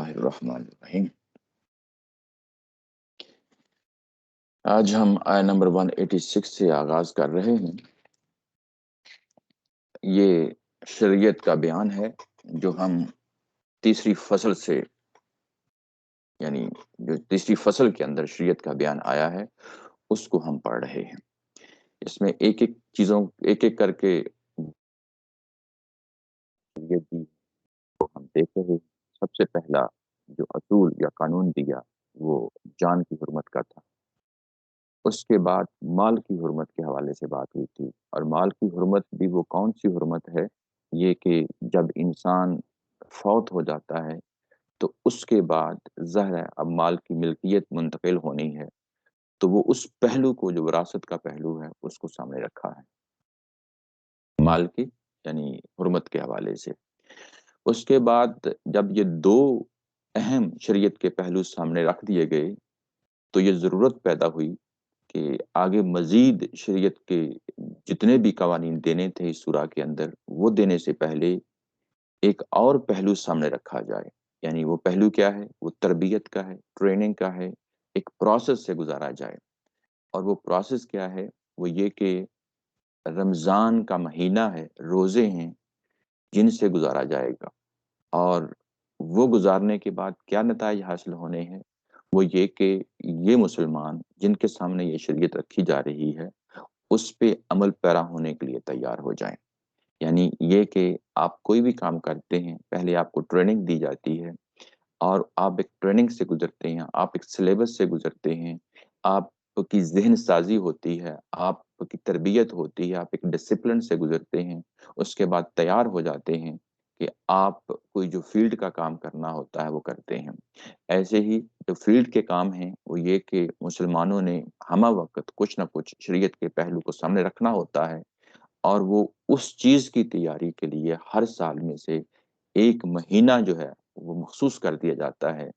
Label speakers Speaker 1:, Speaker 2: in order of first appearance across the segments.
Speaker 1: اللہ الرحمن الرحیم۔ آج ہم آیہ نمبر 186 سے آغاز کر رہے ہیں۔ یہ شریعت کا بیان ہے جو ہم تیسری فصل سے، یعنی جو تیسری فصل کے اندر شریعت کا بیان آیا ہے اس کو ہم پڑھ رہے ہیں۔ اس میں ایک ایک کر کے شریعت دی کو ہم دیکھ رہے ہیں۔ سب سے پہلا جو اصول یا قانون دیا وہ جان کی حرمت کا تھا۔ اس کے بعد مال کی حرمت کے حوالے سے بات ہوئی تھی، اور مال کی حرمت بھی وہ کون سی حرمت ہے؟ یہ کہ جب انسان فوت ہو جاتا ہے تو اس کے بعد ظاہر ہے اب مال کی ملکیت منتقل ہونی ہے، تو وہ اس پہلو کو جو وراثت کا پہلو ہے اس کو سامنے رکھا ہے، مال کی یعنی حرمت کے حوالے سے۔ اس کے بعد جب یہ دو اہم شریعت کے پہلو سامنے رکھ دیے گئے تو یہ ضرورت پیدا ہوئی کہ آگے مزید شریعت کے جتنے بھی قوانین دینے تھے اس سورہ کے اندر، وہ دینے سے پہلے ایک اور پہلو سامنے رکھا جائے۔ یعنی وہ پہلو کیا ہے؟ وہ تربیت کا ہے، ٹریننگ کا ہے، ایک پروسیس سے گزارا جائے۔ اور وہ پروسیس کیا ہے؟ وہ یہ کہ رمضان کا مہینہ ہے، روزے ہیں جن سے گزارا جائے گا، اور وہ گزارنے کے بعد کیا نتائج حاصل ہونے ہیں؟ وہ یہ کہ یہ مسلمان جن کے سامنے یہ شریعت رکھی جا رہی ہے اس پہ عمل پیرا ہونے کے لیے تیار ہو جائیں۔ یعنی یہ کہ آپ کوئی بھی کام کرتے ہیں پہلے آپ کو ٹریننگ دی جاتی ہے، اور آپ ایک ٹریننگ سے گزرتے ہیں، آپ ایک سلیبس سے گزرتے ہیں، آپ کی ذہن سازی ہوتی ہے، آپ کی تربیت ہوتی ہے، آپ ایک ڈسپلن سے گزرتے ہیں، اس کے بعد تیار ہو جاتے ہیں کہ آپ کوئی جو فیلڈ کا کام کرنا ہوتا ہے وہ کرتے ہیں۔ ایسے ہی جو فیلڈ کے کام ہیں وہ یہ کہ مسلمانوں نے ہمہ وقت کچھ نہ کچھ شریعت کے پہلو کو سامنے رکھنا ہوتا ہے، اور وہ اس چیز کی تیاری کے لیے ہر سال میں سے ایک مہینہ جو ہے وہ مخصوص کر دیا جاتا ہے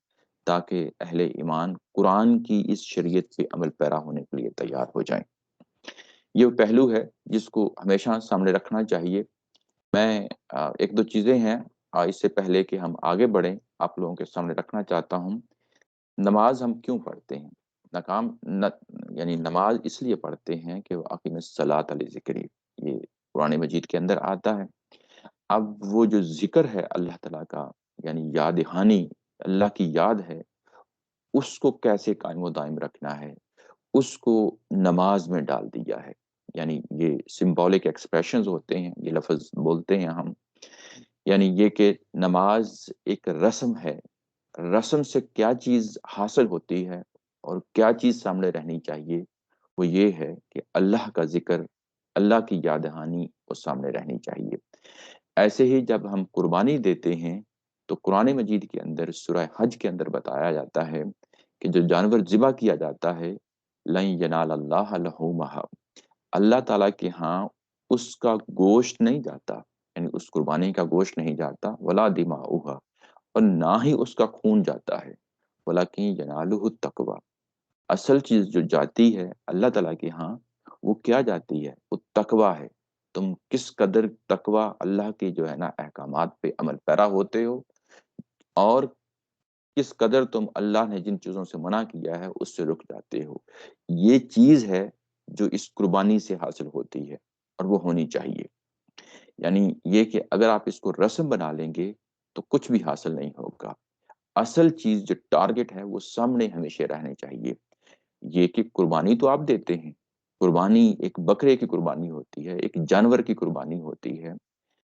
Speaker 1: تاکہ اہل ایمان قرآن کی اس شریعت پہ عمل پیرا ہونے کے لیے تیار ہو جائیں۔ یہ وہ پہلو ہے جس کو ہمیشہ سامنے رکھنا چاہیے۔ میں ایک دو چیزیں ہیں اس سے پہلے کہ ہم آگے بڑھیں آپ لوگوں کے سامنے رکھنا چاہتا ہوں۔ نماز ہم کیوں پڑھتے ہیں؟ ناکام یعنی نماز اس لیے پڑھتے ہیں کہ واقعی میں صلاۃ علی ذکری، یہ قرآن مجید کے اندر آتا ہے۔ اب وہ جو ذکر ہے اللہ تعالیٰ کا، یعنی یاد دہانی، اللہ کی یاد ہے، اس کو کیسے قائم و دائم رکھنا ہے، اس کو نماز میں ڈال دیا ہے۔ یعنی یہ سمبولک ایکسپریشنز ہوتے ہیں، یہ لفظ بولتے ہیں ہم، یعنی یہ کہ نماز ایک رسم ہے، رسم سے کیا چیز حاصل ہوتی ہے اور کیا چیز سامنے رہنی چاہیے؟ وہ یہ ہے کہ اللہ کا ذکر، اللہ کی یاد دہانی وہ سامنے رہنی چاہیے۔ ایسے ہی جب ہم قربانی دیتے ہیں تو قرآن مجید کے اندر سورہ حج کے اندر بتایا جاتا ہے کہ جو جانور ذبح کیا جاتا ہے لن ینال اللہ لحومہا، اللہ تعالیٰ کے ہاں اس کا گوشت نہیں جاتا، یعنی اس قربانی کا گوشت نہیں جاتا، ولا دماؤہا، اور نہ ہی اس کا خون جاتا ہے، ولیکن ینالہ التقوی، اصل چیز جو جاتی ہے اللہ تعالیٰ کے ہاں وہ کیا جاتی ہے؟ وہ تقوی ہے۔ تم کس قدر تقوی اللہ کے جو ہے نا احکامات پہ عمل پیرا ہوتے ہو، اور کس قدر تم اللہ نے جن چیزوں سے منع کیا ہے اس سے رک جاتے ہو، یہ چیز ہے جو اس قربانی سے حاصل ہوتی ہے، اور وہ ہونی چاہیے۔ یعنی یہ کہ اگر آپ اس کو رسم بنا لیں گے تو کچھ بھی حاصل نہیں ہوگا۔ اصل چیز جو ٹارگٹ ہے وہ سامنے ہمیشہ رہنے چاہیے۔ یہ کہ قربانی تو آپ دیتے ہیں، قربانی ایک بکرے کی قربانی ہوتی ہے، ایک جانور کی قربانی ہوتی ہے،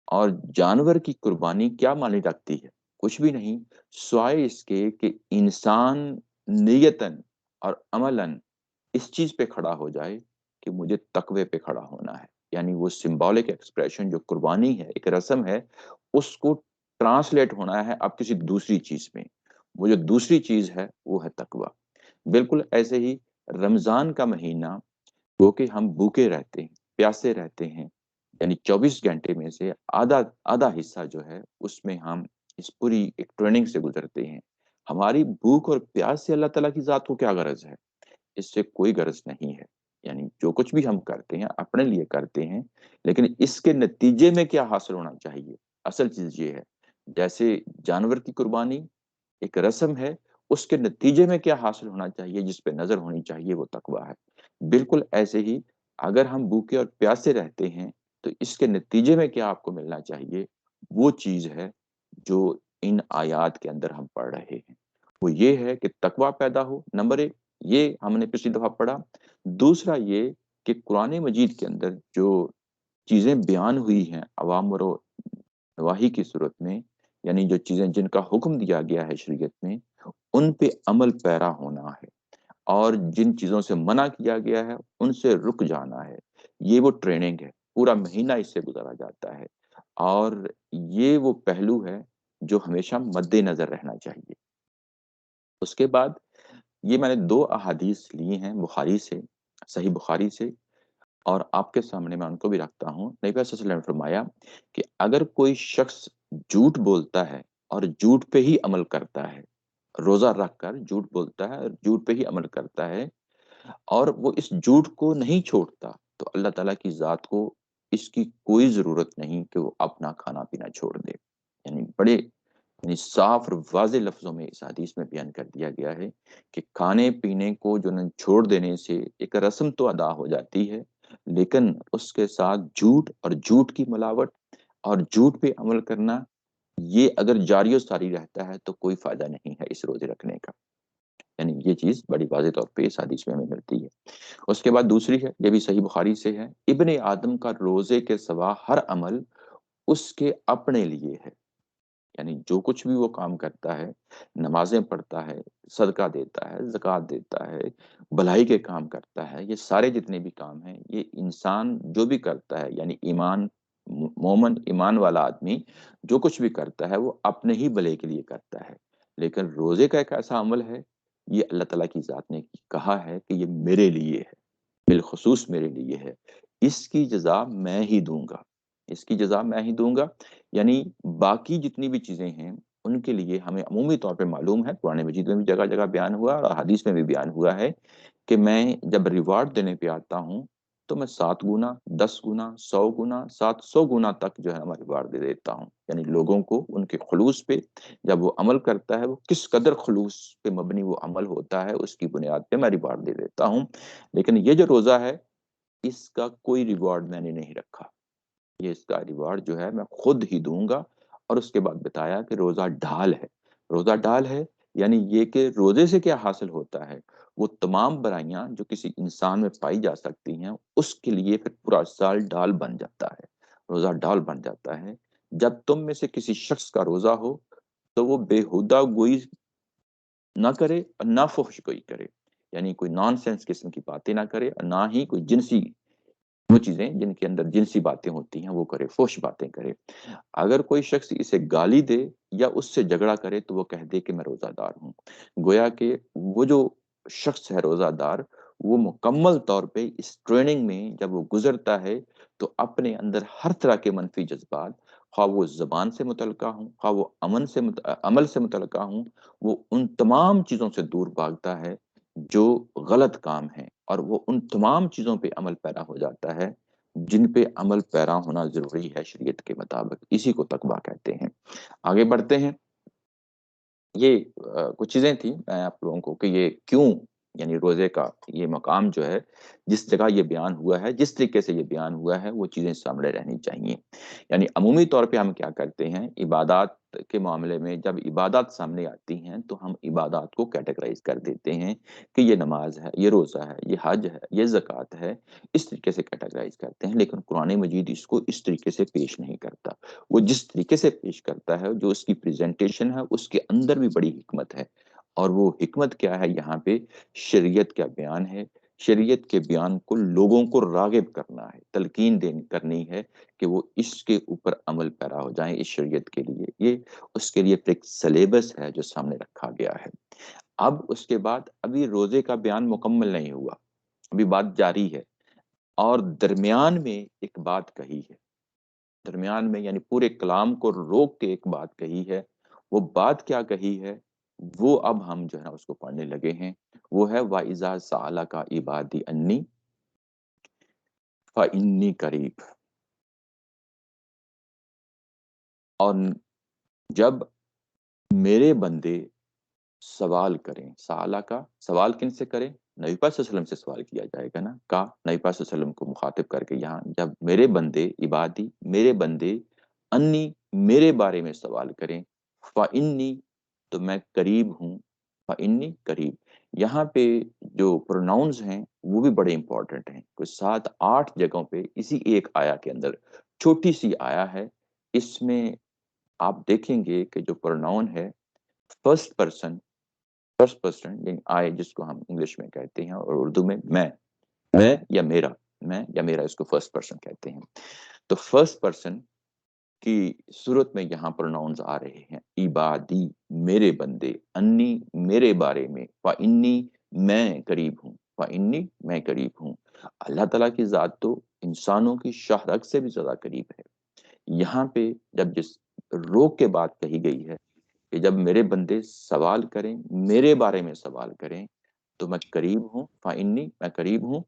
Speaker 1: اور جانور کی قربانی کیا معنی رکھتی ہے؟ کچھ بھی نہیں، سوائے اس کے کہ انسان نیتاً اور عملاً اس چیز پہ کھڑا ہو جائے کہ مجھے تقوی پہ کھڑا ہونا ہے۔ یعنی وہ سمبولک ایکسپریشن جو قربانی ہے، ایک رسم ہے، اس کو ٹرانسلیٹ ہونا ہے اب کسی دوسری چیز میں، وہ جو دوسری چیز ہے وہ ہے تقوی۔ بالکل ایسے ہی رمضان کا مہینہ، وہ کہ ہم بھوکے رہتے ہیں، پیاسے رہتے ہیں، یعنی 24 گھنٹے میں سے آدھا حصہ جو ہے اس میں ہم اس پوری ایک ٹریننگ سے گزرتے ہیں۔ ہماری بھوک اور پیاس سے اللہ تعالیٰ کی ذات کو کیا غرض ہے؟ اس سے کوئی غرض نہیں ہے۔ یعنی جو کچھ بھی ہم کرتے ہیں اپنے لیے کرتے ہیں، لیکن اس کے نتیجے میں کیا حاصل ہونا چاہیے؟ اصل چیز یہ ہے، جیسے جانور کی قربانی ایک رسم ہے، اس کے نتیجے میں کیا حاصل ہونا چاہیے، جس پہ نظر ہونی چاہیے، وہ تقویٰ ہے۔ بالکل ایسے ہی اگر ہم بھوکے اور پیاسے رہتے ہیں تو اس کے نتیجے میں کیا آپ کو ملنا چاہیے، وہ چیز ہے جو ان آیات کے اندر ہم پڑھ رہے ہیں۔ وہ یہ ہے کہ تقویٰ پیدا ہو، نمبر ایک، یہ ہم نے پچھلی دفعہ پڑھا۔ دوسرا یہ کہ قرآن مجید کے اندر جو چیزیں بیان ہوئی ہیں اوامر و نواہی کی صورت میں، یعنی جو چیزیں جن کا حکم دیا گیا ہے شریعت میں، ان پہ عمل پیرا ہونا ہے، اور جن چیزوں سے منع کیا گیا ہے ان سے رک جانا ہے۔ یہ وہ ٹریننگ ہے، پورا مہینہ اس سے گزارا جاتا ہے، اور یہ وہ پہلو ہے جو ہمیشہ مد نظر رہنا چاہیے۔ اس کے بعد یہ میں نے دو احادیث لی ہیں بخاری سے، صحیح بخاری سے، اور آپ کے سامنے میں ان کو بھی رکھتا ہوں۔ نبی صلی اللہ علیہ وسلم نے فرمایا کہ اگر کوئی شخص جھوٹ بولتا ہے اور جھوٹ پہ ہی عمل کرتا ہے، روزہ رکھ کر جھوٹ بولتا ہے اور جھوٹ پہ ہی عمل کرتا ہے، اور وہ اس جھوٹ کو نہیں چھوڑتا، تو اللہ تعالیٰ کی ذات کو اس کی کوئی ضرورت نہیں کہ وہ اپنا کھانا پینا چھوڑ دے۔ یعنی بڑے صاف اور واضح لفظوں میں اس حدیث میں بیان کر دیا گیا ہے کہ کھانے پینے کو جو چھوڑ دینے سے ایک رسم تو ادا ہو جاتی ہے، لیکن اس کے ساتھ جھوٹ اور جھوٹ کی ملاوٹ اور جھوٹ پہ عمل کرنا، یہ اگر جاری و ساری رہتا ہے تو کوئی فائدہ نہیں ہے اس روزے رکھنے کا۔ یعنی یہ چیز بڑی واضح طور پہ اس حدیث میں ہمیں ملتی ہے۔ اس کے بعد دوسری ہے، یہ بھی صحیح بخاری سے ہے، ابن آدم کا روزے کے سوا ہر عمل اس کے اپنے لیے ہے۔ یعنی جو کچھ بھی وہ کام کرتا ہے، نمازیں پڑھتا ہے، صدقہ دیتا ہے، زکوٰۃ دیتا ہے، بھلائی کے کام کرتا ہے، یہ سارے جتنے بھی کام ہیں، یہ انسان جو بھی کرتا ہے، یعنی مومن ایمان والا آدمی جو کچھ بھی کرتا ہے وہ اپنے ہی بھلے کے لیے کرتا ہے۔ لیکن روزے کا ایک ایسا عمل ہے، یہ اللہ تعالیٰ کی ذات نے کہا ہے کہ یہ میرے لیے ہے، بالخصوص میرے لیے ہے، اس کی جزا میں ہی دوں گا، اس کی جزا میں ہی دوں گا۔ یعنی باقی جتنی بھی چیزیں ہیں ان کے لیے ہمیں عمومی طور پہ معلوم ہے، قرآن مجید میں بھی جگہ جگہ بیان ہوا اور حدیث میں بھی بیان ہوا ہے کہ میں جب ریوارڈ دینے پہ آتا ہوں تو میں 7 گنا، 10 گنا، 100 گنا، 700 گنا تک جو ہے میں ریوارڈ دے دیتا ہوں۔ یعنی لوگوں کو ان کے خلوص پہ جب وہ عمل کرتا ہے، وہ کس قدر خلوص پہ مبنی وہ عمل ہوتا ہے، اس کی بنیاد پہ میں ریوارڈ دے دیتا ہوں۔ لیکن یہ جو روزہ ہے، اس کا کوئی ریوارڈ میں نے نہیں رکھا، یہ اس کا ریوارڈ جو ہے میں خود ہی دوں گا۔ اور اس کے بعد بتایا کہ روزہ ڈھال ہے، روزہ ڈھال ہے، یعنی یہ کہ روزے سے کیا حاصل ہوتا ہے، وہ تمام برائیاں جو کسی انسان میں پائی جا سکتی ہیں اس کے لیے پھر پورا سال ڈھال بن جاتا ہے، روزہ ڈھال بن جاتا ہے۔ جب تم میں سے کسی شخص کا روزہ ہو تو وہ بےہودہ گوئی نہ کرے اور نہ فحش گوئی کرے، یعنی کوئی نان سینس قسم کی باتیں نہ کرے، اور نہ ہی کوئی جنسی، وہ چیزیں جن کے اندر جنسی باتیں ہوتی ہیں وہ کرے، فحش باتیں کرے۔ اگر کوئی شخص اسے گالی دے یا اس سے جھگڑا کرے تو وہ کہہ دے کہ میں روزہ دار ہوں۔ گویا کہ وہ جو شخص ہے روزہ دار، وہ مکمل طور پہ اس ٹریننگ میں جب وہ گزرتا ہے تو اپنے اندر ہر طرح کے منفی جذبات، خواہ وہ زبان سے متعلقہ ہوں، خواہ وہ عمل سے متعلقہ ہوں، وہ ان تمام چیزوں سے دور بھاگتا ہے جو غلط کام ہے، اور وہ ان تمام چیزوں پہ عمل پیرا ہو جاتا ہے جن پہ عمل پیرا ہونا ضروری ہے شریعت کے مطابق۔ اسی کو تقویٰ کہتے ہیں۔ آگے بڑھتے ہیں۔ یہ کچھ چیزیں تھیں میں آپ لوگوں کو کہ یہ کیوں، یعنی روزے کا یہ مقام جو ہے، جس جگہ یہ بیان ہوا ہے، جس طریقے سے یہ بیان ہوا ہے، وہ چیزیں سامنے رہنی چاہیے۔ یعنی عمومی طور پہ ہم کیا کرتے ہیں، عبادات کے معاملے میں جب عبادات سامنے آتی ہیں تو ہم عبادات کو کیٹیگرائز کر دیتے ہیں کہ یہ نماز ہے، یہ روزہ ہے، یہ حج ہے، یہ زکوٰۃ ہے، اس طریقے سے کیٹیگرائز کرتے ہیں۔ لیکن قرآن مجید اس کو اس طریقے سے پیش نہیں کرتا، وہ جس طریقے سے پیش کرتا ہے، جو اس کی پریزنٹیشن ہے، اس کے اندر بھی بڑی حکمت ہے۔ اور وہ حکمت کیا ہے، یہاں پہ شریعت کا بیان ہے، شریعت کے بیان کو لوگوں کو راغب کرنا ہے، تلقین کرنی ہے کہ وہ اس کے اوپر عمل پیرا ہو جائیں اس شریعت کے لیے۔ یہ اس کے لیے ایک سلیبس ہے جو سامنے رکھا گیا ہے۔ اب اس کے بعد ابھی روزے کا بیان مکمل نہیں ہوا، ابھی بات جاری ہے، اور درمیان میں ایک بات کہی ہے، درمیان میں یعنی پورے کلام کو روک کے ایک بات کہی ہے۔ وہ بات کیا کہی ہے، وہ اب ہم جو ہے اس کو پڑھنے لگے ہیں۔ وہ ہے وَإِذَا سَأَلَكَ عِبَادِي أَنِّي فَإِنِّي قَرِيبٌ۔ اور جب میرے بندے سوال کریں. سالہ کا سوال کن سے کریں؟ نبی پاک صلی اللہ علیہ وسلم سے سوال کیا جائے گا نا. کا نبی پاک صلی اللہ علیہ وسلم کو مخاطب کر کے یہاں جب میرے بندے عبادی میرے بندے انی میرے بارے میں سوال کریں فانی تو میں قریب ہوں. فانی قریب یہاں پہ جو پروناؤنز ہیں وہ بھی بڑے امپورٹنٹ ہیں. کچھ 7-8 جگہوں پہ اسی ایک آیا کے اندر چھوٹی سی آیا ہے. اس میں آپ دیکھیں گے کہ جو پروناؤن ہے فرسٹ پرسن یعنی آئے جس کو ہم انگلش میں کہتے ہیں اور اردو میں میں یا میرا میں یا میرا اس کو فرسٹ پرسن کہتے ہیں. تو فرسٹ پرسن کی صورت میں یہاں پروناؤنز آ رہے ہیں. عبادی میرے بندے انی میرے بارے میں فانی میں قریب ہوں. فانی میں قریب ہوں. اللہ تعالیٰ کی ذات تو انسانوں کی شاہ رگ سے بھی زیادہ قریب ہے. یہاں پہ جب جس روک کے بات کہی گئی ہے کہ جب میرے بندے سوال کریں میرے بارے میں سوال کریں تو میں قریب ہوں. فانی میں قریب ہوں.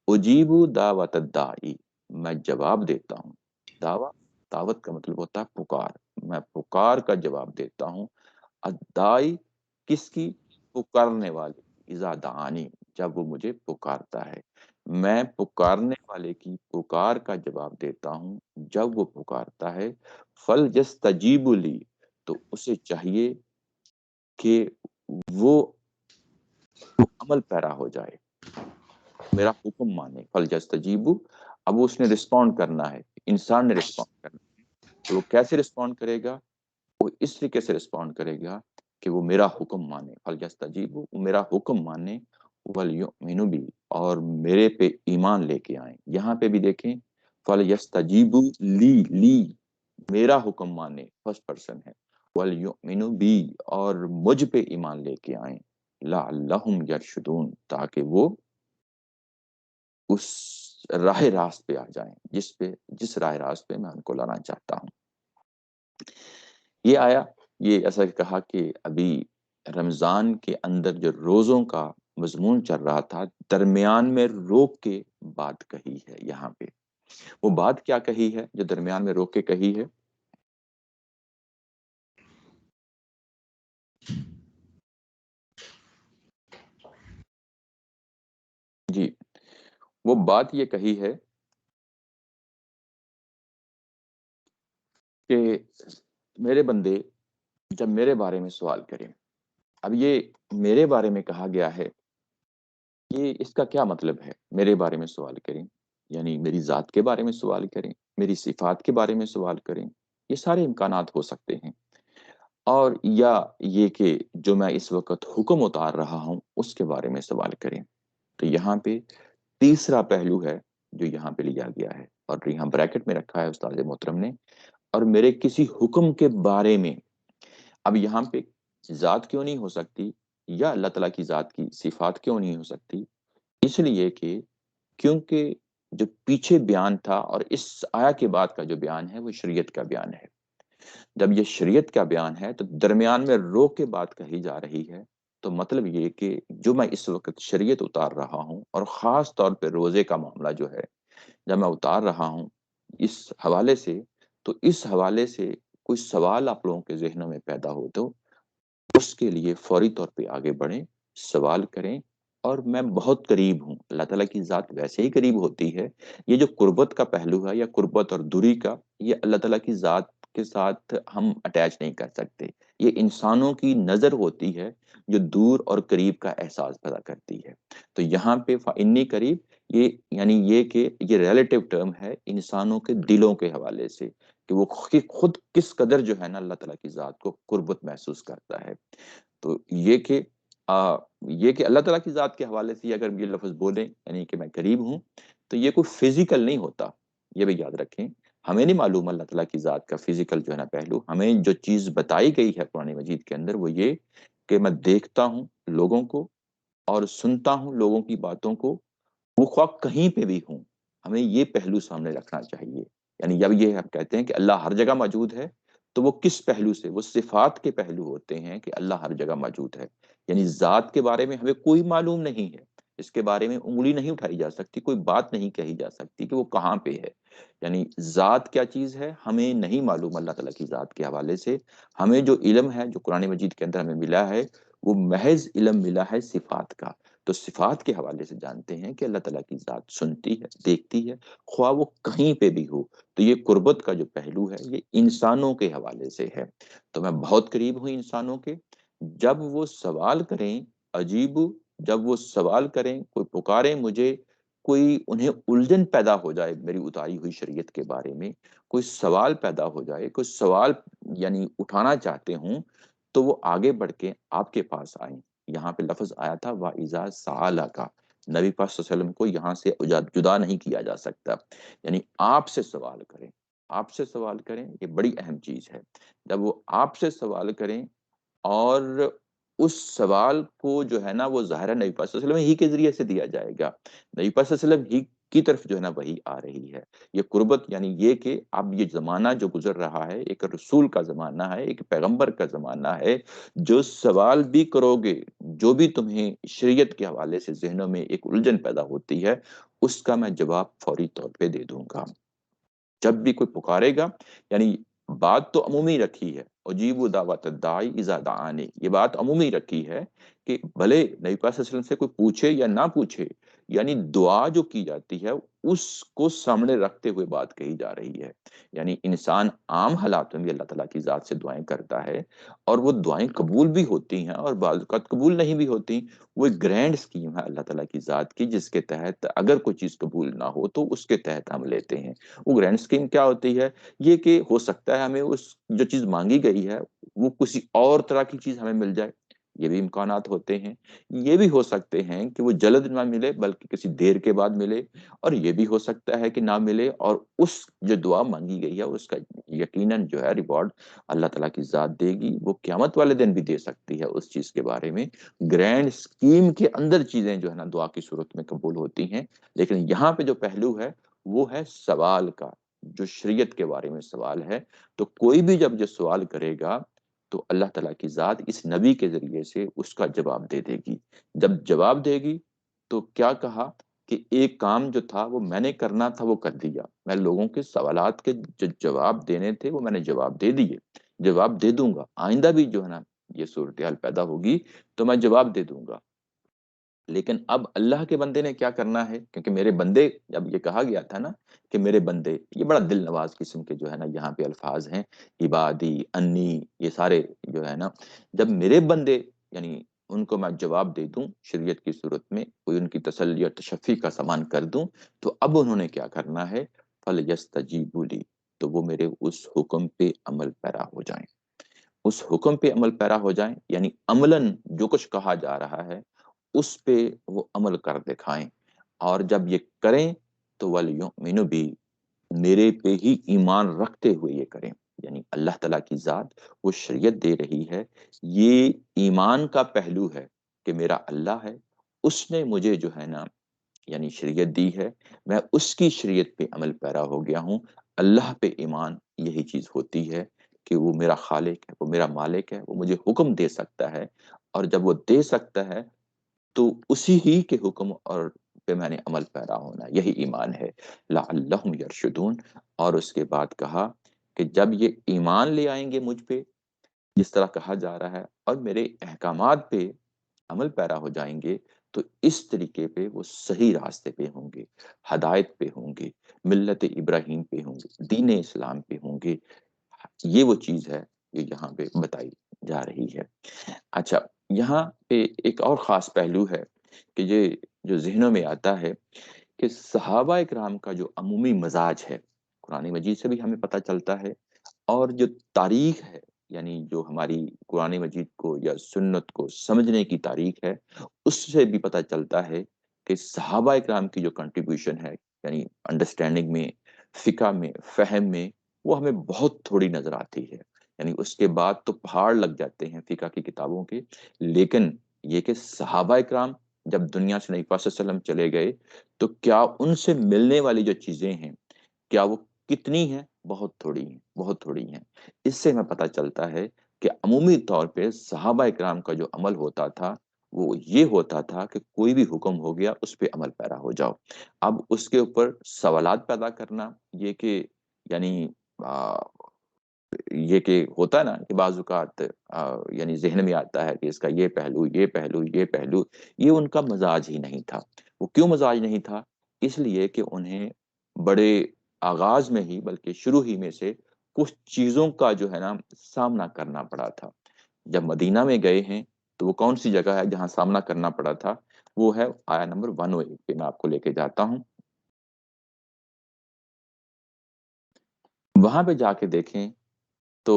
Speaker 1: اجیب دعوت الداعی میں جواب دیتا ہوں. دعوت کا مطلب ہوتا ہے پکار. میں پکار کا جواب دیتا ہوں. الداعی کس کی؟ پکارنے والے. اذا دعانی جب وہ مجھے پکارتا ہے. میں پکارنے والے کی پکار کا جواب دیتا ہوں جب وہ پکارتا ہے. فلیستجیب لی تو اسے چاہیے کہ وہ عمل پیرا ہو جائے میرا حکم مانے. فلیستجیب اب اس نے رسپونڈ کرنا ہے. انسان نے رسپونڈ کرنا ہے. تو وہ کیسے رسپونڈ کرے گا؟ وہ اس طریقے سے رسپونڈ کرے گا کہ وہ میرا حکم مانے. فلیستجیب میرا حکم مانے. ولیؤمنوا بی اور میرے پہ ایمان لے کے آئیں. یہاں پہ بھی دیکھیں فلیستجیب لی میرا حکم مانے فرسٹ پرسن ہے. ولیؤمنوا بی اور مجھ پہ ایمان لے کے آئیں. لعلہم یرشدون تاکہ وہ اس راہ راست پہ آ جائیں جس راہ راست پہ میں ان کو لانا چاہتا ہوں. یہ آیا یہ ایسا کہا کہ ابھی رمضان کے اندر جو روزوں کا مضمون چل رہا تھا درمیان میں روک کے بات کہی ہے. یہاں پہ وہ بات کیا کہی ہے جو درمیان میں روک کے کہی ہے؟ جی وہ بات یہ کہی ہے کہ میرے بندے جب میرے بارے میں سوال کریں. اب یہ میرے بارے میں کہا گیا ہے یہ اس کا کیا مطلب ہے؟ میرے بارے میں سوال کریں یعنی میری ذات کے بارے میں سوال کریں میری صفات کے بارے میں سوال کریں. یہ سارے امکانات ہو سکتے ہیں. اور یا یہ کہ جو میں اس وقت حکم اتار رہا ہوں اس کے بارے میں سوال کریں. تو یہاں پہ تیسرا پہلو ہے جو یہاں پہ لیا گیا ہے اور یہاں بریکٹ میں رکھا ہے استاد محترم نے. اور میرے کسی حکم کے بارے میں. اب یہاں پہ ذات کیوں نہیں ہو سکتی یا اللہ تعالیٰ کی ذات کی صفات کیوں نہیں ہو سکتی؟ اس لیے کہ کیونکہ جو پیچھے بیان تھا اور اس آیا کے بعد کا جو بیان ہے وہ شریعت کا بیان ہے. جب یہ شریعت کا بیان ہے تو درمیان میں روک کے بات کہی جا رہی ہے. تو مطلب یہ کہ جو میں اس وقت شریعت اتار رہا ہوں اور خاص طور پہ روزے کا معاملہ جو ہے جب میں اتار رہا ہوں اس حوالے سے تو اس حوالے سے کوئی سوال آپ لوگوں کے ذہنوں میں پیدا ہو تو اس کے لیے فوری طور پہ آگے بڑھیں سوال کریں. اور میں بہت قریب ہوں. اللہ تعالیٰ کی ذات ویسے ہی قریب ہوتی ہے. یہ جو قربت کا پہلو ہے یا قربت اور دوری کا یہ اللہ تعالیٰ کی ذات کے ساتھ ہم اٹیچ نہیں کر سکتے. یہ انسانوں کی نظر ہوتی ہے جو دور اور قریب کا احساس پیدا کرتی ہے. تو یہاں پہ فانی قریب یہ یعنی یہ کہ یہ ریلیٹیو ٹرم ہے انسانوں کے دلوں کے حوالے سے کہ وہ خود کس قدر جو ہے نا اللہ تعالیٰ کی ذات کو قربت محسوس کرتا ہے. تو یہ کہ اللہ تعالیٰ کی ذات کے حوالے سے اگر یہ لفظ بولیں یعنی کہ میں قریب ہوں تو یہ کوئی فزیکل نہیں ہوتا. یہ بھی یاد رکھیں ہمیں نہیں معلوم اللہ تعالیٰ کی ذات کا فزیکل جو ہے نا پہلو. ہمیں جو چیز بتائی گئی ہے قرآن مجید کے اندر وہ یہ کہ میں دیکھتا ہوں لوگوں کو اور سنتا ہوں لوگوں کی باتوں کو وہ خواہ کہیں پہ بھی ہوں. ہمیں یہ پہلو سامنے رکھنا چاہیے. یعنی جب یہ ہم کہتے ہیں کہ اللہ ہر جگہ موجود ہے تو وہ کس پہلو سے؟ وہ صفات کے پہلو ہوتے ہیں کہ اللہ ہر جگہ موجود ہے. یعنی ذات کے بارے میں ہمیں کوئی معلوم نہیں ہے. اس کے بارے میں انگلی نہیں اٹھائی جا سکتی کوئی بات نہیں کہی جا سکتی کہ وہ کہاں پہ ہے. یعنی ذات کیا چیز ہے ہمیں نہیں معلوم اللہ تعالیٰ کی ذات کے حوالے سے. ہمیں جو علم ہے جو قرآن مجید کے اندر ہمیں ملا ہے وہ محض علم ملا ہے صفات کا۔ تو صفات کے حوالے سے جانتے ہیں کہ اللہ تعالیٰ کی ذات سنتی ہے، دیکھتی ہے، خواہ وہ کہیں پہ بھی ہو۔ تو یہ قربت کا جو پہلو ہے یہ انسانوں کے حوالے سے ہے۔ تو میں بہت قریب ہوں انسانوں کے، جب وہ سوال کریں عجیب، جب وہ سوال کریں، کوئی پکارے مجھے، کوئی انہیں الجھن پیدا ہو جائے میری اتاری ہوئی شریعت کے بارے میں، کوئی سوال پیدا ہو جائے، کوئی سوال یعنی اٹھانا چاہتے ہوں، تو وہ آگے بڑھ کے آپ کے پاس آئیں۔ یہاں پہ لفظ آیا تھا وَإِذَا سَأَلَكَ، نبی پاک صلی اللہ علیہ وسلم کو یہاں سے جدا نہیں کیا جا سکتا، یعنی آپ سے سوال کریں، آپ سے سوال کریں، یہ بڑی اہم چیز ہے۔ جب وہ آپ سے سوال کریں اور اس سوال کو جو ہے نا وہ ظاہر نبی پاک صلی اللہ علیہ وسلم ہی کے ذریعے سے دیا جائے گا، نبی پاک صلی اللہ علیہ وسلم ہی کی طرف جو ہے نا وہی آ رہی ہے۔ یہ قربت یعنی یہ کہ اب یہ زمانہ جو گزر رہا ہے ایک رسول کا زمانہ ہے، ایک پیغمبر کا زمانہ ہے۔ جو سوال بھی کرو گے، جو بھی تمہیں شریعت کے حوالے سے ذہنوں میں ایک الجھن پیدا ہوتی ہے، اس کا میں جواب فوری طور پہ دے دوں گا۔ جب بھی کوئی پکارے گا، یعنی بات تو عمومی رکھی ہے، اجیب دعوت الداعی اذا دعانی، یہ بات عمومی رکھی ہے کہ بھلے نبی پاک صلی اللہ علیہ وسلم سے کوئی پوچھے یا نہ پوچھے، یعنی دعا جو کی جاتی ہے اس کو سامنے رکھتے ہوئے بات کہی جا رہی ہے۔ یعنی انسان عام حالات میں بھی اللہ تعالیٰ کی ذات سے دعائیں کرتا ہے، اور وہ دعائیں قبول بھی ہوتی ہیں اور بعض اوقات قبول نہیں بھی ہوتی۔ وہ ایک گرینڈ اسکیم ہے اللہ تعالیٰ کی ذات کی، جس کے تحت اگر کوئی چیز قبول نہ ہو تو اس کے تحت ہم لیتے ہیں۔ وہ گرینڈ اسکیم کیا ہوتی ہے؟ یہ کہ ہو سکتا ہے ہمیں اس جو چیز مانگی گئی ہے وہ کسی اور طرح کی چیز ہمیں مل جائے، یہ بھی امکانات ہوتے ہیں۔ یہ بھی ہو سکتے ہیں کہ وہ جلد نہ ملے بلکہ کسی دیر کے بعد ملے، اور یہ بھی ہو سکتا ہے کہ نہ ملے اور اس جو دعا مانگی گئی ہے اس کا یقیناً جو ہے ریوارڈ اللہ تعالیٰ کی ذات دے گی، وہ قیامت والے دن بھی دے سکتی ہے اس چیز کے بارے میں۔ گرینڈ اسکیم کے اندر چیزیں جو ہے نا دعا کی صورت میں قبول ہوتی ہیں، لیکن یہاں پہ جو پہلو ہے وہ ہے سوال کا، جو شریعت کے بارے میں سوال ہے۔ تو کوئی بھی جب جو سوال کرے گا تو اللہ تعالیٰ کی ذات اس نبی کے ذریعے سے اس کا جواب دے دے گی۔ جب جواب دے گی تو کیا کہا کہ ایک کام جو تھا وہ میں نے کرنا تھا وہ کر دیا، میں لوگوں کے سوالات کے جو جواب دینے تھے وہ میں نے جواب دے دیے، جواب دے دوں گا، آئندہ بھی جو ہے نا یہ صورتحال پیدا ہوگی تو میں جواب دے دوں گا۔ لیکن اب اللہ کے بندے نے کیا کرنا ہے؟ کیونکہ میرے بندے، جب یہ کہا گیا تھا نا کہ میرے بندے، یہ بڑا دل نواز قسم کے جو ہے نا یہاں پہ الفاظ ہیں، عبادی، انی، یہ سارے جو ہے نا، جب میرے بندے یعنی ان کو میں جواب دے دوں شریعت کی صورت میں، کوئی ان کی تسلی اور تشفی کا سامان کر دوں، تو اب انہوں نے کیا کرنا ہے؟ فَلْيَسْتَجِيبُوا لِي، تو وہ میرے اس حکم پہ عمل پیرا ہو جائیں، اس حکم پہ عمل پیرا ہو جائیں، یعنی عملاً جو کچھ کہا جا رہا ہے اس پہ وہ عمل کر دکھائیں۔ اور جب یہ کریں تو وَلْيُؤْمِنُوا بِي، میرے پہ ہی ایمان رکھتے ہوئے یہ کریں۔ یعنی اللہ تعالیٰ کی ذات وہ شریعت دے رہی ہے، یہ ایمان کا پہلو ہے کہ میرا اللہ ہے، اس نے مجھے جو ہے نا یعنی شریعت دی ہے، میں اس کی شریعت پہ عمل پیرا ہو گیا ہوں۔ اللہ پہ ایمان یہی چیز ہوتی ہے کہ وہ میرا خالق ہے، وہ میرا مالک ہے، وہ مجھے حکم دے سکتا ہے، اور جب وہ دے سکتا ہے تو اسی ہی کے حکم اور پہ میں نے عمل پیرا ہونا، یہی ایمان ہے۔ لعلہم یرشدون، اور اس کے بعد کہا کہ جب یہ ایمان لے آئیں گے مجھ پہ، جس طرح کہا جا رہا ہے، اور میرے احکامات پہ عمل پیرا ہو جائیں گے، تو اس طریقے پہ وہ صحیح راستے پہ ہوں گے، ہدایت پہ ہوں گے، ملت ابراہیم پہ ہوں گے، دین اسلام پہ ہوں گے۔ یہ وہ چیز ہے جو یہاں پہ بتائی جا رہی ہے۔ اچھا، یہاں پہ ایک اور خاص پہلو ہے کہ یہ جو ذہنوں میں آتا ہے کہ صحابہ اکرام کا جو عمومی مزاج ہے، قرآن مجید سے بھی ہمیں پتہ چلتا ہے، اور جو تاریخ ہے، یعنی جو ہماری قرآن مجید کو یا سنت کو سمجھنے کی تاریخ ہے، اس سے بھی پتہ چلتا ہے کہ صحابہ اکرام کی جو کنٹریبیوشن ہے، یعنی انڈرسٹینڈنگ میں، فقہ میں، فہم میں، وہ ہمیں بہت تھوڑی نظر آتی ہے۔ یعنی اس کے بعد تو پہاڑ لگ جاتے ہیں فقہ کی کتابوں کے، لیکن یہ کہ صحابہ اکرام جب دنیا سے نبی پاک صلی اللہ علیہ وسلم چلے گئے تو کیا ان سے ملنے والی جو چیزیں ہیں کیا وہ کتنی ہیں؟ بہت تھوڑی ہیں، بہت تھوڑی ہیں۔ اس سے ہمیں پتہ چلتا ہے کہ عمومی طور پہ صحابہ اکرام کا جو عمل ہوتا تھا وہ یہ ہوتا تھا کہ کوئی بھی حکم ہو گیا اس پہ عمل پیرا ہو جاؤ۔ اب اس کے اوپر سوالات پیدا کرنا، یہ کہ یعنی یہ کہ ہوتا ہے نا کہ بعض اوقات یعنی ذہن میں آتا ہے کہ اس کا یہ پہلو، یہ پہلو، یہ پہلو، یہ ان کا مزاج ہی نہیں تھا۔ وہ کیوں مزاج نہیں تھا؟ اس لیے کہ انہیں بڑے آغاز میں ہی، بلکہ شروع ہی میں سے کچھ چیزوں کا جو ہے نا سامنا کرنا پڑا تھا۔ جب مدینہ میں گئے ہیں تو وہ کون سی جگہ ہے جہاں سامنا کرنا پڑا تھا؟ وہ ہے آیا نمبر 108 پہ، میں آپ کو لے کے جاتا ہوں۔ وہاں پہ جا کے دیکھیں تو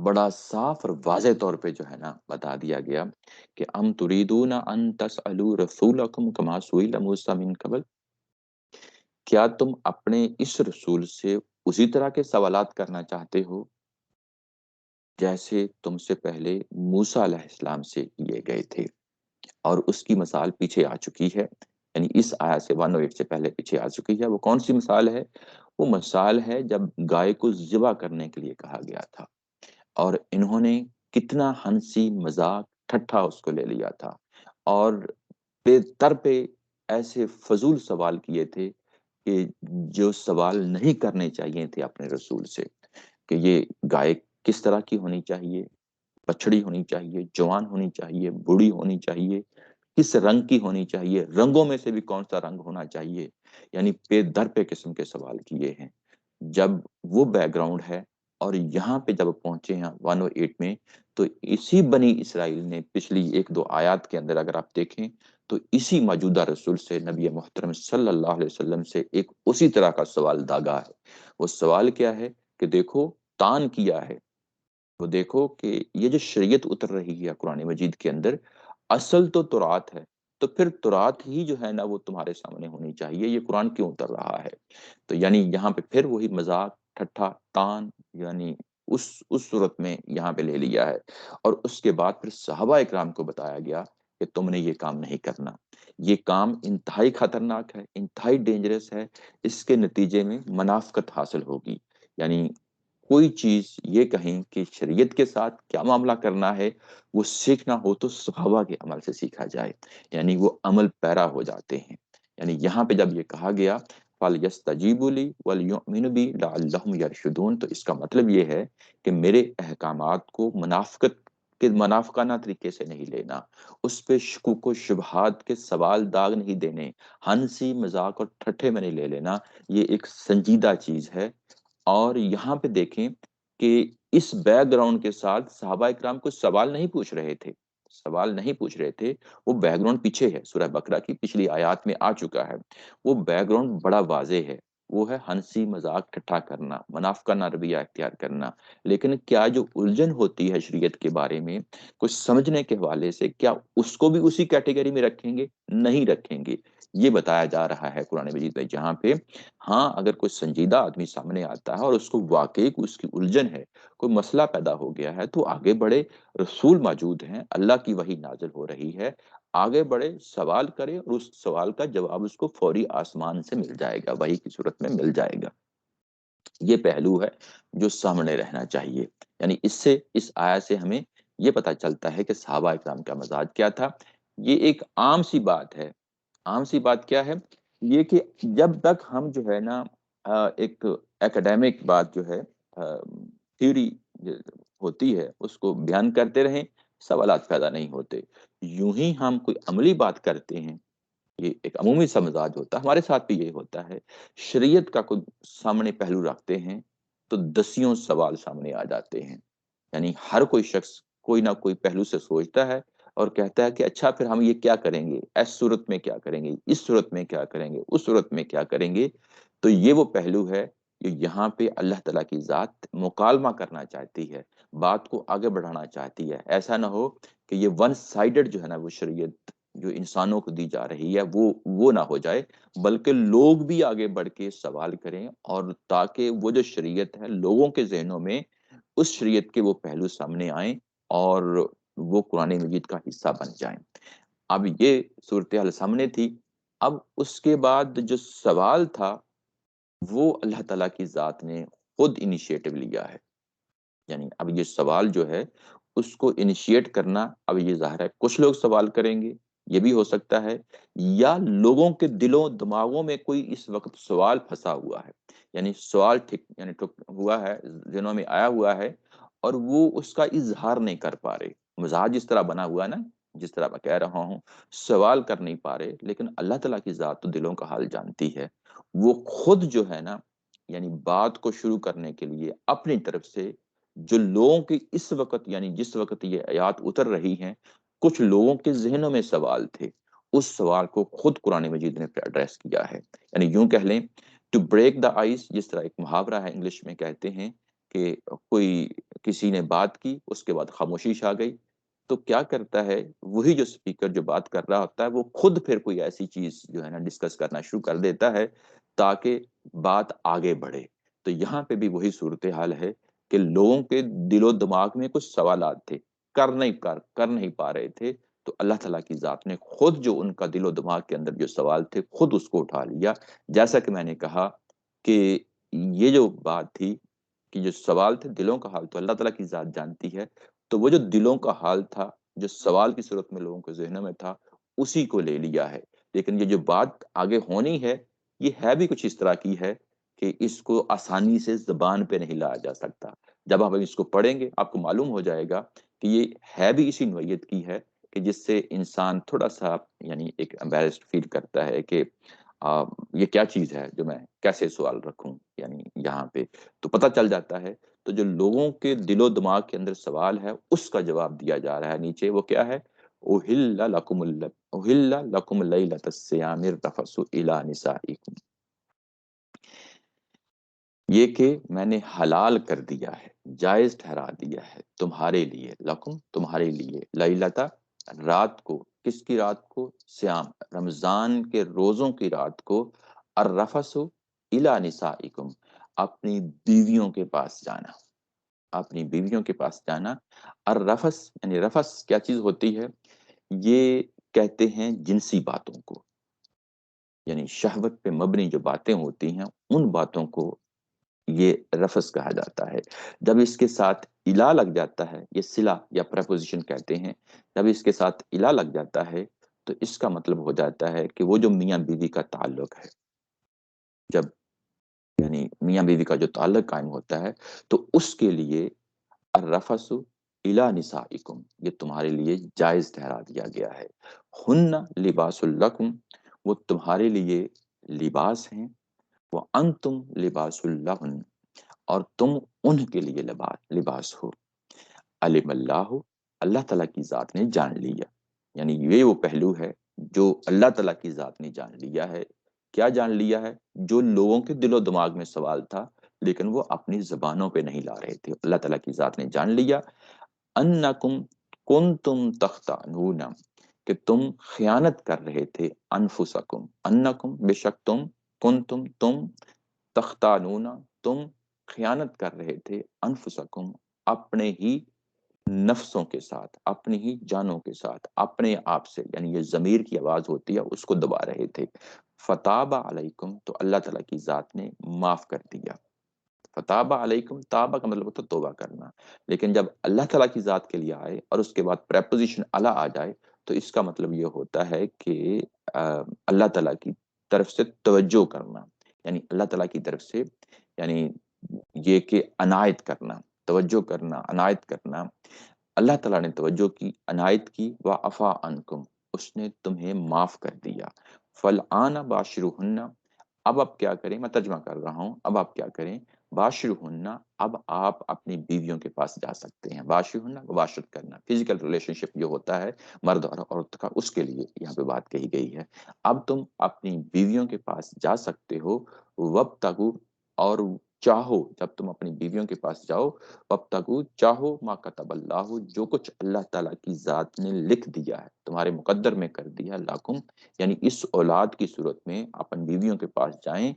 Speaker 1: بڑا صاف اور واضح طور پہ جو ہے نا بتا دیا گیا کہ ام تریدون ان تسألوا رسولکم کما سئل موسیٰ من قبل، کیا تم اپنے اس رسول سے اسی طرح کے سوالات کرنا چاہتے ہو جیسے تم سے پہلے موسیٰ علیہ السلام سے کیے گئے تھے؟ اور اس کی مثال پیچھے آ چکی ہے، یعنی اس آیت سے 108 سے پہلے پیچھے آ چکی ہے۔ وہ کون سی مثال ہے؟ وہ مثال ہے جب گائے کو ذبح کرنے کے لیے کہا گیا تھا اور انہوں نے کتنا ہنسی مذاق ٹھٹھا اس کو لے لیا تھا، اور بے در پہ ایسے فضول سوال کیے تھے کہ جو سوال نہیں کرنے چاہیے تھے اپنے رسول سے، کہ یہ گائے کس طرح کی ہونی چاہیے، بچڑی ہونی چاہیے، جوان ہونی چاہیے، بوڑھی ہونی چاہیے، کس رنگ کی ہونی چاہیے، رنگوں میں سے بھی کون سا رنگ ہونا چاہیے، یعنی بے در پہ قسم کے سوال کیے ہیں۔ جب وہ بیک گراؤنڈ ہے اور یہاں پہ جب پہنچے ہیں 108 میں، تو اسی بنی اسرائیل نے پچھلی ایک دو آیات کے اندر اگر آپ دیکھیں تو اسی موجودہ رسول سے، نبی محترم صلی اللہ علیہ وسلم سے ایک اسی طرح کا سوال داغا ہے۔ وہ سوال کیا ہے کہ دیکھو تان کیا ہے، وہ دیکھو کہ یہ جو شریعت اتر رہی ہے قرآن مجید کے اندر، اصل تو تورات ہے، تو پھر تورات ہی جو ہے نا وہ تمہارے سامنے ہونی چاہیے، یہ قرآن کیوں اتر رہا ہے؟ تو یعنی یہاں پہ پھر وہی مذاق ٹھٹھا تان، یعنی اس صورت میں یہاں پہ لے لیا ہے۔ اور اس کے بعد پھر صحابہ اکرام کو بتایا گیا کہ تم نے یہ کام نہیں کرنا، یہ کام انتہائی خطرناک ہے، انتہائی ڈینجرس ہے، اس کے نتیجے میں منافقت حاصل ہوگی۔ یعنی کوئی چیز یہ کہیں کہ شریعت کے ساتھ کیا معاملہ کرنا ہے، وہ سیکھنا ہو تو صحابہ کے عمل سے سیکھا جائے، یعنی وہ عمل پیرا ہو جاتے ہیں۔ یعنی یہاں پہ جب یہ کہا گیا فَلْيَسْتَجِيبُوا لِي وَلْيُؤْمِنُوا بِي لَعَلَّهُمْ يَرْشُدُونَ، تو اس کا مطلب یہ ہے کہ میرے احکامات کو منافقت کے منافقانہ طریقے سے نہیں لینا، اس پہ شکوک و شبہات کے سوال داغ نہیں دینے، ہنسی مذاق اور ٹھٹھے میں نہیں لے لینا، یہ ایک سنجیدہ چیز ہے۔ اور یہاں پہ دیکھیں کہ اس بیک گراؤنڈ کے ساتھ صحابہ اکرام کو سوال نہیں پوچھ رہے تھے، سوال نہیں پوچھ رہے تھے، وہ بیک گراؤنڈ پیچھے ہے، سورہ بقرہ کی پچھلی آیات میں آ چکا ہے۔ وہ بیک گراؤنڈ بڑا واضح ہے، وہ ہے ہنسی مذاق ٹھٹھا کرنا، منافقانہ رویہ اختیار کرنا۔ لیکن کیا جو الجھن ہوتی ہے شریعت کے بارے میں کچھ سمجھنے کے حوالے سے، کیا اس کو بھی اسی کیٹیگری میں رکھیں گے؟ نہیں رکھیں گے۔ یہ بتایا جا رہا ہے قرآن مجید میں، جہاں پہ ہاں اگر کوئی سنجیدہ آدمی سامنے آتا ہے اور اس کو واقعی اس کی الجھن ہے، کوئی مسئلہ پیدا ہو گیا ہے، تو آگے بڑے، رسول موجود ہیں، اللہ کی وحی نازل ہو رہی ہے، آگے بڑے سوال کرے اور اس سوال کا جواب اس کو فوری آسمان سے مل جائے گا، وحی کی صورت میں مل جائے گا۔ یہ پہلو ہے جو سامنے رہنا چاہیے۔ یعنی اس سے، اس آیت سے ہمیں یہ پتا چلتا ہے کہ صحابہ اکرام کا مزاج کیا تھا۔ یہ ایک عام سی بات ہے۔ عام سی بات کیا ہے؟ یہ کہ جب تک ہم جو ہے نا ایک ایکڈیمک بات جو ہے، تھیوری ہوتی ہے، اس کو بیان کرتے رہیں، سوالات پیدا نہیں ہوتے۔ یوں ہی ہم کوئی عملی بات کرتے ہیں، یہ ایک عمومی سا مزاج ہوتا ہے، ہمارے ساتھ بھی یہ ہوتا ہے۔ شریعت کا کوئی سامنے پہلو رکھتے ہیں تو دسیوں سوال سامنے آ جاتے ہیں۔ یعنی ہر کوئی شخص کوئی نہ کوئی پہلو سے سوچتا ہے اور کہتا ہے کہ اچھا پھر ہم یہ کیا کریں گے، اس صورت میں کیا کریں گے، اس صورت میں کیا کریں گے، اس صورت میں کیا کریں گے۔ تو یہ وہ پہلو ہے جو یہاں پہ اللہ تعالیٰ کی ذات مکالمہ کرنا چاہتی ہے، بات کو آگے بڑھانا چاہتی ہے۔ ایسا نہ ہو کہ یہ ون سائیڈڈ جو ہے نا وہ شریعت جو انسانوں کو دی جا رہی ہے وہ نہ ہو جائے، بلکہ لوگ بھی آگے بڑھ کے سوال کریں، اور تاکہ وہ جو شریعت ہے لوگوں کے ذہنوں میں اس شریعت کے وہ پہلو سامنے آئیں اور وہ قرآن مجید کا حصہ بن جائیں۔ اب یہ صورتحال سامنے تھی۔ اب اس کے بعد جو سوال تھا وہ اللہ تعالیٰ کی ذات نے خود انیشیٹو لیا ہے۔ یعنی اب یہ سوال جو ہے اس کو انیشیٹ کرنا، اب یہ ظاہر ہے کچھ لوگ سوال کریں گے، یہ بھی ہو سکتا ہے، یا لوگوں کے دلوں دماغوں میں کوئی اس وقت سوال پھنسا ہوا ہے، یعنی سوال ہوا ہے، ذہنوں میں آیا ہوا ہے، اور وہ اس کا اظہار نہیں کر پا رہے۔ مزاج اس طرح بنا ہوا ہے نا، جس طرح میں کہہ رہا ہوں، سوال کر نہیں پا رہے، لیکن اللہ تعالیٰ کی ذات تو دلوں کا حال جانتی ہے۔ وہ خود جو ہے نا، یعنی بات کو شروع کرنے کے لیے اپنی طرف سے جو لوگوں کی اس وقت، یعنی جس وقت یہ آیات اتر رہی ہیں، کچھ لوگوں کے ذہنوں میں سوال تھے، اس سوال کو خود قرآن مجید نے ایڈریس کیا ہے۔ یعنی یوں کہہ لیں، ٹو بریک دا آئس، جس طرح ایک محاورہ ہے انگلش میں کہتے ہیں کہ کوئی کسی نے بات کی، اس کے بعد خاموشی چھا گئی، تو کیا کرتا ہے وہی جو سپیکر جو بات کر رہا ہوتا ہے، وہ خود پھر کوئی ایسی چیز جو ہے نا ڈسکس کرنا شروع کر دیتا ہے تاکہ بات آگے بڑھے۔ تو یہاں پہ بھی وہی صورتحال ہے کہ لوگوں کے دل و دماغ میں کچھ سوالات تھے، کر نہیں پا رہے تھے، تو اللہ تعالیٰ کی ذات نے خود جو ان کا دل و دماغ کے اندر جو سوال تھے، خود اس کو اٹھا لیا۔ جیسا کہ میں نے کہا کہ یہ جو بات تھی کہ جو سوال تھے دلوں کا حال تو اللہ تعالیٰ کی ذات جانتی ہے، تو وہ جو دلوں کا حال تھا، جو سوال کی صورت میں لوگوں کے ذہنوں میں تھا، اسی کو لے لیا ہے۔ لیکن یہ جو بات آگے ہونی ہے، یہ ہے بھی کچھ اس طرح کی ہے کہ اس کو آسانی سے زبان پہ نہیں لایا جا سکتا۔ جب آپ اس کو پڑھیں گے، آپ کو معلوم ہو جائے گا کہ یہ ہے بھی اسی نوعیت کی ہے کہ جس سے انسان تھوڑا سا یعنی ایک امبیرسڈ فیل کرتا ہے کہ یہ کیا چیز ہے جو میں کیسے سوال رکھوں یعنی یہاں پہ، تو پتہ چل جاتا ہے۔ تو جو لوگوں کے دل و دماغ کے اندر سوال ہے، اس کا جواب دیا جا رہا ہے نیچے۔ وہ کیا ہے؟ اُحِلَّ لَكُمُ لَيْلَةَ الصِّيَامِ الرَّفَثُ إِلَىٰ نِسَائِكُمْ، یہ کہ میں نے حلال کر دیا ہے، جائز ٹھہرا دیا ہے تمہارے لیے، لکم تمہارے لیے، لیلتا رات کو، کس کی رات کو؟ سیام، رمضان کے روزوں کی رات کو، الرفس الی نسائکم، اپنی بیویوں کے پاس جانا، اپنی بیویوں کے پاس جانا۔ الرفس یعنی رفس کیا چیز ہوتی ہے؟ یہ کہتے ہیں جنسی باتوں کو، یعنی شہوت پہ مبنی جو باتیں ہوتی ہیں، ان باتوں کو یہ رفس کہا جاتا ہے۔ جب اس کے ساتھ الا لگ جاتا ہے، یہ صلہ یا پریپوزیشن کہتے ہیں، جب اس کے ساتھ الا لگ جاتا ہے تو اس کا مطلب ہو جاتا ہے کہ وہ جو میاں بیوی کا تعلق ہے، جب یعنی میاں بیوی کا جو تعلق قائم ہوتا ہے، تو اس کے لیے الرفس الی نسائکم، یہ تمہارے لیے جائز ٹھہرا دیا گیا ہے۔ ہن لباس لکم، وہ تمہارے لیے لباس ہیں، وہ انتم لباس لہن، اور تم ان کے لیے لباس ہو۔ علم اللہ، اللہ تعالیٰ کی ذات نے جان لیا، یعنی یہ وہ پہلو ہے جو اللہ تعالیٰ کی ذات نے جان لیا ہے۔ کیا جان لیا ہے؟ جو لوگوں کے دل و دماغ میں سوال تھا لیکن وہ اپنی زبانوں پہ نہیں لا رہے تھے، اللہ تعالیٰ کی ذات نے جان لیا۔ انکم کنتم تختانون، کہ تم خیانت کر رہے تھے، انفسکم، انکم بے شک تم، کنتم تم، تختانون تم خیانت کر رہے تھے، انفسکم اپنے ہی نفسوں کے ساتھ، اپنی ہی جانوں کے ساتھ، اپنے آپ سے، یعنی یہ ضمیر کی آواز ہوتی ہے، اس کو دبا رہے تھے۔ فتاب علیکم، تو اللہ تعالیٰ کی ذات نے معاف کر دیا۔ فتاب علیکم، تابہ کا مطلب ہوتا ہے توبہ کرنا، لیکن جب اللہ تعالیٰ کی ذات کے لیے آئے اور اس کے بعد پریپوزیشن الا آ جائے تو اس کا مطلب یہ ہوتا ہے کہ اللہ تعالیٰ کی طرف سے توجہ کرنا، یعنی اللہ تعالیٰ کی طرف سے، یعنی یہ کہ عنایت کرنا، توجہ کرنا، عنایت کرنا۔ اللہ تعالیٰ نے توجہ کی، عنایت کی، وعفا عنکم، اس نے تمہیں معاف کر دیا۔ فالآن باشروہن، اب آپ کیا کریں، میں ترجمہ کر رہا ہوں، اب آپ کیا کریں؟ باشروہن، اب آپ اپنی بیویوں کے پاس جا سکتے ہیں۔ باشروہن مباشرت کرنا، فزیکل ریلیشن شپ جو ہوتا ہے مرد اور عورت کا، اس کے لیے یہاں پہ بات کہی گئی ہے۔ اب تم اپنی بیویوں کے پاس جا سکتے ہو، وابتغوا، اور چاہو، جب تم اپنی بیویوں کے پاس جاؤ، وابتغوا چاہو، ما کتب اللہ، جو کچھ اللہ تعالیٰ کی ذات نے لکھ دیا ہے، تمہارے مقدر میں کر دیا، لکم یعنی اس اولاد کی صورت میں اپن بیویوں کے پاس جائیں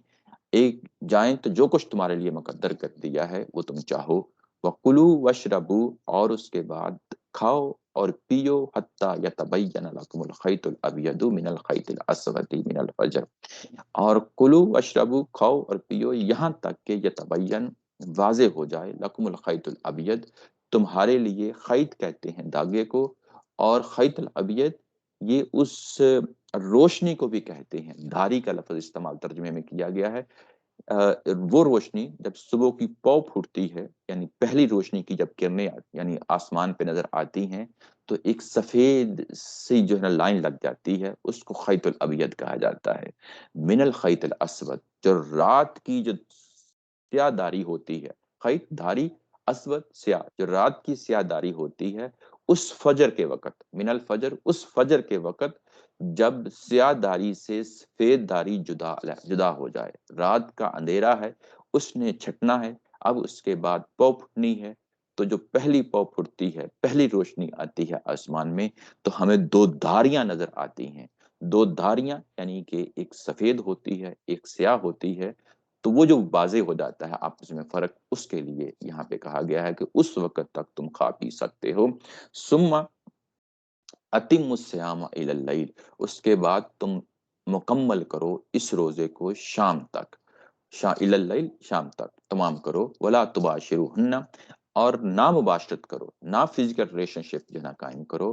Speaker 1: تو جو کچھ تمہارے لیے مقدر کر دیا ہے وہ تم چاہو۔ وَكُلُوا وَاشْرَبُوا، اور اس کے بعد کھاؤ اور پیو، حتیٰ یتبین لکم الخیط الابیض من الخیط الاسود من الفجر، اور کلو واشربو، کھاؤ اور پیو، یہاں تک کہ یتبین واضح ہو جائے، لکم الخیط الابیض، تمہارے لیے، خیط کہتے ہیں دھاگے کو، اور خیط الابیض یہ اس روشنی کو بھی کہتے ہیں۔ دھاری کا لفظ استعمال ترجمے میں کیا گیا ہے۔ وہ روشنی جب صبح کی پاؤ پھوٹتی ہے، یعنی پہلی روشنی کی جب کرنیں یعنی آسمان پہ نظر آتی ہیں، تو ایک سفید سی جو ہے نا لائن لگ جاتی ہے، اس کو خیط الابید کہا جاتا ہے۔ من الخیط الاسود، جو رات کی جو سیاہ داری ہوتی ہے، خیط داری، اسود سیاہ، جو رات کی سیاہ داری ہوتی ہے، اس فجر کے وقت، من الفجر، اس فجر کے وقت جب سیاہ داری سے سفید داری جدا ہو جائے، رات کا اندھیرا ہے، اس نے چھٹنا ہے، اب اس کے بعد پو پھٹنی ہے، تو جو پہلی پو پھٹتی ہے، پہلی روشنی آتی ہے آسمان میں، تو ہمیں دو دھاریاں نظر آتی ہیں۔ دو دھاریاں یعنی کہ ایک سفید ہوتی ہے، ایک سیاہ ہوتی ہے، تو وہ جو واضح ہو جاتا ہے آپس میں فرق، اس کے لیے یہاں پہ کہا گیا ہے کہ اس وقت تک تم کھا پی سکتے ہو۔ ثم اتم الصیام الی اللیل، اس کے بعد تم مکمل کرو اس روزے کو شام تک، الی اللیل، شام تک تمام کرو۔ ولا تباشروہن، اور نہ مباشرت کرو، نہ فزیکل ریلیشن شپ جو ہے نا قائم کرو،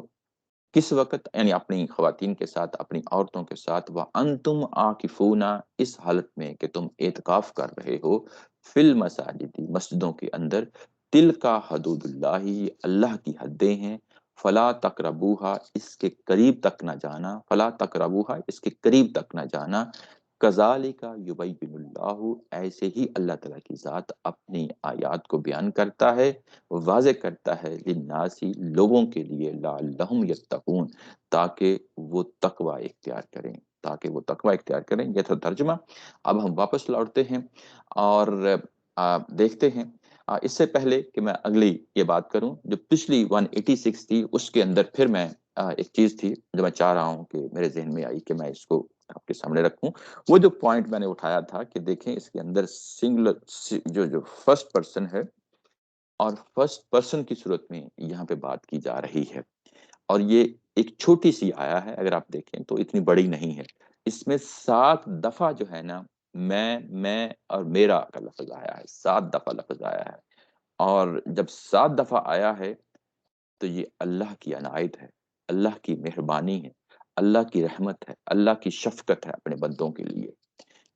Speaker 1: کس وقت؟ یعنی اپنی خواتین کے ساتھ، اپنی عورتوں کے ساتھ، وَأَنْتُمْ عَاكِفُونَ، اس حالت میں کہ تم اعتکاف کر رہے ہو، فی المساجد، مسجدوں کے اندر، تلک حدود اللہ، اللہ کی حدیں ہیں، فلا تقربوها، اس کے قریب تک نہ جانا، فلا تقربوها، اس کے قریب تک نہ جانا، کذالک یبین اللہ، ایسے ہی اللہ تعالیٰ کی ذات اپنی آیات کو بیان کرتا ہے، واضح کرتا ہے، للناسی، لوگوں کے لیے، لعلہم یتقون، تاکہ وہ تقوی اختیار کریں، تاکہ وہ تقوی اختیار کریں۔ یہ تھا ترجمہ۔ اب ہم واپس لوٹتے ہیں اور دیکھتے ہیں، اس سے پہلے کہ میں اگلی یہ بات کروں، جو پچھلی 186 تھی، اس کے اندر پھر میں ایک چیز تھی جو میں چاہ رہا ہوں کہ میرے ذہن میں آئی کہ میں اس کو آپ کے سامنے رکھوں۔ وہ جو پوائنٹ میں نے اٹھایا تھا کہ دیکھیں اس کے اندر سنگولر جو فرسٹ پرسن ہے، اور فرسٹ پرسن کی صورت میں یہاں پہ بات کی جا رہی ہے، اور یہ ایک چھوٹی سی آیا ہے، اگر آپ دیکھیں تو اتنی بڑی نہیں ہے۔ اس میں 7 دفعہ جو ہے نا میں اور میرا کا لفظ آیا ہے، 7 دفعہ لفظ آیا ہے، اور جب 7 دفعہ آیا ہے تو یہ اللہ کی عنایت ہے، اللہ کی مہربانی ہے، اللہ کی رحمت ہے، اللہ کی شفقت ہے اپنے بندوں کے لیے،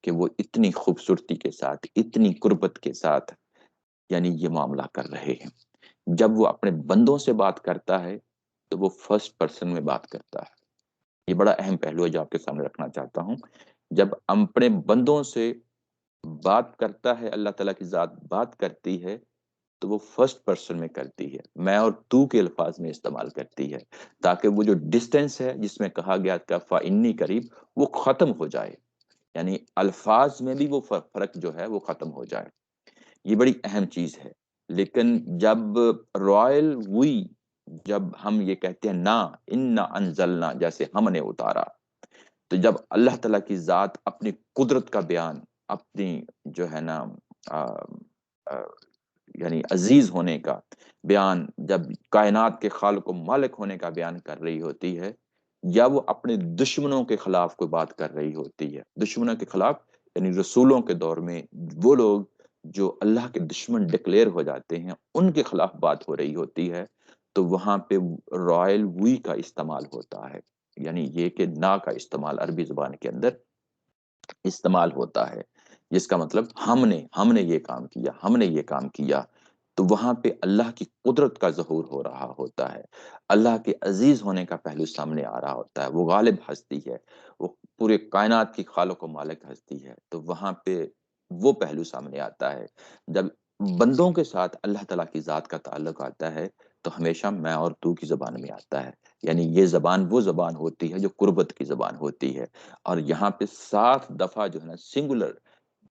Speaker 1: کہ وہ اتنی خوبصورتی کے ساتھ، اتنی قربت کے ساتھ یعنی یہ معاملہ کر رہے ہیں۔ جب وہ اپنے بندوں سے بات کرتا ہے تو وہ فرسٹ پرسن میں بات کرتا ہے۔ یہ بڑا اہم پہلو ہے جو آپ کے سامنے رکھنا چاہتا ہوں۔ جب اپنے بندوں سے بات کرتا ہے، اللہ تعالیٰ کی ذات بات کرتی ہے، تو وہ فرسٹ پرسن میں کرتی ہے، میں اور تو کے الفاظ میں استعمال کرتی ہے، تاکہ وہ جو ڈسٹینس ہے جس میں کہا گیا تھا فَإِنِّي قریب، وہ ختم ہو جائے، یعنی الفاظ میں بھی وہ فرق جو ہے وہ ختم ہو جائے۔ یہ بڑی اہم چیز ہے۔ لیکن جب رائل وی، جب ہم یہ کہتے ہیں نا، انا انزلنا، جیسے ہم نے اتارا، تو جب اللہ تعالیٰ کی ذات اپنی قدرت کا بیان، اپنی جو ہے نا یعنی عزیز ہونے کا بیان، جب کائنات کے خالق و مالک ہونے کا بیان کر رہی ہوتی ہے، یا وہ اپنے دشمنوں کے خلاف کوئی بات کر رہی ہوتی ہے، دشمنوں کے خلاف یعنی رسولوں کے دور میں وہ لوگ جو اللہ کے دشمن ڈکلیئر ہو جاتے ہیں، ان کے خلاف بات ہو رہی ہوتی ہے، تو وہاں پہ رائل وی کا استعمال ہوتا ہے، یعنی یہ کہ نا کا استعمال عربی زبان کے اندر استعمال ہوتا ہے، جس کا مطلب ہم نے یہ کام کیا، ہم نے یہ کام کیا، تو وہاں پہ اللہ کی قدرت کا ظہور ہو رہا ہوتا ہے، اللہ کے عزیز ہونے کا پہلو سامنے آ رہا ہوتا ہے، وہ غالب ہستی ہے، وہ پورے کائنات کی خالق و مالک ہستی ہے، تو وہاں پہ وہ پہلو سامنے آتا ہے۔ جب بندوں کے ساتھ اللہ تعالیٰ کی ذات کا تعلق آتا ہے تو ہمیشہ میں اور تو کی زبان میں آتا ہے، یعنی یہ زبان وہ زبان ہوتی ہے جو قربت کی زبان ہوتی ہے، اور یہاں پہ 7 دفعہ جو ہے نا سنگولر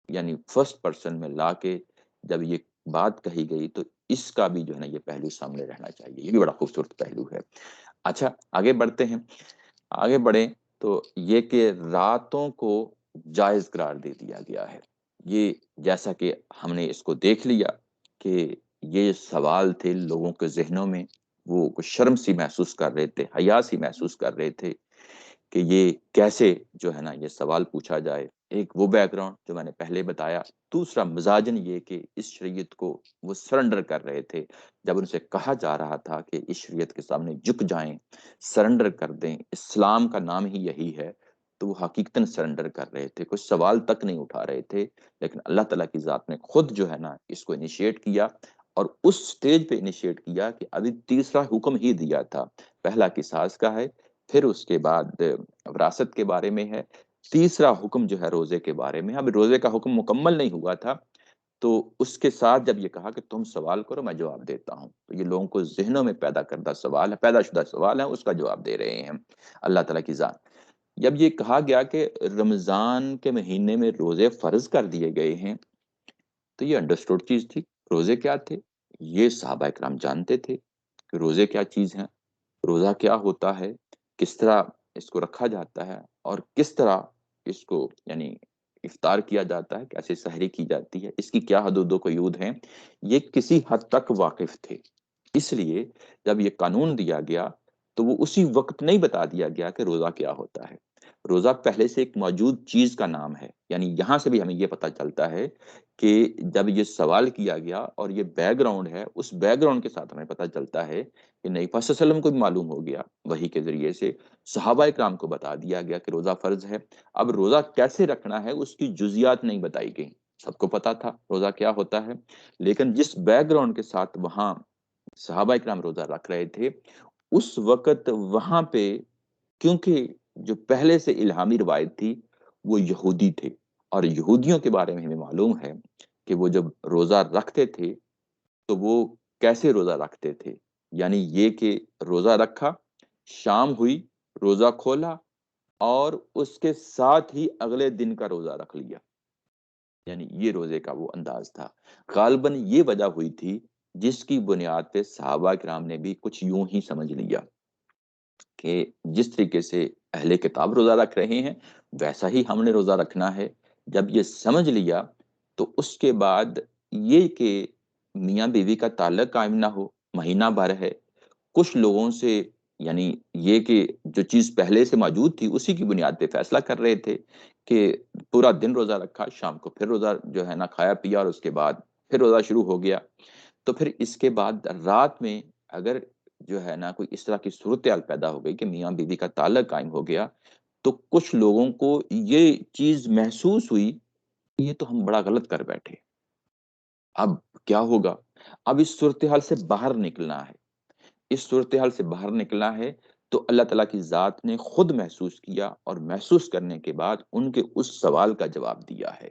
Speaker 1: یعنی فرسٹ پرسن میں لا کے جب یہ بات کہی گئی، تو اس کا بھی جو ہے نا یہ پہلو سامنے رہنا چاہیے، یہ بھی بڑا خوبصورت پہلو ہے۔ اچھا آگے بڑھتے ہیں، آگے بڑھیں تو یہ کہ راتوں کو جائز قرار دے دیا گیا ہے۔ یہ جیسا کہ ہم نے اس کو دیکھ لیا کہ یہ سوال تھے لوگوں کے ذہنوں میں، وہ کچھ شرم سی محسوس کر رہے تھے، حیا سی محسوس کر رہے تھے کہ یہ کیسے جو ہے نا یہ سوال پوچھا جائے، ایک وہ بیک گراؤنڈ جو میں نے پہلے بتایا، دوسرا مزاجن یہ کہ اس شریعت کو وہ سرنڈر کر رہے تھے، جب ان سے کہا جا رہا تھا کہ اس شریعت کے سامنے جھک جائیں، سرنڈر کر دیں، اسلام کا نام ہی یہی ہے، تو وہ حقیقتاً سرنڈر کر رہے تھے، کوئی سوال تک نہیں اٹھا رہے تھے، لیکن اللہ تعالیٰ کی ذات نے خود جو ہے نا اس کو انیشیٹ کیا، اور اس سٹیج پہ انیشیٹ کیا کہ ابھی تیسرا حکم ہی دیا تھا، پہلا قصاص کا ہے، پھر اس کے بعد وراثت کے بارے میں ہے، تیسرا حکم جو ہے روزے کے بارے میں، اب روزے کا حکم مکمل نہیں ہوا تھا، تو اس کے ساتھ جب یہ کہا کہ تم سوال کرو میں جواب دیتا ہوں، تو یہ لوگوں کو ذہنوں میں پیدا کردہ سوال ہے، پیدا شدہ سوال ہے، اس کا جواب دے رہے ہیں اللہ تعالیٰ کی ذات۔ جب یہ کہا گیا کہ رمضان کے مہینے میں روزے فرض کر دیے گئے ہیں، تو یہ انڈرسٹوڈ چیز تھی، روزے کیا تھے، یہ صحابہ اکرام جانتے تھے کہ روزے کیا چیز ہیں، روزہ کیا ہوتا ہے، کس طرح اس کو رکھا جاتا ہے، اور کس طرح اس کو یعنی افطار کیا جاتا ہے، کیسے سحری کی جاتی ہے، اس کی کیا حدود و قیود ہیں، یہ کسی حد تک واقف تھے۔ اس لیے جب یہ قانون دیا گیا تو وہ اسی وقت نہیں بتا دیا گیا کہ روزہ کیا ہوتا ہے، روزہ پہلے سے ایک موجود چیز کا نام ہے، یعنی یہاں سے بھی ہمیں یہ پتا چلتا ہے کہ جب یہ سوال کیا گیا اور یہ بیک گراؤنڈ ہے، اس بیک گراؤنڈ کے ساتھ ہمیں پتا چلتا ہے کہ نبی پاک صلی اللہ علیہ وسلم کو بھی معلوم ہو گیا وحی کے ذریعے سے، صحابہ اکرام کو بتا دیا گیا کہ روزہ فرض ہے، اب روزہ کیسے رکھنا ہے اس کی جزیات نہیں بتائی گئی، سب کو پتا تھا روزہ کیا ہوتا ہے، لیکن جس بیک گراؤنڈ کے ساتھ وہاں صحابہ اکرام روزہ رکھ رہے تھے، اس وقت وہاں پہ کیونکہ جو پہلے سے الہامی روایت تھی وہ یہودی تھے، اور یہودیوں کے بارے میں ہمیں معلوم ہے کہ وہ جب روزہ رکھتے تھے تو وہ کیسے روزہ رکھتے تھے، یعنی یہ کہ روزہ رکھا، شام ہوئی، روزہ کھولا، اور اس کے ساتھ ہی اگلے دن کا روزہ رکھ لیا، یعنی یہ روزے کا وہ انداز تھا، غالباً یہ وجہ ہوئی تھی جس کی بنیاد پہ صحابہ کرام نے بھی کچھ یوں ہی سمجھ لیا کہ جس طریقے سے اہل کتاب روزہ رکھ رہے ہیں ویسا ہی ہم نے روزہ رکھنا ہے، جب یہ سمجھ لیا تو اس کے بعد یہ کہ میاں بیوی کا تعلق قائم نہ ہو، مہینہ بھر ہے، کچھ لوگوں سے یعنی یہ کہ جو چیز پہلے سے موجود تھی اسی کی بنیاد پہ فیصلہ کر رہے تھے کہ پورا دن روزہ رکھا، شام کو پھر روزہ جو ہے نا کھایا پیا، اور اس کے بعد پھر روزہ شروع ہو گیا، تو پھر اس کے بعد رات میں اگر جو ہے نا کوئی اس طرح کی صورتحال پیدا ہو گئی کہ میاں بیوی کا تعلق قائم ہو گیا، تو کچھ لوگوں کو یہ چیز محسوس ہوئی کہ یہ تو ہم بڑا غلط کر بیٹھے، اب کیا ہوگا، اب اس صورتحال سے باہر نکلنا ہے، اس صورتحال سے باہر نکلنا ہے، تو اللہ تعالیٰ کی ذات نے خود محسوس کیا، اور محسوس کرنے کے بعد ان کے اس سوال کا جواب دیا ہے،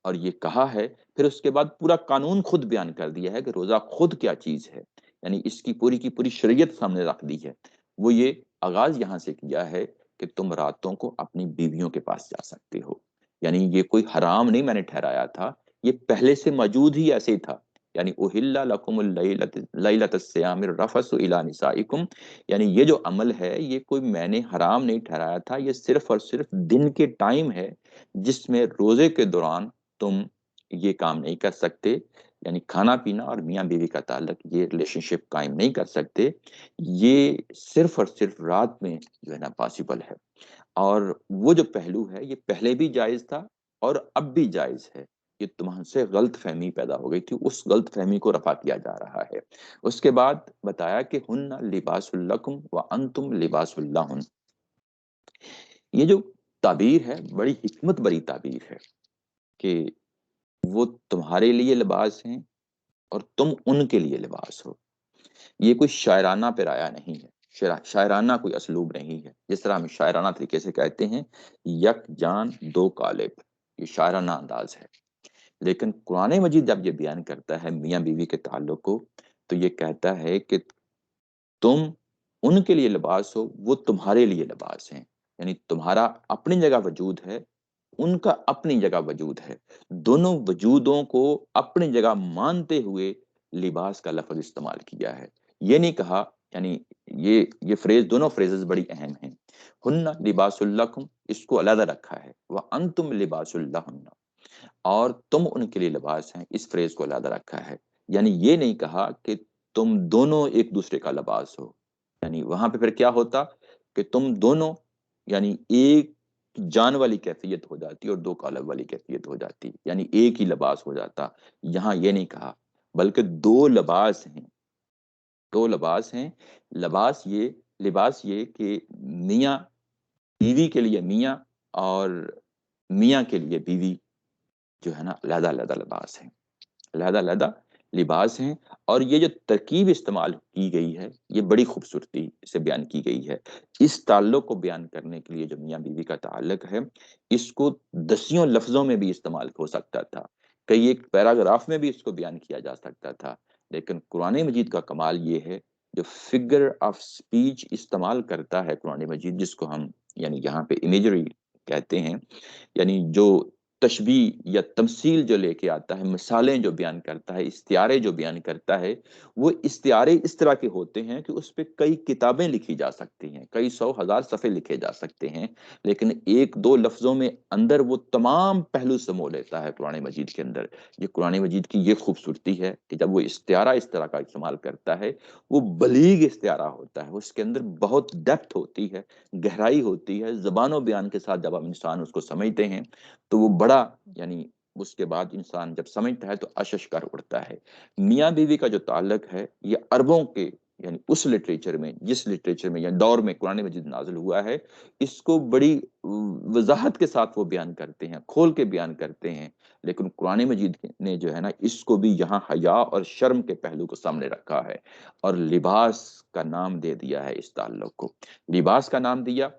Speaker 1: اور یہ کہا ہے، پھر اس کے بعد پورا قانون خود بیان کر دیا ہے کہ روزہ خود کیا چیز ہے، یعنی اس کی پوری شریعت سامنے رکھ دی ہے، وہ یہ آغاز یہاں سے کیا ہے کہ تم راتوں کو اپنی بیویوں کے پاس جا سکتے ہو، یعنی یہ کوئی حرام نہیں میں نے ٹھہرایا تھا، یہ پہلے سے موجود ہی ایسے ہی تھا، یعنی احل لکم لیلۃ الصیام الرفث الی نسائکم، یعنی یہ جو عمل ہے یہ کوئی میں نے حرام نہیں ٹھہرایا تھا، یہ صرف اور صرف دن کے ٹائم ہے جس میں روزے کے دوران تم یہ کام نہیں کر سکتے، یعنی کھانا پینا اور میاں بیوی کا تعلق یہ ریلیشن شپ قائم نہیں کر سکتے، یہ صرف اور صرف رات میں جو ہے نا پاسبل ہے، اور وہ جو پہلو ہے یہ پہلے بھی جائز تھا اور اب بھی جائز ہے، یہ تمہارے سے غلط فہمی پیدا ہو گئی تھی، اس غلط فہمی کو رفع کیا جا رہا ہے، اس کے بعد بتایا کہ ہن لباس لکم وانتم لباس لہن، یہ جو تعبیر ہے بڑی حکمت بری تعبیر ہے کہ وہ تمہارے لیے لباس ہیں اور تم ان کے لیے لباس ہو، یہ کوئی شاعرانہ پیرایا نہیں ہے، شاعرانہ کوئی اسلوب نہیں ہے، جس طرح ہم شاعرانہ طریقے سے کہتے ہیں یک جان دو کالب، یہ شاعرانہ انداز ہے، لیکن قرآن مجید جب یہ بیان کرتا ہے میاں بیوی کے تعلق کو تو یہ کہتا ہے کہ تم ان کے لیے لباس ہو، وہ تمہارے لیے لباس ہیں، یعنی تمہارا اپنی جگہ وجود ہے، ان کا اپنی جگہ وجود ہے، دونوں وجودوں کو اپنی جگہ مانتے ہوئے لباس کا لفظ استعمال کیا ہے، یہ نہیں کہا یعنی یہ فریز، دونوں فریزز بڑی اہم ہیں، ہن لباس لکم اس کو علیحدہ رکھا ہے، وانتم لباس لہن اور تم ان کے لیے لباس ہیں، اس فریز کو علیحدہ رکھا ہے، یعنی یہ نہیں کہا کہ تم دونوں ایک دوسرے کا لباس ہو، یعنی وہاں پہ پھر کیا ہوتا کہ تم دونوں یعنی ایک جان والی کیفیت ہو جاتی اور دو کالب والی کیفیت ہو جاتی، یعنی ایک ہی لباس ہو جاتا۔ یہاں یہ نہیں کہا، بلکہ دو لباس ہیں، دو لباس ہیں۔ لباس یہ کہ میاں بیوی کے لیے میاں، اور میاں کے لیے بیوی جو ہے نا علیحدہ علیحدہ لباس ہیں، علیحدہ علیحدہ لباس ہیں۔ اور یہ جو ترکیب استعمال کی گئی ہے یہ بڑی خوبصورتی سے بیان کی گئی ہے۔ اس تعلق کو بیان کرنے کے لیے جو میاں بیوی کا تعلق ہے، اس کو دسیوں لفظوں میں بھی استعمال ہو سکتا تھا، کئی ایک پیراگراف میں بھی اس کو بیان کیا جا سکتا تھا، لیکن قرآن مجید کا کمال یہ ہے جو فگر آف سپیچ استعمال کرتا ہے قرآن مجید، جس کو ہم یعنی یہاں پہ امیجری کہتے ہیں، یعنی جو تشبیہ یا تمثیل جو لے کے آتا ہے، مثالیں جو بیان کرتا ہے، استعارے جو بیان کرتا ہے، وہ استعارے اس طرح کے ہوتے ہیں کہ اس پہ کئی کتابیں لکھی جا سکتی ہیں، کئی سو ہزار صفحے لکھے جا سکتے ہیں، لیکن ایک دو لفظوں میں اندر وہ تمام پہلو سمو لیتا ہے قرآن مجید کے اندر۔ یہ قرآن مجید کی یہ خوبصورتی ہے کہ جب وہ استعارہ اس طرح کا استعمال کرتا ہے، وہ بلیغ استعارہ ہوتا ہے، اس کے اندر بہت ڈیپتھ ہوتی ہے، گہرائی ہوتی ہے، زبان و بیان کے ساتھ جب ہم انسان اس کو سمجھتے ہیں تو وہ بڑا یعنی اس کے بعد انسان جب سمجھتا ہے تو اشش کر اڑتا ہے۔ میاں بیوی کا جو تعلق ہے یہ عربوں کے یعنی اس لٹریچر میں، جس لٹریچر میں یا دور میں قرآن مجید نازل ہوا ہے، اس کو بڑی وضاحت کے ساتھ وہ بیان کرتے ہیں، کھول کے بیان کرتے ہیں، لیکن قرآن مجید نے جو ہے نا اس کو بھی یہاں حیا اور شرم کے پہلو کو سامنے رکھا ہے، اور لباس کا نام دے دیا ہے اس تعلق کو۔ لباس کا نام دیا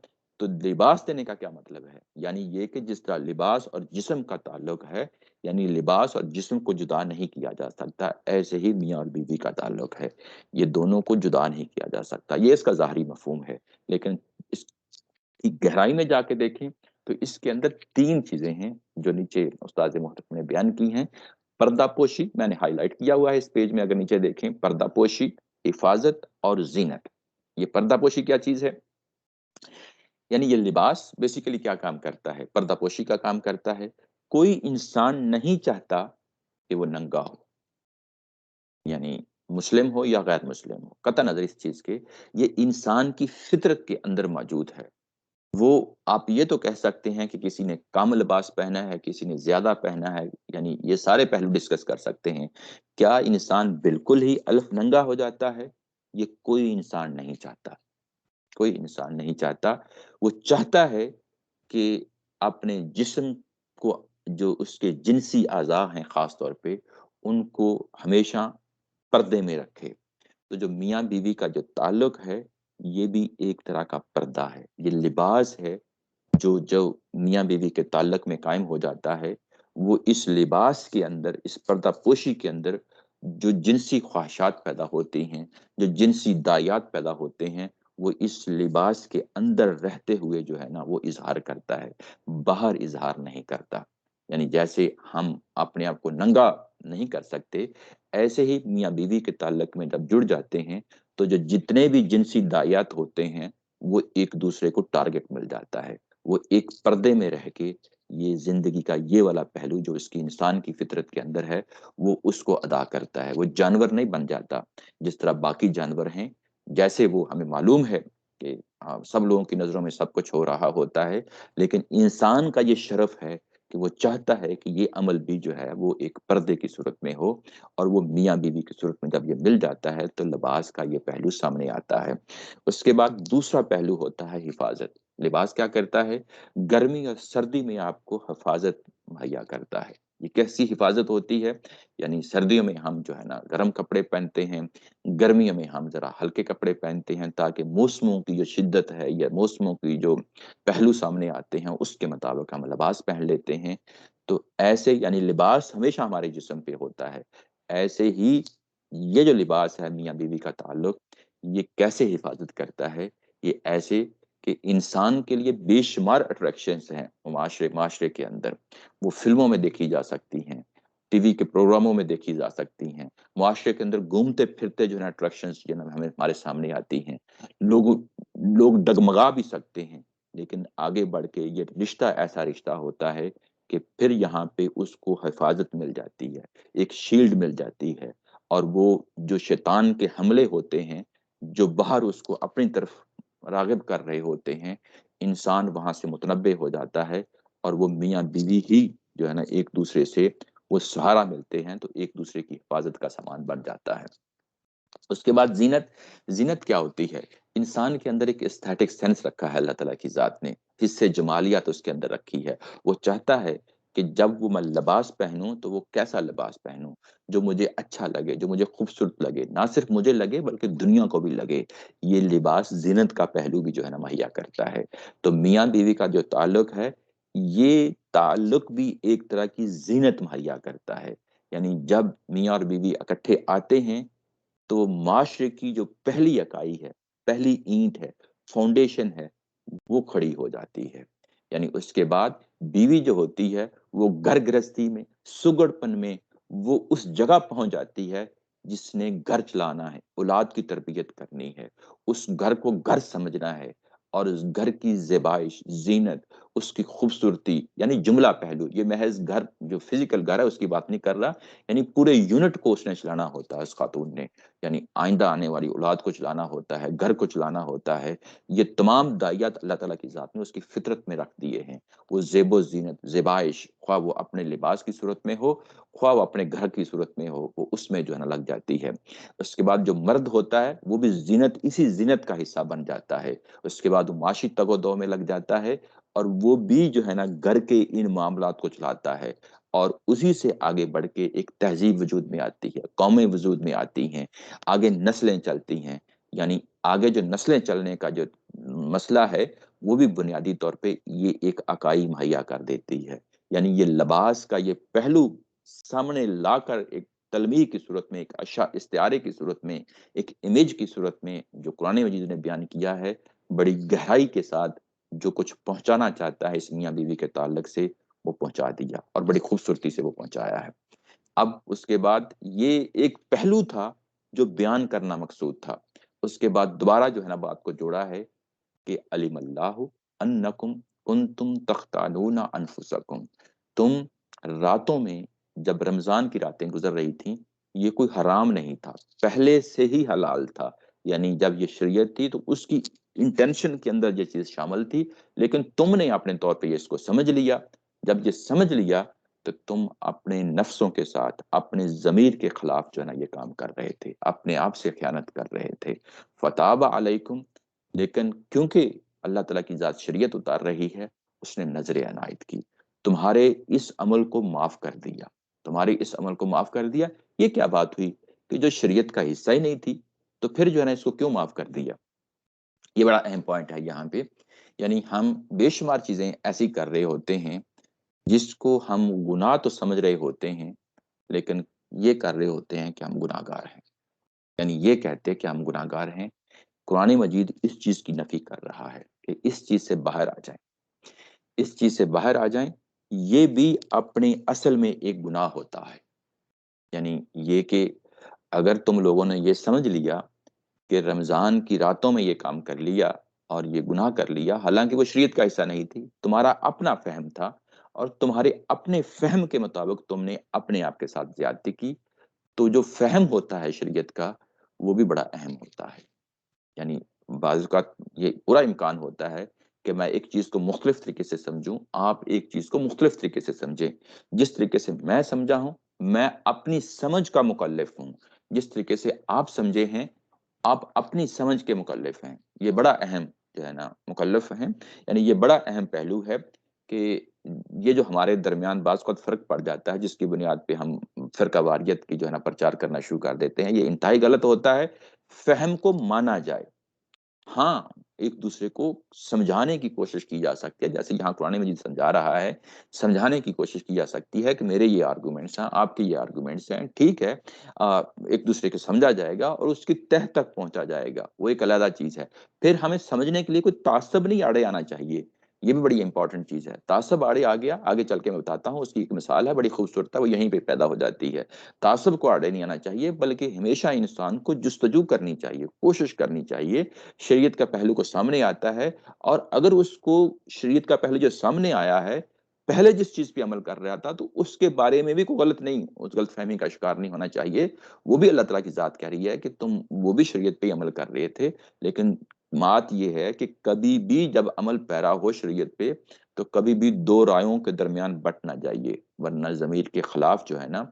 Speaker 1: تو لباس دینے کا کیا مطلب ہے؟ یعنی یہ کہ جس طرح لباس اور جسم کا تعلق ہے، یعنی لباس اور جسم کو جدا نہیں کیا جا سکتا، ایسے ہی میاں اور بیوی کا تعلق ہے، یہ دونوں کو جدا نہیں کیا جا سکتا۔ یہ اس کا ظاہری مفہوم ہے، لیکن اس کی گہرائی میں جا کے دیکھیں تو اس کے اندر تین چیزیں ہیں جو نیچے استاد محترم نے بیان کی ہیں۔ پردہ پوشی میں نے ہائی لائٹ کیا ہوا ہے اس پیج میں، اگر نیچے دیکھیں، پردہ پوشی، حفاظت اور زینت۔ یہ پردہ پوشی کیا چیز ہے؟ یعنی یہ لباس بیسیکلی کیا کام کرتا ہے؟ پردہ پوشی کا کام کرتا ہے۔ کوئی انسان نہیں چاہتا کہ وہ ننگا ہو، یعنی مسلم ہو یا غیر مسلم ہو، قطع نظر اس چیز کے، یہ انسان کی فطرت کے اندر موجود ہے۔ وہ آپ یہ تو کہہ سکتے ہیں کہ کسی نے کم لباس پہنا ہے، کسی نے زیادہ پہنا ہے، یعنی یہ سارے پہلو ڈسکس کر سکتے ہیں۔ کیا انسان بالکل ہی الف ننگا ہو جاتا ہے؟ یہ کوئی انسان نہیں چاہتا، کوئی انسان نہیں چاہتا۔ وہ چاہتا ہے کہ اپنے جسم کو، جو اس کے جنسی اعضاء ہیں خاص طور پہ، ان کو ہمیشہ پردے میں رکھے۔ تو جو میاں بیوی کا جو تعلق ہے یہ بھی ایک طرح کا پردہ ہے، یہ لباس ہے جو میاں بیوی کے تعلق میں قائم ہو جاتا ہے۔ وہ اس لباس کے اندر، اس پردہ پوشی کے اندر جو جنسی خواہشات پیدا ہوتی ہیں، جو جنسی دایات پیدا ہوتے ہیں، وہ اس لباس کے اندر رہتے ہوئے جو ہے نا وہ اظہار کرتا ہے، باہر اظہار نہیں کرتا۔ یعنی جیسے ہم اپنے آپ کو ننگا نہیں کر سکتے، ایسے ہی میاں بیوی کے تعلق میں جب جڑ جاتے ہیں تو جو جتنے بھی جنسی دایات ہوتے ہیں وہ ایک دوسرے کو ٹارگٹ مل جاتا ہے، وہ ایک پردے میں رہ کے یہ زندگی کا یہ والا پہلو جو اس کی انسان کی فطرت کے اندر ہے وہ اس کو ادا کرتا ہے۔ وہ جانور نہیں بن جاتا جس طرح باقی جانور ہیں، جیسے وہ ہمیں معلوم ہے کہ سب لوگوں کی نظروں میں سب کچھ ہو رہا ہوتا ہے، لیکن انسان کا یہ شرف ہے کہ وہ چاہتا ہے کہ یہ عمل بھی جو ہے وہ ایک پردے کی صورت میں ہو، اور وہ میاں بیوی کی صورت میں جب یہ مل جاتا ہے تو لباس کا یہ پہلو سامنے آتا ہے۔ اس کے بعد دوسرا پہلو ہوتا ہے حفاظت۔ لباس کیا کرتا ہے؟ گرمی اور سردی میں آپ کو حفاظت مہیا کرتا ہے۔ یہ کیسی حفاظت ہوتی ہے؟ یعنی سردیوں میں ہم جو ہے نا گرم کپڑے پہنتے ہیں، گرمیوں میں ہم ذرا ہلکے کپڑے پہنتے ہیں، تاکہ موسموں کی جو شدت ہے یا موسموں کی جو پہلو سامنے آتے ہیں اس کے مطابق ہم لباس پہن لیتے ہیں۔ تو ایسے یعنی لباس ہمیشہ ہمارے جسم پہ ہوتا ہے، ایسے ہی یہ جو لباس ہے میاں بیوی کا تعلق، یہ کیسے حفاظت کرتا ہے؟ یہ ایسے کہ انسان کے لیے بے شمار اٹریکشنز ہیں معاشرے کے اندر، وہ فلموں میں دیکھی جا سکتی ہیں، ٹی وی کے پروگراموں میں دیکھی جا سکتی ہیں، معاشرے کے اندر گھومتے پھرتے جو ہے اٹریکشنز ہمیں ہمارے سامنے آتی ہیں۔ لوگ ڈگمگا بھی سکتے ہیں، لیکن آگے بڑھ کے یہ رشتہ ایسا رشتہ ہوتا ہے کہ پھر یہاں پہ اس کو حفاظت مل جاتی ہے، ایک شیلڈ مل جاتی ہے، اور وہ جو شیطان کے حملے ہوتے ہیں جو باہر اس کو اپنی طرف راغب کر رہے ہوتے ہیں، انسان وہاں سے متنبع ہو جاتا ہے، اور وہ میاں بیوی ہی جو ہے نا ایک دوسرے سے وہ سہارا ملتے ہیں، تو ایک دوسرے کی حفاظت کا سامان بن جاتا ہے۔ اس کے بعد زینت، زینت کیا ہوتی ہے؟ انسان کے اندر ایک استھیٹک سینس رکھا ہے اللہ تعالیٰ کی ذات نے، حصے جمالیات اس کے اندر رکھی ہے۔ وہ چاہتا ہے کہ جب وہ میں لباس پہنوں تو وہ کیسا لباس پہنوں جو مجھے اچھا لگے، جو مجھے خوبصورت لگے، نہ صرف مجھے لگے بلکہ دنیا کو بھی لگے۔ یہ لباس زینت کا پہلو بھی جو ہے نا مہیا کرتا ہے۔ تو میاں بیوی کا جو تعلق ہے، یہ تعلق بھی ایک طرح کی زینت مہیا کرتا ہے۔ یعنی جب میاں اور بیوی اکٹھے آتے ہیں تو معاشرے کی جو پہلی اکائی ہے، پہلی اینٹ ہے، فاؤنڈیشن ہے، وہ کھڑی ہو جاتی ہے۔ یعنی اس کے بعد بیوی جو ہوتی ہے وہ گھر گرہستی میں، سگڑ پن میں، وہ اس جگہ پہنچ جاتی ہے جس نے گھر چلانا ہے، اولاد کی تربیت کرنی ہے، اس گھر کو گھر سمجھنا ہے، اور اس گھر کی زیبائش، زینت، اس کی خوبصورتی، یعنی جملہ پہلو، یہ محض گھر جو فزیکل گھر ہے اس کی بات نہیں کر رہا، یعنی پورے یونٹ کو اس نے چلانا ہوتا ہے اس خاتون نے، یعنی آئندہ آنے والی اولاد کو چلانا ہوتا ہے، گھر کو چلانا ہوتا ہے۔ یہ تمام دائیات اللہ تعالیٰ کی ذات نے اس کی فطرت میں رکھ دیے ہیں۔ وہ زیب و زینت، زیبائش، خواہ وہ اپنے لباس کی صورت میں ہو، خواہ وہ اپنے گھر کی صورت میں ہو، وہ اس میں جو ہے نا لگ جاتی ہے۔ اس کے بعد جو مرد ہوتا ہے وہ بھی زینت، اسی زینت کا حصہ بن جاتا ہے۔ اس کے بعد وہ معاشی تگ و دو میں لگ جاتا ہے، اور وہ بھی جو ہے نا گھر کے ان معاملات کو چلاتا ہے، اور اسی سے آگے بڑھ کے ایک تہذیب وجود میں آتی ہے، قومیں وجود میں آتی ہیں، آگے نسلیں چلتی ہیں۔ یعنی آگے جو نسلیں چلنے کا جو مسئلہ ہے وہ بھی بنیادی طور پہ یہ ایک اکائی مہیا کر دیتی ہے۔ یعنی یہ لباس کا یہ پہلو سامنے لا کر ایک تلمیح کی صورت میں، ایک اشع استعارے کی صورت میں، ایک امیج کی صورت میں جو قرآن مجید نے بیان کیا ہے، بڑی گہرائی کے ساتھ جو کچھ پہنچانا چاہتا ہے اس میاں بیوی کے تعلق سے، وہ پہنچا دیا، اور بڑی خوبصورتی سے وہ پہنچایا ہے۔ اب اس کے بعد یہ ایک پہلو تھا جو بیان کرنا مقصود تھا، اس کے بعد دوبارہ جو ہے نا بات کو جوڑا ہے کہ علم اللہ انکم کنتم تختانون انفسکم، تم راتوں میں، جب رمضان کی راتیں گزر رہی تھیں، یہ کوئی حرام نہیں تھا، پہلے سے ہی حلال تھا۔ یعنی جب یہ شریعت تھی تو اس کی انٹینشن کے اندر یہ چیز شامل تھی، لیکن تم نے اپنے طور پہ اس کو سمجھ لیا۔ جب یہ سمجھ لیا تو تم اپنے نفسوں کے ساتھ، اپنے ضمیر کے خلاف جو ہے نا یہ کام کر رہے تھے، اپنے آپ سے خیانت کر رہے تھے۔ فتاب علیکم، لیکن کیونکہ اللہ تعالیٰ کی ذات شریعت اتار رہی ہے، اس نے نظر عنایت کی، تمہارے اس عمل کو معاف کر دیا، تمہارے اس عمل کو معاف کر دیا۔ یہ کیا بات ہوئی کہ جو شریعت کا حصہ ہی نہیں تھی تو پھر جو ہے نا اس کو کیوں معاف کر دیا؟ یہ بڑا اہم پوائنٹ ہے یہاں پہ۔ یعنی ہم بے شمار چیزیں ایسی کر رہے ہوتے ہیں جس کو ہم گناہ تو سمجھ رہے ہوتے ہیں، لیکن یہ کر رہے ہوتے ہیں کہ ہم گناہ گار ہیں، یعنی یہ کہتے ہیں کہ ہم گناہ گار ہیں۔ قرآن مجید اس چیز کی نفی کر رہا ہے کہ اس چیز سے باہر آ جائیں، اس چیز سے باہر آ جائیں، یہ بھی اپنے اصل میں ایک گناہ ہوتا ہے۔ یعنی یہ کہ اگر تم لوگوں نے یہ سمجھ لیا کہ رمضان کی راتوں میں یہ کام کر لیا اور یہ گناہ کر لیا، حالانکہ وہ شریعت کا حصہ نہیں تھی، تمہارا اپنا فہم تھا، اور تمہارے اپنے فہم کے مطابق تم نے اپنے آپ کے ساتھ زیادتی کی، تو جو فہم ہوتا ہے شریعت کا وہ بھی بڑا اہم ہوتا ہے۔ یعنی بعض اوقات یہ پورا امکان ہوتا ہے کہ میں ایک چیز کو مختلف طریقے سے سمجھوں، آپ ایک چیز کو مختلف طریقے سے سمجھیں۔ جس طریقے سے میں سمجھا ہوں، میں اپنی سمجھ کا مکلف ہوں، جس طریقے سے آپ سمجھے ہیں، آپ اپنی سمجھ کے مکلف ہیں۔ یہ بڑا اہم جو ہے نا مکلف ہیں، یعنی یہ بڑا اہم پہلو ہے کہ یہ جو ہمارے درمیان بعض اوقات فرق پڑ جاتا ہے، جس کی بنیاد پہ ہم فرقہ واریت کی جو ہے نا پرچار کرنا شروع کر دیتے ہیں، یہ انتہائی غلط ہوتا ہے۔ فہم کو مانا جائے، ہاں، ایک دوسرے کو سمجھانے کی کوشش کی جا سکتی ہے، جیسے یہاں قرآن مجید سمجھا رہا ہے، سمجھانے کی کوشش کی جا سکتی ہے کہ میرے یہ آرگومنٹس ہیں، آپ کے یہ آرگومنٹس ہیں، ٹھیک ہے، ایک دوسرے کو سمجھا جائے گا اور اس کی تہ تک پہنچا جائے گا، وہ ایک علیحدہ چیز ہے۔ پھر ہمیں سمجھنے کے لیے کوئی تعصب نہیں آڑے آنا چاہیے، یہ بھی بڑی امپورٹنٹ چیز ہے۔ تعصب آڑے آ گیا، آگے چل کے میں بتاتا ہوں، اس کی ایک مثال ہے بڑی خوبصورت ہے، وہ یہیں پہ پیدا ہو جاتی ہے۔ تعصب کو آڑے نہیں آنا چاہیے، بلکہ ہمیشہ انسان کو جستجو کرنی چاہیے، کوشش کرنی چاہیے۔ شریعت کا پہلو کو سامنے آتا ہے، اور اگر اس کو شریعت کا پہلو جو سامنے آیا ہے، پہلے جس چیز پہ عمل کر رہا تھا، تو اس کے بارے میں بھی کوئی غلط نہیں، اس غلط فہمی کا شکار نہیں ہونا چاہیے۔ وہ بھی اللہ تعالیٰ کی ذات کہہ رہی ہے کہ تم وہ بھی شریعت پہ عمل کر رہے تھے، لیکن بات یہ ہے کہ کبھی بھی جب عمل پیرا ہو شریعت پہ تو کبھی بھی دو رائوں کے درمیان بٹ نہ جائیے، ورنہ ضمیر کے خلاف جو ہے نا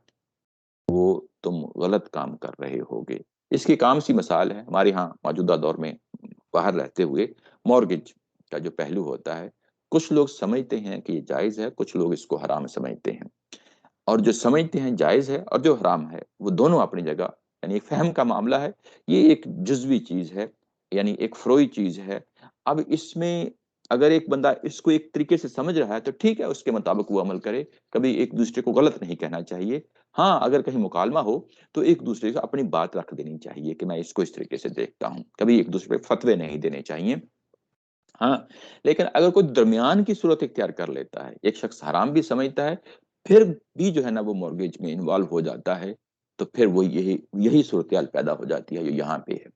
Speaker 1: وہ تم غلط کام کر رہے ہوگے۔ اس کی کام سی مثال ہے ہمارے ہاں موجودہ دور میں باہر رہتے ہوئے مورگیج کا جو پہلو ہوتا ہے، کچھ لوگ سمجھتے ہیں کہ یہ جائز ہے، کچھ لوگ اس کو حرام سمجھتے ہیں، اور جو سمجھتے ہیں جائز ہے اور جو حرام ہے وہ دونوں اپنی جگہ، یعنی ایک فہم کا معاملہ ہے، یہ ایک جزوی چیز ہے، یعنی ایک فروئی چیز ہے۔ اب اس میں اگر ایک بندہ اس کو ایک طریقے سے سمجھ رہا ہے تو ٹھیک ہے، اس کے مطابق وہ عمل کرے، کبھی ایک دوسرے کو غلط نہیں کہنا چاہیے۔ ہاں اگر کہیں مکالمہ ہو تو ایک دوسرے سے اپنی بات رکھ دینی چاہیے کہ میں اس کو اس طریقے سے دیکھتا ہوں، کبھی ایک دوسرے پہ فتوے نہیں دینے چاہیے۔ ہاں، لیکن اگر کوئی درمیان کی صورت اختیار کر لیتا ہے، ایک شخص حرام بھی سمجھتا ہے پھر بھی جو ہے نا وہ مورگیج میں انوالو ہو جاتا ہے، تو پھر وہ یہی صورتحال پیدا ہو جاتی ہے جو یہاں پہ ہے،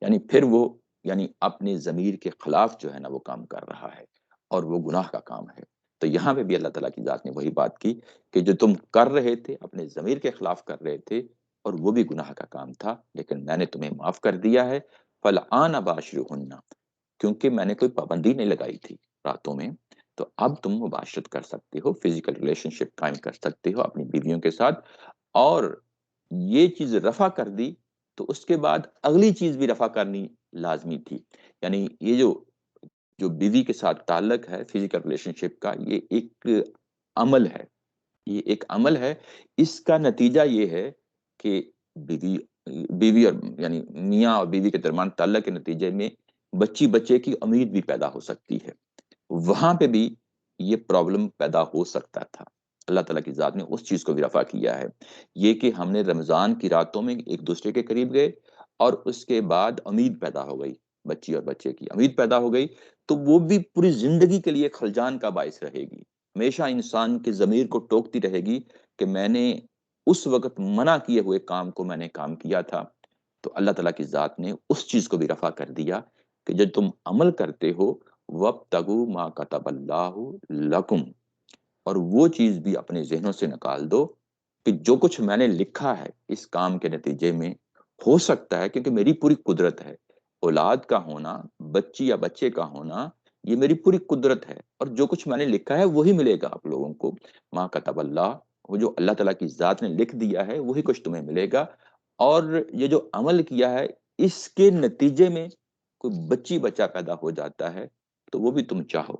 Speaker 1: یعنی پھر وہ یعنی اپنے ضمیر کے خلاف جو ہے نا وہ کام کر رہا ہے اور وہ گناہ کا کام ہے۔ تو یہاں پہ بھی اللہ تعالیٰ کی ذات نے وہی بات کی کہ جو تم کر رہے تھے اپنے ضمیر کے خلاف کر رہے تھے اور وہ بھی گناہ کا کام تھا، لیکن میں نے تمہیں معاف کر دیا ہے۔ فَالْآنَ بَاشِرُوهُنَّ، کیونکہ میں نے کوئی پابندی نہیں لگائی تھی راتوں میں، تو اب تم مباشرت کر سکتے ہو، فزیکل ریلیشن شپ قائم کر سکتے ہو اپنی بیویوں کے ساتھ، اور یہ چیز رفع کر دی تو اس کے بعد اگلی چیز بھی رفع کرنی لازمی تھی، یعنی یہ جو بیوی کے ساتھ تعلق ہے فزیکل ریلیشن شپ کا، یہ ایک عمل ہے، یہ ایک عمل ہے، اس کا نتیجہ یہ ہے کہ بیوی بیوی اور یعنی میاں اور بیوی کے درمیان تعلق کے نتیجے میں بچے کی امید بھی پیدا ہو سکتی ہے، وہاں پہ بھی یہ پرابلم پیدا ہو سکتا تھا۔ اللہ تعالیٰ کی ذات نے اس چیز کو بھی رفع کیا ہے، یہ کہ ہم نے رمضان کی راتوں میں ایک دوسرے کے قریب گئے اور اس کے بعد امید پیدا ہو گئی، بچی اور بچے کی امید پیدا ہو گئی، تو وہ بھی پوری زندگی کے لیے خلجان کا باعث رہے گی، ہمیشہ انسان کے ضمیر کو ٹوکتی رہے گی کہ میں نے اس وقت منع کیے ہوئے کام کو میں نے کام کیا تھا۔ تو اللہ تعالیٰ کی ذات نے اس چیز کو بھی رفع کر دیا کہ جب تم عمل کرتے ہو وَابْتَغُوا مَا كَتَبَ اللَّهُ لَكُمْ، اور وہ چیز بھی اپنے ذہنوں سے نکال دو کہ جو کچھ میں نے لکھا ہے اس کام کے نتیجے میں ہو سکتا ہے، کیونکہ میری پوری قدرت ہے، اولاد کا ہونا، بچی یا بچے کا ہونا، یہ میری پوری قدرت ہے، اور جو کچھ میں نے لکھا ہے وہی ملے گا آپ لوگوں کو، ما کتب اللہ، وہ جو اللہ تعالیٰ کی ذات نے لکھ دیا ہے وہی کچھ تمہیں ملے گا، اور یہ جو عمل کیا ہے اس کے نتیجے میں کوئی بچی بچہ پیدا ہو جاتا ہے تو وہ بھی تم چاہو،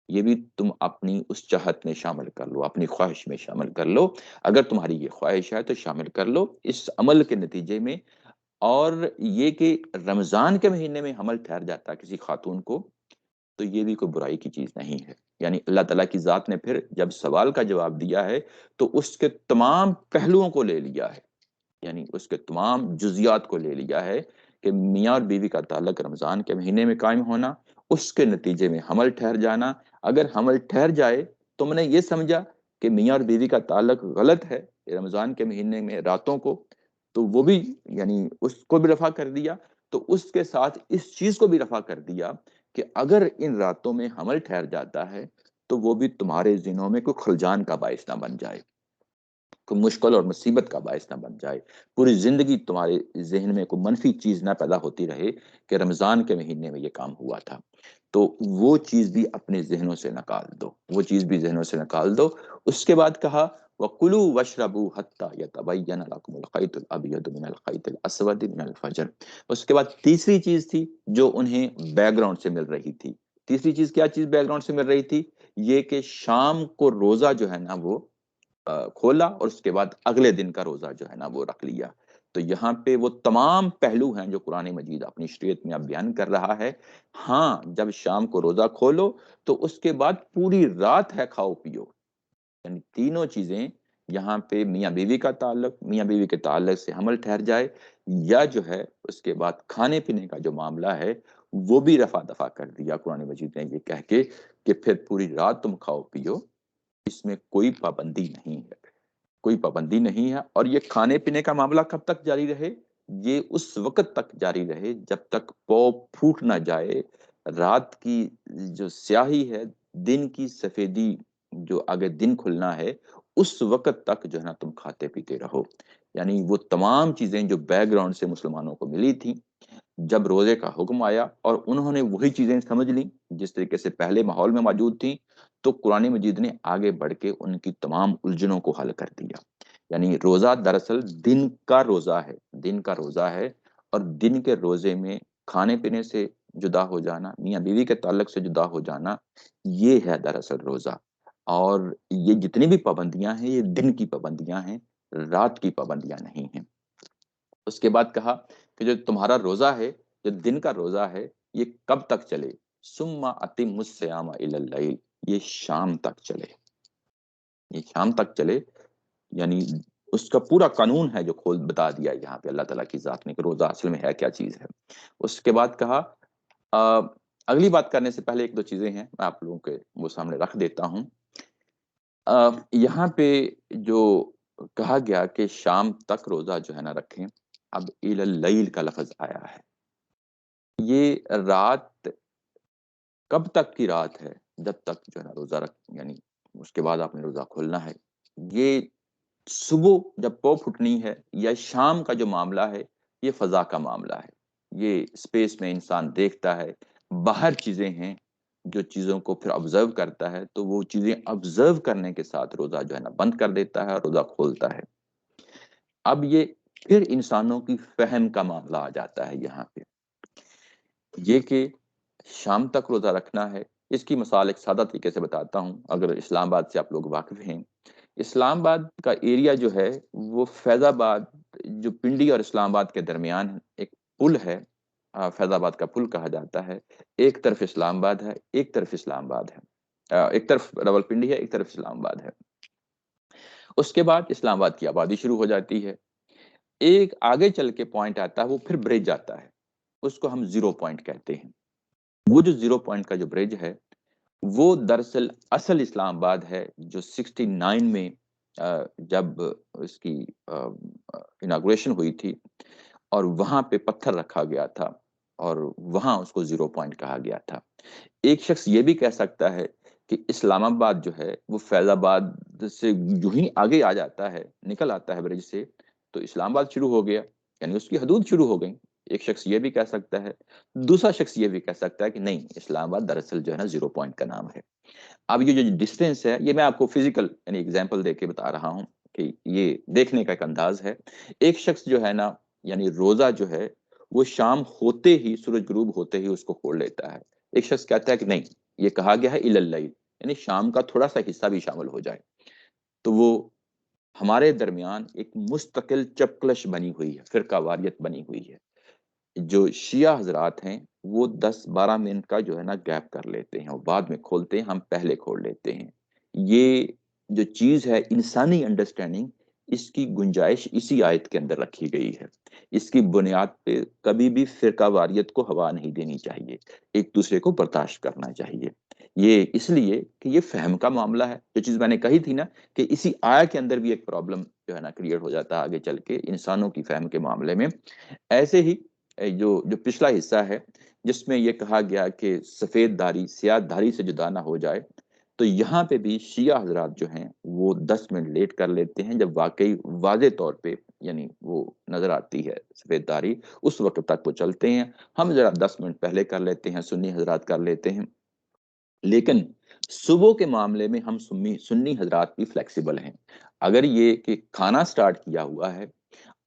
Speaker 1: یہ بھی تم اپنی اس چاہت میں شامل کر لو، اپنی خواہش میں شامل کر لو، اگر تمہاری یہ خواہش ہے تو شامل کر لو اس عمل کے نتیجے میں۔ اور یہ کہ رمضان کے مہینے میں حمل ٹھہر جاتا ہے کسی خاتون کو تو یہ بھی کوئی برائی کی چیز نہیں ہے، یعنی اللہ تعالیٰ کی ذات نے پھر جب سوال کا جواب دیا ہے تو اس کے تمام پہلوؤں کو لے لیا ہے، یعنی اس کے تمام جزیات کو لے لیا ہے کہ میاں اور بیوی کا تعلق رمضان کے مہینے میں قائم ہونا، اس کے نتیجے میں حمل ٹھہر جانا، اگر حمل ٹھہر جائے تم نے یہ سمجھا کہ میاں اور بیوی کا تعلق غلط ہے رمضان کے مہینے میں راتوں کو، تو وہ بھی یعنی اس کو بھی رفع کر دیا، تو اس کے ساتھ اس چیز کو بھی رفع کر دیا کہ اگر ان راتوں میں حمل ٹھہر جاتا ہے تو وہ بھی تمہارے ذہنوں میں کوئی خلجان کا باعث نہ بن جائے، کوئی مشکل اور مصیبت کا باعث نہ بن جائے، پوری زندگی تمہارے ذہن میں کوئی منفی چیز نہ پیدا ہوتی رہے کہ رمضان کے مہینے میں یہ کام ہوا تھا، تو وہ چیز بھی اپنے ذہنوں سے نکال دو، وہ چیز بھی ذہنوں سے نکال دو۔ اس کے بعد کہا وَكُلُوا وَاشْرَبُوا حَتَّى يَتَبَيَّنَ لَكُمُ الْخَيْطُ الْأَبْيَضُ مِنَ الْخَيْطِ الْأَسْوَدِ مِنَ الْفَجْرِ۔ اس کے بعد تیسری چیز تھی جو انہیں بیک گراؤنڈ سے مل رہی تھی، تیسری چیز کیا چیز بیک گراؤنڈ سے مل رہی تھی؟ یہ کہ شام کو روزہ جو ہے نا وہ کھولا اور اس کے بعد اگلے دن کا روزہ جو ہے نا وہ رکھ لیا، تو یہاں پہ وہ تمام پہلو ہیں جو قرآن مجید اپنی شریعت میں اب بیان کر رہا ہے۔ ہاں جب شام کو روزہ کھولو تو اس کے بعد پوری رات ہے کھاؤ پیو، یعنی تینوں چیزیں یہاں پہ میاں بیوی کا تعلق، میاں بیوی کے تعلق سے حمل ٹھہر جائے، یا جو ہے اس کے بعد کھانے پینے کا جو معاملہ ہے وہ بھی رفع دفع کر دیا قرآن مجید نے یہ کہہ کے کہ پھر پوری رات تم کھاؤ پیو، اس میں کوئی پابندی نہیں ہے، کوئی پابندی نہیں ہے، اور یہ کھانے پینے کا معاملہ کب تک جاری رہے؟ یہ اس وقت تک جاری رہے جب تک پو پھوٹ نہ جائے، رات کی جو سیاہی ہے، دن کی سفیدی جو آگے دن کھلنا ہے اس وقت تک جو ہے نا تم کھاتے پیتے رہو، یعنی وہ تمام چیزیں جو بیک گراؤنڈ سے مسلمانوں کو ملی تھی جب روزے کا حکم آیا اور انہوں نے وہی چیزیں سمجھ لیں جس طریقے سے پہلے ماحول میں موجود تھیں، تو قرآن مجید نے آگے بڑھ کے ان کی تمام الجھنوں کو حل کر دیا۔ یعنی روزہ دراصل دن کا روزہ ہے، دن کا روزہ ہے، اور دن کے روزے میں کھانے پینے سے جدا ہو جانا، میاں بیوی کے تعلق سے جدا ہو جانا، یہ ہے دراصل روزہ۔ اور یہ جتنی بھی پابندیاں ہیں یہ دن کی پابندیاں ہیں، رات کی پابندیاں نہیں ہیں۔ اس کے بعد کہا کہ جو تمہارا روزہ ہے، جو دن کا روزہ ہے، یہ کب تک چلے؟ ثم اتم الصیام الی اللیل، یہ شام تک چلے، یہ شام تک چلے۔ یعنی اس کا پورا قانون ہے جو کھول بتا دیا یہاں پہ اللہ تعالیٰ کی ذات نے کہ روزہ اصل میں ہے کیا چیز ہے۔ اس کے بعد کہا آ, اگلی بات کرنے سے پہلے ایک دو چیزیں ہیں میں آپ لوگوں کے وہ سامنے رکھ دیتا ہوں۔ یہاں پہ جو کہا گیا کہ شام تک روزہ جو ہے نا رکھیں، اب الی اللیل کا لفظ آیا ہے، یہ رات کب تک کی رات ہے؟ جب تک جو ہے نا روزہ رکھ، یعنی اس کے بعد آپ نے روزہ کھولنا ہے۔ یہ صبح جب پو پھٹنی ہے یا شام کا جو معاملہ ہے، یہ فضا کا معاملہ ہے، یہ اسپیس میں انسان دیکھتا ہے، باہر چیزیں ہیں جو چیزوں کو پھر آبزرو کرتا ہے، تو وہ چیزیں آبزرو کرنے کے ساتھ روزہ جو ہے نا بند کر دیتا ہے اور روزہ کھولتا ہے۔ اب یہ پھر انسانوں کی فہم کا معاملہ آ جاتا ہے یہاں پہ، یہ کہ شام تک روزہ رکھنا ہے۔ اس کی مثال ایک سادہ طریقے سے بتاتا ہوں، اگر اسلام آباد سے آپ لوگ واقف ہیں، اسلام آباد کا ایریا جو ہے وہ فیض آباد، جو پنڈی اور اسلام آباد کے درمیان ایک پل ہے، فیض آباد کا پل کہا جاتا ہے۔ ایک طرف اسلام آباد ہے، ایک طرف اسلام آباد ہے، ایک طرف راول پنڈی ہے، ایک طرف اسلام آباد ہے۔ اس کے بعد اسلام آباد کی آبادی شروع ہو جاتی ہے، ایک آگے چل کے پوائنٹ آتا ہے، وہ پھر برج آتا ہے، اس کو ہم زیرو پوائنٹ کہتے ہیں۔ وہ جو زیرو پوائنٹ کا جو برج ہے وہ دراصل اصل اسلام آباد ہے، جو 69 میں جب اس کی اناگوریشن ہوئی تھی اور وہاں پہ پتھر رکھا گیا تھا اور وہاں اس کو زیرو پوائنٹ کہا گیا تھا۔ ایک شخص یہ بھی کہہ سکتا ہے کہ اسلام آباد جو ہے وہ فیض آباد سے جو ہی آگے آ جاتا ہے، نکل آتا ہے برج سے، تو اسلام آباد شروع ہو گیا، یعنی اس کی حدود شروع ہو گئی۔ ایک شخص یہ بھی کہہ سکتا ہے، دوسرا شخص یہ بھی کہہ سکتا ہے کہ نہیں، اسلام آباد دراصل جو ہے نا زیرو پوائنٹ کا نام ہے۔ اب یہ جو ڈسٹینس ہے، یہ میں آپ کو فزیکل یعنی ایگزامپل دے کے بتا رہا ہوں کہ یہ دیکھنے کا ایک انداز ہے۔ ایک شخص جو ہے نا، یعنی روزہ جو ہے وہ شام ہوتے ہی، سورج غروب ہوتے ہی اس کو کھول لیتا ہے۔ ایک شخص کہتا ہے کہ نہیں، یہ کہا گیا ہے الی اللیل، یعنی شام کا تھوڑا سا حصہ بھی شامل ہو جائے۔ تو وہ ہمارے درمیان ایک مستقل چپکلش بنی ہوئی ہے، فرقہ واریت بنی ہوئی ہے۔ جو شیعہ حضرات ہیں وہ 10-12 منٹ کا جو ہے نا گیپ کر لیتے ہیں، وہ بعد میں کھولتے ہیں، ہم پہلے کھول لیتے ہیں۔ یہ جو چیز ہے انسانی انڈرسٹینڈنگ، اس کی گنجائش اسی آیت کے اندر رکھی گئی ہے۔ اس کی بنیاد پہ کبھی بھی فرقہ واریت کو ہوا نہیں دینی چاہیے، ایک دوسرے کو برداشت کرنا چاہیے۔ یہ اس لیے کہ یہ فہم کا معاملہ ہے، جو چیز میں نے کہی تھی نا کہ اسی آیا کے اندر بھی ایک پرابلم جو ہے نا کریٹ ہو جاتا ہے آگے چل کے انسانوں کی فہم کے معاملے میں۔ ایسے ہی جو پچھلا حصہ ہے جس میں یہ کہا گیا کہ سفید داری سیاہ داری سے جدا نہ ہو جائے، تو یہاں پہ بھی شیعہ حضرات جو ہیں وہ 10 منٹ لیٹ کر لیتے ہیں، جب واقعی واضح طور پہ یعنی وہ نظر آتی ہے سفید داری، اس وقت تک وہ چلتے ہیں۔ ہم ذرا 10 منٹ پہلے کر لیتے ہیں، سنی حضرات کر لیتے ہیں۔ لیکن صبح کے معاملے میں ہم سنی حضرات بھی فلیکسیبل ہیں۔ اگر یہ کہ کھانا سٹارٹ کیا ہوا ہے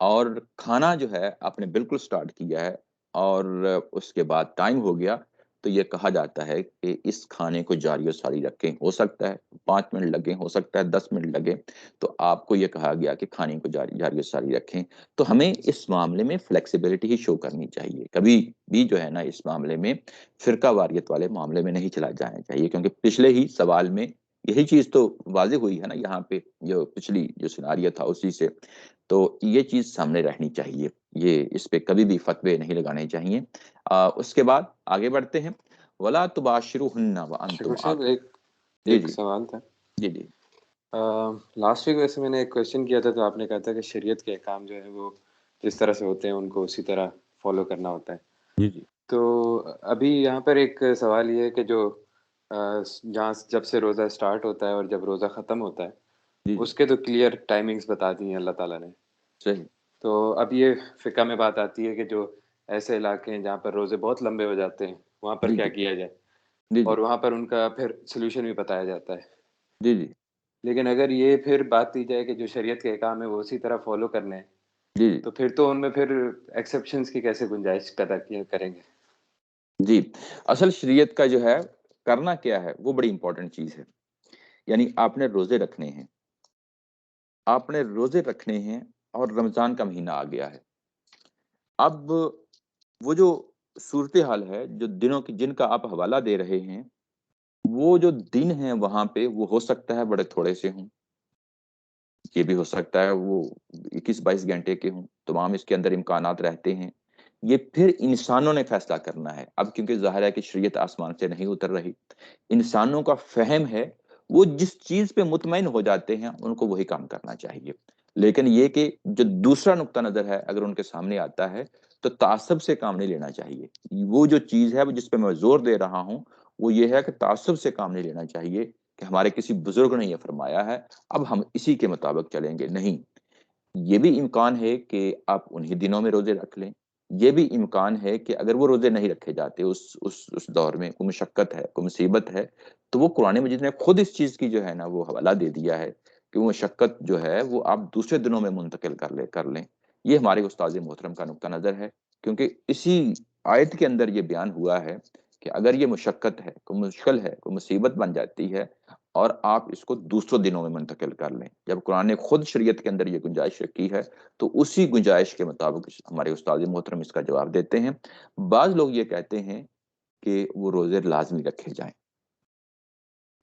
Speaker 1: اور کھانا جو ہے آپ نے بالکل سٹارٹ کیا ہے اور اس کے بعد ٹائم ہو گیا، تو یہ کہا جاتا ہے کہ اس کھانے کو جاری و ساری رکھیں، ہو سکتا ہے 5 منٹ لگیں، ہو سکتا ہے 10 منٹ لگیں، تو آپ کو یہ کہا گیا کہ کھانے کو جاری و ساری رکھیں۔ تو ہمیں اس معاملے میں فلیکسیبلٹی ہی شو کرنی چاہیے، کبھی بھی جو ہے نا اس معاملے میں فرقہ واریت والے معاملے میں نہیں چلا جانا چاہیے، کیونکہ پچھلے ہی سوال میں یہی چیز تو واضح ہوئی ہے نا، یہاں پہ جو پچھلی جو سیناریو تھا اسی سے، تو یہ چیز سامنے رہنی چاہیے، یہ اس پہ کبھی بھی فتوے نہیں لگانے چاہیے۔ اس کے بعد آگے بڑھتے ہیں، وَلَا تُبَاشِرُوهُنَّ وَأَنْتُمْ
Speaker 2: شکر صاحب،
Speaker 1: عَاكِفُونَ۔ جی
Speaker 2: ایک
Speaker 1: جی
Speaker 2: سوال تھا۔
Speaker 1: جی جی
Speaker 2: لاسٹ ویک ویسے میں نے ایک کویشچن کیا تھا، تو آپ نے کہا تھا کہ شریعت کے احکام جو ہے وہ جس طرح سے ہوتے ہیں ان کو اسی طرح فالو کرنا ہوتا ہے۔
Speaker 1: جی جی
Speaker 2: تو ابھی یہاں پر ایک سوال یہ ہے کہ جو جہاں جب سے روزہ سٹارٹ ہوتا ہے اور جب روزہ ختم ہوتا ہے،
Speaker 1: جی جی
Speaker 2: اس کے تو کلیئر ٹائمنگز بتا دی ہیں اللہ تعالیٰ نے۔
Speaker 1: صحیح۔
Speaker 2: تو اب یہ فقہ میں بات آتی ہے کہ جو ایسے علاقے ہیں جہاں پر روزے بہت لمبے ہو جاتے ہیں، وہاں پر
Speaker 1: جی
Speaker 2: کیا
Speaker 1: جی
Speaker 2: کیا جائے،
Speaker 1: جی جی
Speaker 2: اور وہاں پر ان کا پھر سلوشن بھی بتایا جاتا ہے۔
Speaker 1: جی جی
Speaker 2: لیکن اگر یہ پھر بات کی جائے کہ جو شریعت کے احکام ہے وہ اسی طرح فالو کرنے ہیں،
Speaker 1: جی
Speaker 2: تو پھر تو ان میں پھر ایکسیپشنز کی کیسے گنجائش پیدا کریں گے؟
Speaker 1: جی اصل شریعت کا جو ہے کرنا کیا ہے وہ بڑی امپورٹنٹ چیز ہے. یعنی آپ نے روزے رکھنے ہیں، آپ نے روزے رکھنے ہیں، اور رمضان کا مہینہ آ گیا ہے. اب وہ جو صورتحال ہے، جو دنوں کی جن کا آپ حوالہ دے رہے ہیں، وہ جو دن ہیں وہاں پہ وہ ہو سکتا ہے بڑے تھوڑے سے ہوں، یہ بھی ہو سکتا ہے وہ 21-22 گھنٹے کے ہوں، تمام اس کے اندر امکانات رہتے ہیں. یہ پھر انسانوں نے فیصلہ کرنا ہے. اب کیونکہ ظاہر ہے کہ شریعت آسمان سے نہیں اتر رہی، انسانوں کا فہم ہے، وہ جس چیز پہ مطمئن ہو جاتے ہیں ان کو وہی کام کرنا چاہیے. لیکن یہ کہ جو دوسرا نقطہ نظر ہے اگر ان کے سامنے آتا ہے تو تعصب سے کام نہیں لینا چاہیے. وہ جو چیز ہے جس پہ میں زور دے رہا ہوں وہ یہ ہے کہ تعصب سے کام نہیں لینا چاہیے کہ ہمارے کسی بزرگ نے یہ فرمایا ہے اب ہم اسی کے مطابق چلیں گے. نہیں، یہ بھی امکان ہے کہ آپ انہی دنوں میں روزے رکھ لیں. یہ بھی امکان ہے کہ اگر وہ روزے نہیں رکھے جاتے اس دور میں کوئی مشقت ہے، کوئی مصیبت ہے، تو وہ قرآن مجید نے خود اس چیز کی جو ہے نا وہ حوالہ دے دیا ہے کہ وہ مشقت جو ہے وہ آپ دوسرے دنوں میں منتقل کر لیں. یہ ہمارے استاد محترم کا نقطہ نظر ہے، کیونکہ اسی آیت کے اندر یہ بیان ہوا ہے کہ اگر یہ مشقت ہے، کوئی مشکل ہے، کوئی مصیبت بن جاتی ہے اور آپ اس کو دوسروں دنوں میں منتقل کر لیں. جب قرآن نے خود شریعت کے اندر یہ گنجائش رکھی ہے تو اسی گنجائش کے مطابق ہمارے استاد محترم اس کا جواب دیتے ہیں. بعض لوگ یہ کہتے ہیں کہ وہ روزے لازمی رکھے جائیں،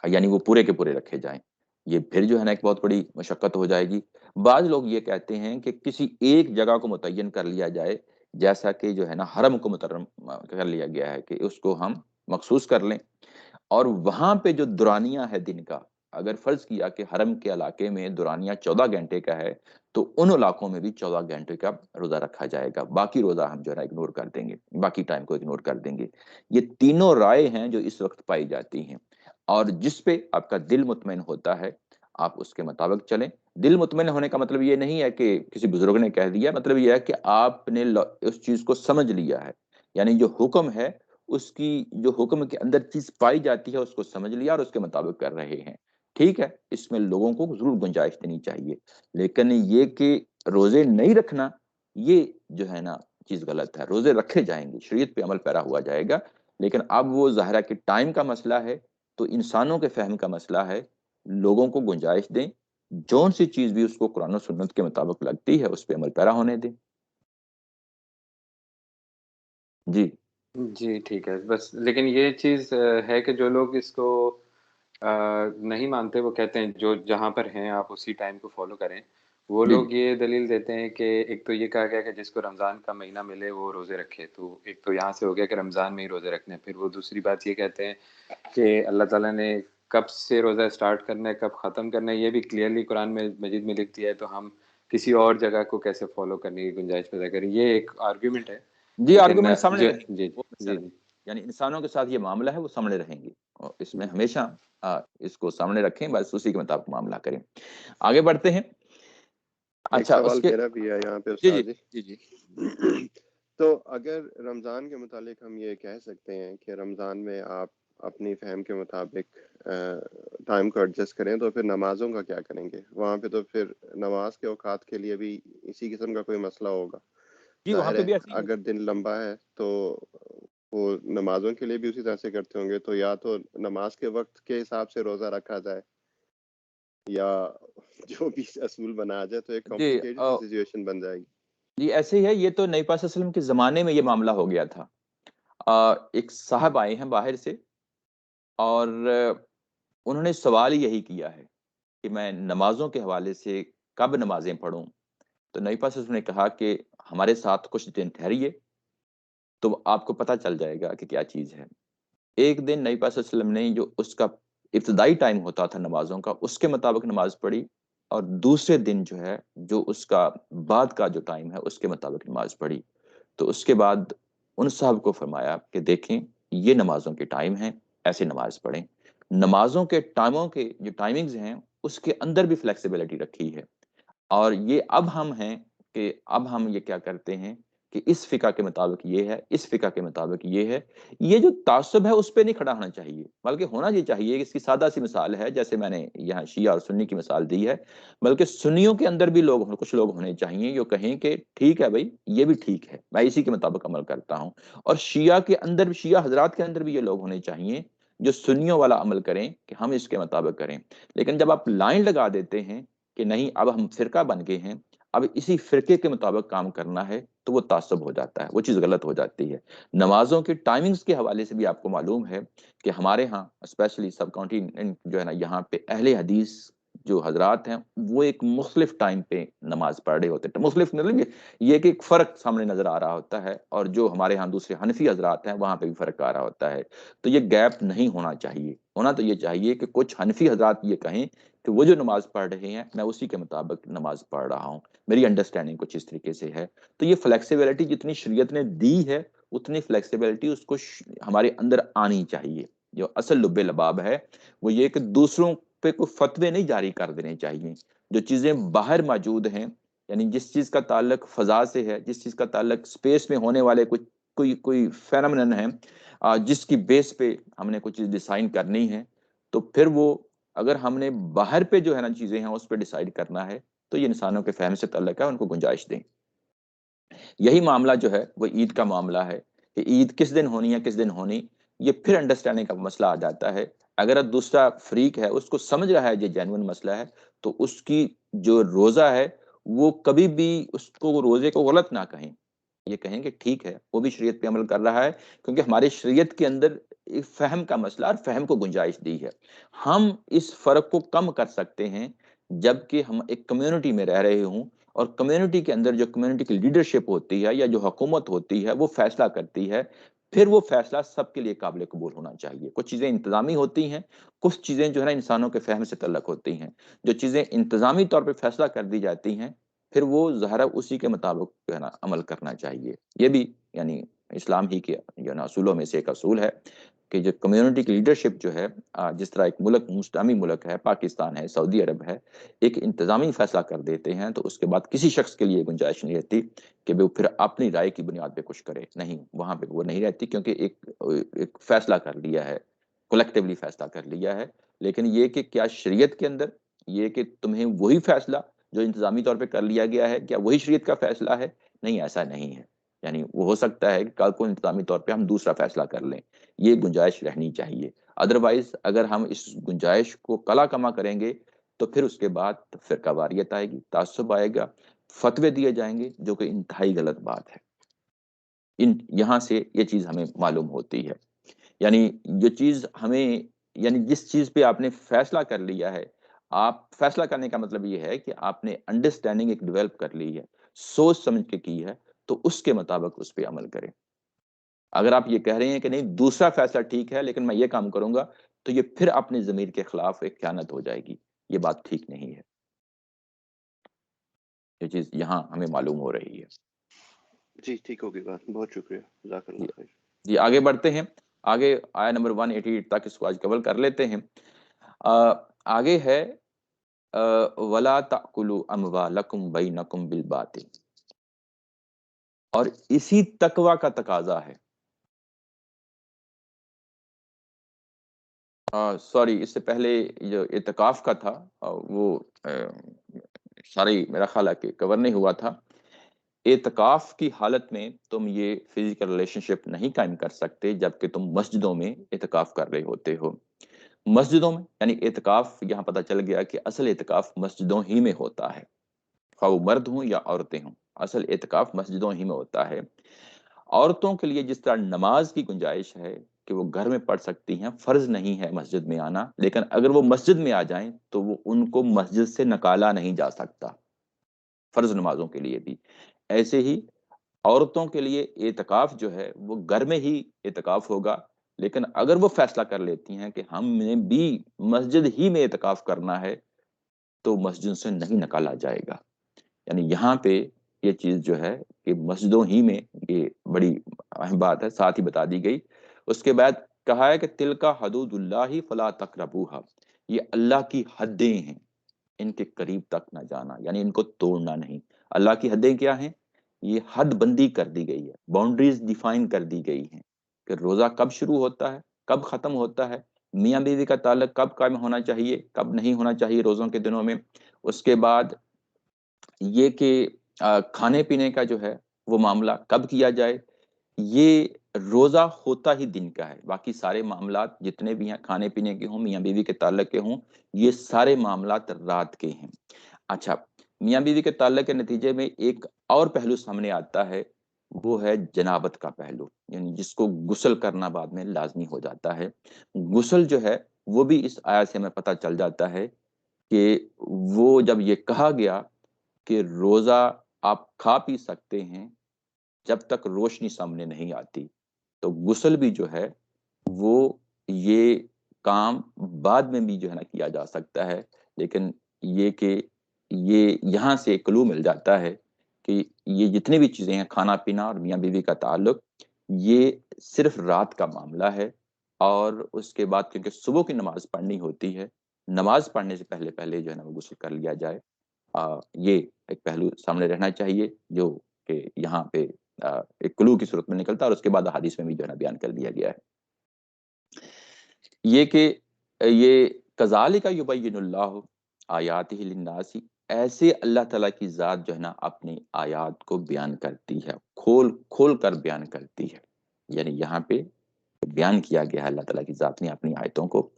Speaker 1: یعنی وہ پورے کے پورے رکھے جائیں. یہ پھر جو ہے نا ایک بہت بڑی مشقت ہو جائے گی. بعض لوگ یہ کہتے ہیں کہ کسی ایک جگہ کو متعین کر لیا جائے، جیسا کہ جو ہے نا حرم کو مترم کر لیا گیا ہے کہ اس کو ہم مخصوص کر لیں، اور وہاں پہ جو دورانیہ ہے دن کا، اگر فرض کیا کہ حرم کے علاقے میں دورانیہ 14 گھنٹے کا ہے تو ان علاقوں میں بھی 14 گھنٹے کا روزہ رکھا جائے گا. باقی روزہ ہم جو ہے اگنور کر دیں گے، باقی ٹائم کو اگنور کر دیں گے. یہ تینوں رائے ہیں جو اس وقت پائی جاتی ہیں، اور جس پہ آپ کا دل مطمئن ہوتا ہے آپ اس کے مطابق چلیں. دل مطمئن ہونے کا مطلب یہ نہیں ہے کہ کسی بزرگ نے کہہ دیا، مطلب یہ ہے کہ آپ نے اس چیز کو سمجھ لیا ہے، یعنی جو حکم ہے اس کی جو حکم کے اندر چیز پائی جاتی ہے اس کو سمجھ لیا اور اس کے مطابق کر رہے ہیں. ٹھیک ہے، اس میں لوگوں کو ضرور گنجائش دینی چاہیے، لیکن یہ کہ روزے نہیں رکھنا یہ جو ہے نا چیز غلط ہے. روزے رکھے جائیں گے، شریعت پہ عمل پیرا ہوا جائے گا، لیکن اب وہ ظاہرہ کہ ٹائم کا مسئلہ ہے تو انسانوں کے فہم کا مسئلہ ہے. لوگوں کو گنجائش دیں، جون سی چیز بھی اس کو قرآن و سنت کے مطابق لگتی ہے اس پہ عمل پیرا ہونے دیں. جی
Speaker 2: جی ٹھیک ہے. بس لیکن یہ چیز ہے کہ جو لوگ اس کو نہیں مانتے، وہ کہتے ہیں جو جہاں پر ہیں آپ اسی ٹائم کو فالو کریں. وہ
Speaker 1: جی
Speaker 2: لوگ یہ دلیل دیتے ہیں کہ ایک تو یہ کہا گیا کہ جس کو رمضان کا مہینہ ملے وہ روزے رکھے، تو ایک تو یہاں سے ہو گیا کہ رمضان میں ہی روزے رکھنے ہیں. پھر وہ دوسری بات یہ کہتے ہیں کہ اللہ تعالیٰ نے کب سے روزہ اسٹارٹ کرنا ہے کب ختم کرنا ہے یہ بھی کلیئرلی قرآن میں مجید میں لکھ دیا ہے، تو ہم کسی اور جگہ کو کیسے فالو کرنے کی گنجائش پیدا کریں. یہ ایک آرگیومنٹ ہے.
Speaker 1: جی
Speaker 2: لیکن
Speaker 1: آرگومنٹ سامنے
Speaker 2: جو
Speaker 1: رہیں گے،
Speaker 2: جی
Speaker 1: وہ ہمیشہ
Speaker 2: جی
Speaker 1: رہیں گے. یعنی انسانوں کے ساتھ یہ معاملہ ہے وہ سامنے رہیں گے، اور اس میں ہمیشہ اس کو سامنے رکھیں، بس اسی کے مطابق معاملہ کریں. آگے بڑھتے ہیں.
Speaker 3: ایک
Speaker 1: اچھا اس
Speaker 3: سوال
Speaker 1: کے
Speaker 3: میرا بھی ہے یہاں پہ
Speaker 1: جی
Speaker 3: استاد
Speaker 1: جی
Speaker 3: جی.
Speaker 1: جی جی
Speaker 3: تو اگر رمضان کے متعلق ہم یہ کہہ سکتے ہیں کہ رمضان میں آپ اپنی فہم کے مطابق ٹائم کو ایڈجسٹ کریں، تو پھر نمازوں کا کیا کریں گے؟ وہاں پہ تو پھر نماز کے اوقات کے لیے بھی اسی قسم کا کوئی مسئلہ ہوگا.
Speaker 1: جی وہاں
Speaker 3: ظاہر
Speaker 1: پہ
Speaker 3: ہے
Speaker 1: بھی ایسی ہی ہے.
Speaker 3: اگر دن لمبا ہے تو وہ نمازوں کے لیے بھی اسی طرح سے کرتے ہوں گے، تو یا تو نماز کے وقت کے حساب سے روزہ رکھا جائے یا جو بھی اصول بنا جائے، تو ایک
Speaker 1: جی
Speaker 3: کمپلیکیٹڈ سی سچویشن بن جائے گی.
Speaker 1: جی ایسے ہی ہے. یہ تو نبی پاک صلی اللہ علیہ وسلم کے زمانے میں یہ معاملہ ہو گیا تھا. ایک صاحب آئے ہیں باہر سے اور انہوں نے سوال یہی کیا ہے کہ میں نمازوں کے حوالے سے کب نمازیں پڑھوں. تو نبی پاک صلی اللہ علیہ وسلم نے کہا کہ ہمارے ساتھ کچھ دن ٹھہریے تو آپ کو پتہ چل جائے گا کہ کیا چیز ہے. ایک دن نبی پاک صلی اللہ علیہ وسلم نے جو اس کا ابتدائی ٹائم ہوتا تھا نمازوں کا اس کے مطابق نماز پڑھی، اور دوسرے دن جو ہے جو اس کا بعد کا جو ٹائم ہے اس کے مطابق نماز پڑھی. تو اس کے بعد ان صاحب کو فرمایا کہ دیکھیں یہ نمازوں کے ٹائم ہیں، ایسے نماز پڑھیں. نمازوں کے ٹائموں کے جو ٹائمنگز ہیں اس کے اندر بھی فلیکسیبلٹی رکھی ہے. اور یہ اب ہم ہیں کہ اب ہم یہ کیا کرتے ہیں کہ اس فقہ کے مطابق یہ ہے، اس فقہ کے مطابق یہ ہے. یہ جو تعصب ہے اس پہ نہیں کھڑا ہونا چاہیے، بلکہ ہونا یہ چاہیے کہ اس کی سادہ سی مثال ہے، جیسے میں نے یہاں شیعہ اور سنی کی مثال دی ہے، بلکہ سنیوں کے اندر بھی کچھ لوگ ہونے چاہیے جو کہیں کہ ٹھیک ہے بھائی یہ بھی ٹھیک ہے، میں اسی کے مطابق عمل کرتا ہوں. اور شیعہ کے اندر، شیعہ حضرات کے اندر بھی یہ لوگ ہونے چاہیے جو سنیوں والا عمل کریں کہ ہم اس کے مطابق کریں. لیکن جب آپ لائن لگا دیتے ہیں کہ نہیں اب ہم فرقہ بن گئے ہیں، اب اسی فرقے کے مطابق کام کرنا ہے، تو وہ تعصب ہو جاتا ہے، وہ چیز غلط ہو جاتی ہے. نمازوں کے ٹائمنگز کے حوالے سے بھی آپ کو معلوم ہے کہ ہمارے ہاں اسپیشلی سب کانٹیننٹ جو ہے نا، یہاں پہ اہل حدیث جو حضرات ہیں وہ ایک مختلف ٹائم پہ نماز پڑھ رہے ہوتے ہیں. مختلف مطلب یہ کہ ایک فرق سامنے نظر آ رہا ہوتا ہے، اور جو ہمارے ہاں دوسرے حنفی حضرات ہیں وہاں پہ بھی فرق آ رہا ہوتا ہے. تو یہ گیپ نہیں ہونا چاہیے. ہونا تو یہ چاہیے کہ کچھ حنفی حضرات یہ کہیں کہ وہ جو نماز پڑھ رہے ہیں میں اسی کے مطابق نماز پڑھ رہا ہوں، میری انڈرسٹینڈنگ کچھ اس طریقے سے ہے. تو یہ فلیکسیبلٹی جتنی شریعت نے دی ہے اتنی فلیکسیبلٹی اس کو ہمارے اندر آنی چاہیے. جو اصل لب لباب ہے وہ یہ کہ دوسروں پہ کوئی فتوے نہیں جاری کر دینے چاہیے. جو چیزیں باہر موجود ہیں، یعنی جس چیز کا تعلق فضا سے ہے، جس چیز کا تعلق اسپیس میں ہونے والے کوئی فینومینن ہے، جس کی بیس پہ ہم نے کوئی چیز ڈیسائن کرنی ہے، تو پھر وہ اگر ہم نے باہر پہ جو ہے نا چیزیں ہیں اس پہ ڈیسائیڈ کرنا ہے تو یہ انسانوں کے فہم سے تعلق ہے، ان کو گنجائش دیں. یہی معاملہ جو ہے وہ عید کا معاملہ ہے کہ عید کس دن ہونی ہے کس دن ہونی، یہ پھر انڈرسٹینڈنگ کا مسئلہ آ جاتا ہے. اگر دوسرا فریق ہے اس کو سمجھ رہا ہے یہ جینوئن مسئلہ ہے، تو اس کی جو روزہ ہے وہ کبھی بھی اس کو روزے کو غلط نہ کہیں، یہ کہیں کہ ٹھیک ہے وہ بھی شریعت پہ عمل کر رہا ہے، کیونکہ ہماری شریعت کے اندر ایک فہم کا مسئلہ اور فہم کو گنجائش دی ہے. ہم اس فرق کو کم کر سکتے ہیں جبکہ ہم ایک کمیونٹی میں رہ رہے ہوں، اور کمیونٹی کے اندر جو کمیونٹی کی لیڈرشپ ہوتی ہے یا جو حکومت ہوتی ہے وہ فیصلہ کرتی ہے، پھر وہ فیصلہ سب کے لیے قابل قبول ہونا چاہیے. کچھ چیزیں انتظامی ہوتی ہیں، کچھ چیزیں جو ہے نا انسانوں کے فہم سے تعلق ہوتی ہیں. جو چیزیں انتظامی طور پہ فیصلہ کر دی جاتی ہیں پھر وہ ظاہر اسی کے مطابق جو ہے نا عمل کرنا چاہیے. یہ بھی یعنی اسلام ہی کے جو ہے نا اصولوں میں سے ایک اصول ہے کہ جو کمیونٹی کی لیڈرشپ جو ہے، جس طرح ایک ملک مسلامی ملک ہے، پاکستان ہے، سعودی عرب ہے، ایک انتظامی فیصلہ کر دیتے ہیں تو اس کے بعد کسی شخص کے لیے گنجائش نہیں رہتی کہ وہ پھر اپنی رائے کی بنیاد پہ کچھ کرے. نہیں، وہاں پہ وہ نہیں رہتی، کیونکہ ایک فیصلہ کر لیا ہے، کلیکٹیولی فیصلہ کر لیا ہے. لیکن یہ کہ کیا شریعت کے اندر یہ کہ تمہیں وہی فیصلہ جو انتظامی طور پہ کر لیا گیا ہے کیا وہی شریعت کا فیصلہ ہے؟ نہیں، ایسا نہیں ہے. یعنی وہ ہو سکتا ہے کہ کل کو انتظامی طور پہ ہم دوسرا فیصلہ کر لیں، یہ گنجائش رہنی چاہیے. ادروائز اگر ہم اس گنجائش کو کلا کما کریں گے تو پھر اس کے بعد فرقہ واریت آئے گی، تعصب آئے گا، فتوے دیے جائیں گے، جو کہ انتہائی غلط بات ہے. یہاں سے یہ چیز ہمیں معلوم ہوتی ہے. یعنی جو چیز ہمیں، یعنی جس چیز پہ آپ نے فیصلہ کر لیا ہے، آپ فیصلہ کرنے کا مطلب یہ ہے کہ آپ نے انڈرسٹینڈنگ ایک ڈیولپ کر لی ہے، سوچ سمجھ کے کی ہے، تو اس کے مطابق اس پہ عمل کریں. اگر آپ یہ کہہ رہے ہیں کہ نہیں دوسرا فیصلہ ٹھیک ہے لیکن میں یہ کام کروں گا، تو یہ پھر اپنے ضمیر کے خلاف ایک خیانت ہو جائے گی. یہ بات ٹھیک نہیں ہے. یہ چیز یہاں ہمیں معلوم ہو رہی ہے.
Speaker 3: جی ٹھیک ہوگی بات، بہت شکریہ، جزاک اللہ خیر.
Speaker 1: جی آگے بڑھتے ہیں. آگے آیا نمبر 188 تک اس کو آج کور کر لیتے ہیں. آگے ہے وَلَا تَأْكُلُوا أَمْوَالَكُمْ بَيْنَكُمْ بِالْبَاطِلِ، اور اسی تقوی کا تقاضا ہے. سوری، اس سے پہلے جو اعتکاف کا تھا وہ ساری میرا خیال ہے کہ کور نہیں ہوا تھا. اعتکاف کی حالت میں تم یہ فزیکل ریلیشن شپ نہیں قائم کر سکتے جبکہ تم مسجدوں میں اعتکاف کر رہے ہوتے ہو. مسجدوں میں یعنی اعتکاف، یہاں پتہ چل گیا کہ اصل اعتکاف مسجدوں ہی میں ہوتا ہے، خواہ وہ مرد ہوں یا عورتیں ہوں، اصل اعتکاف مسجدوں ہی میں ہوتا ہے. عورتوں کے لیے جس طرح نماز کی گنجائش ہے کہ وہ گھر میں پڑھ سکتی ہیں، فرض نہیں ہے مسجد میں آنا، لیکن اگر وہ مسجد میں آ جائیں تو وہ ان کو مسجد سے نکالا نہیں جا سکتا، فرض نمازوں کے لیے بھی. ایسے ہی عورتوں کے لیے اعتکاف جو ہے وہ گھر میں ہی اعتکاف ہوگا، لیکن اگر وہ فیصلہ کر لیتی ہیں کہ ہم نے بھی مسجد ہی میں اعتکاف کرنا ہے تو مسجد سے نہیں نکالا جائے گا. یعنی یہاں پہ یہ چیز جو ہے کہ مسجدوں ہی میں، یہ بڑی اہم بات ہے، ساتھ ہی بتا دی گئی. اس کے بعد کہا ہے کہ تلکا حدود اللہ فلا تقربوها، یہ اللہ کی حدیں ہیں، ان کے قریب تک نہ جانا، یعنی ان کو توڑنا نہیں. اللہ کی حدیں کیا ہیں؟ یہ حد بندی کر دی گئی ہے، باؤنڈریز ڈیفائن کر دی گئی ہیں کہ روزہ کب شروع ہوتا ہے، کب ختم ہوتا ہے، میاں بیوی کا تعلق کب قائم ہونا چاہیے، کب نہیں ہونا چاہیے روزوں کے دنوں میں. اس کے بعد یہ کہ کھانے پینے کا جو ہے وہ معاملہ کب کیا جائے. یہ روزہ ہوتا ہی دن کا ہے، باقی سارے معاملات جتنے بھی ہیں کھانے پینے کے ہوں، میاں بیوی کے تعلق کے ہوں، یہ سارے معاملات رات کے ہیں. اچھا، میاں بیوی کے تعلق کے نتیجے میں ایک اور پہلو سامنے آتا ہے، وہ ہے جنابت کا پہلو، یعنی جس کو غسل کرنا بعد میں لازمی ہو جاتا ہے. غسل جو ہے وہ بھی اس آیت سے ہمیں پتہ چل جاتا ہے کہ وہ جب یہ کہا گیا کہ روزہ آپ کھا پی سکتے ہیں جب تک روشنی سامنے نہیں آتی، تو غسل بھی جو ہے وہ یہ کام بعد میں بھی جو ہے نا کیا جا سکتا ہے. لیکن یہ کہ یہ یہاں سے کلو مل جاتا ہے کہ یہ جتنی بھی چیزیں ہیں، کھانا پینا اور میاں بیوی کا تعلق، یہ صرف رات کا معاملہ ہے. اور اس کے بعد کیونکہ صبح کی نماز پڑھنی ہوتی ہے، نماز پڑھنے سے پہلے پہلے جو ہے نا وہ غسل کر لیا جائے. یہ ایک پہلو سامنے رہنا چاہیے جو کہ یہاں پہ ایک کلو کی صورت میں نکلتا ہے، اور اس کے بعد حدیث میں بھی جو ہے نا بیان کر دیا گیا ہے. یہ کہ یہ کذالک یبین اللہ آیاتہ للناس، ایسے اللہ تعالیٰ کی ذات جو ہے نا اپنی آیات کو بیان کرتی ہے، کھول کھول کر بیان کرتی ہے. یعنی یہاں پہ بیان کیا گیا ہے اللہ تعالیٰ کی ذات نے اپنی آیتوں کو،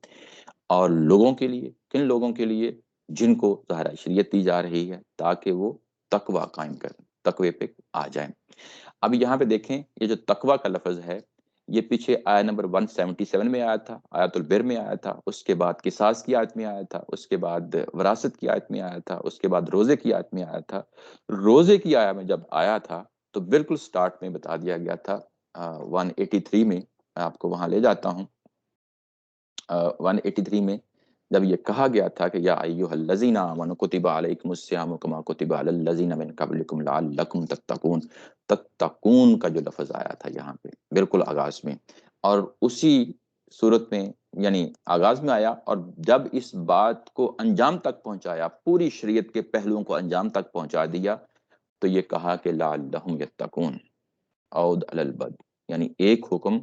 Speaker 1: اور لوگوں کے لیے، کن لوگوں کے لیے؟ جن کو ظاہرہ شریعت دی جا رہی ہے تاکہ وہ تقوی قائم کریں، تقوی پہ آ جائیں. اب یہاں پہ دیکھیں، یہ جو تقوی کا لفظ ہے یہ پیچھے آیت نمبر 177 میں آیا تھا، آیت البر میں آیا تھا، اس کے بعد قصاص کی آیت میں آیا تھا، اس کے بعد وراثت کی آیت میں آیا تھا، اس کے بعد روزے کی آیت میں آیا تھا. روزے کی آیت میں جب آیا تھا تو بالکل سٹارٹ میں بتا دیا گیا تھا 183 میں، میں آپ کو وہاں لے جاتا ہوں. 183 میں جب یہ کہا گیا تھا کہ یا ایھا الذین آمنوا کتب علیکم الصیام کما کتب علی الذین من قبلکم لعلکم تتقون. تتقون کا جو لفظ آیا تھا یہاں پہ بالکل آغاز میں، اور اسی صورت میں یعنی آغاز میں آیا، اور جب اس بات کو انجام تک پہنچایا، پوری شریعت کے پہلوؤں کو انجام تک پہنچا دیا، تو یہ کہا کہ لعلہم یتقون عود علی البد. یعنی ایک حکم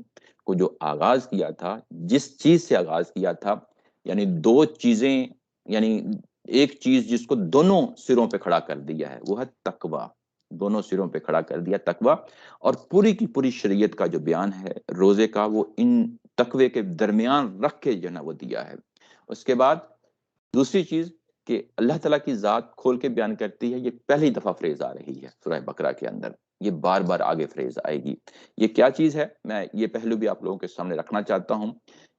Speaker 1: کو جو آغاز کیا تھا، جس چیز سے آغاز کیا تھا، یعنی دو چیزیں، یعنی ایک چیز جس کو دونوں سروں پہ کھڑا کر دیا ہے وہ ہے تقوی. دونوں سروں پہ کھڑا کر دیا تقوی، اور پوری کی پوری شریعت کا جو بیان ہے روزے کا وہ ان تقوی کے درمیان رکھ کے جو ہے نا وہ دیا ہے. اس کے بعد دوسری چیز کہ اللہ تعالیٰ کی ذات کھول کے بیان کرتی ہے، یہ پہلی دفعہ فریز آ رہی ہے سورہ بقرہ کے اندر، یہ بار بار آگے فریز آئے گی. یہ کیا چیز ہے؟ میں یہ پہلو بھی آپ لوگوں کے سامنے رکھنا چاہتا ہوں.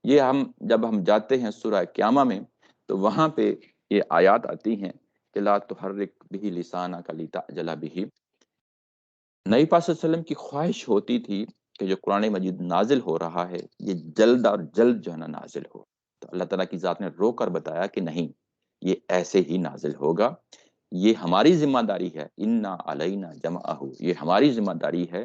Speaker 1: یہ جب ہم جاتے ہیں سورہ قیامہ میں تو وہاں پہ یہ آیات آتی ہیں کہ لا تحرک بہ لسانک لتعجل بہ. نبی پاک صلی اللہ علیہ وسلم کی خواہش ہوتی تھی کہ جو قرآن مجید نازل ہو رہا ہے یہ جلد اور جلد جو ہے نا نازل ہو. تو اللہ تعالیٰ کی ذات نے رو کر بتایا کہ نہیں، یہ ایسے ہی نازل ہوگا، یہ ہماری ذمہ داری ہے. انا علینا جمعہ، یہ ہماری ذمہ داری ہے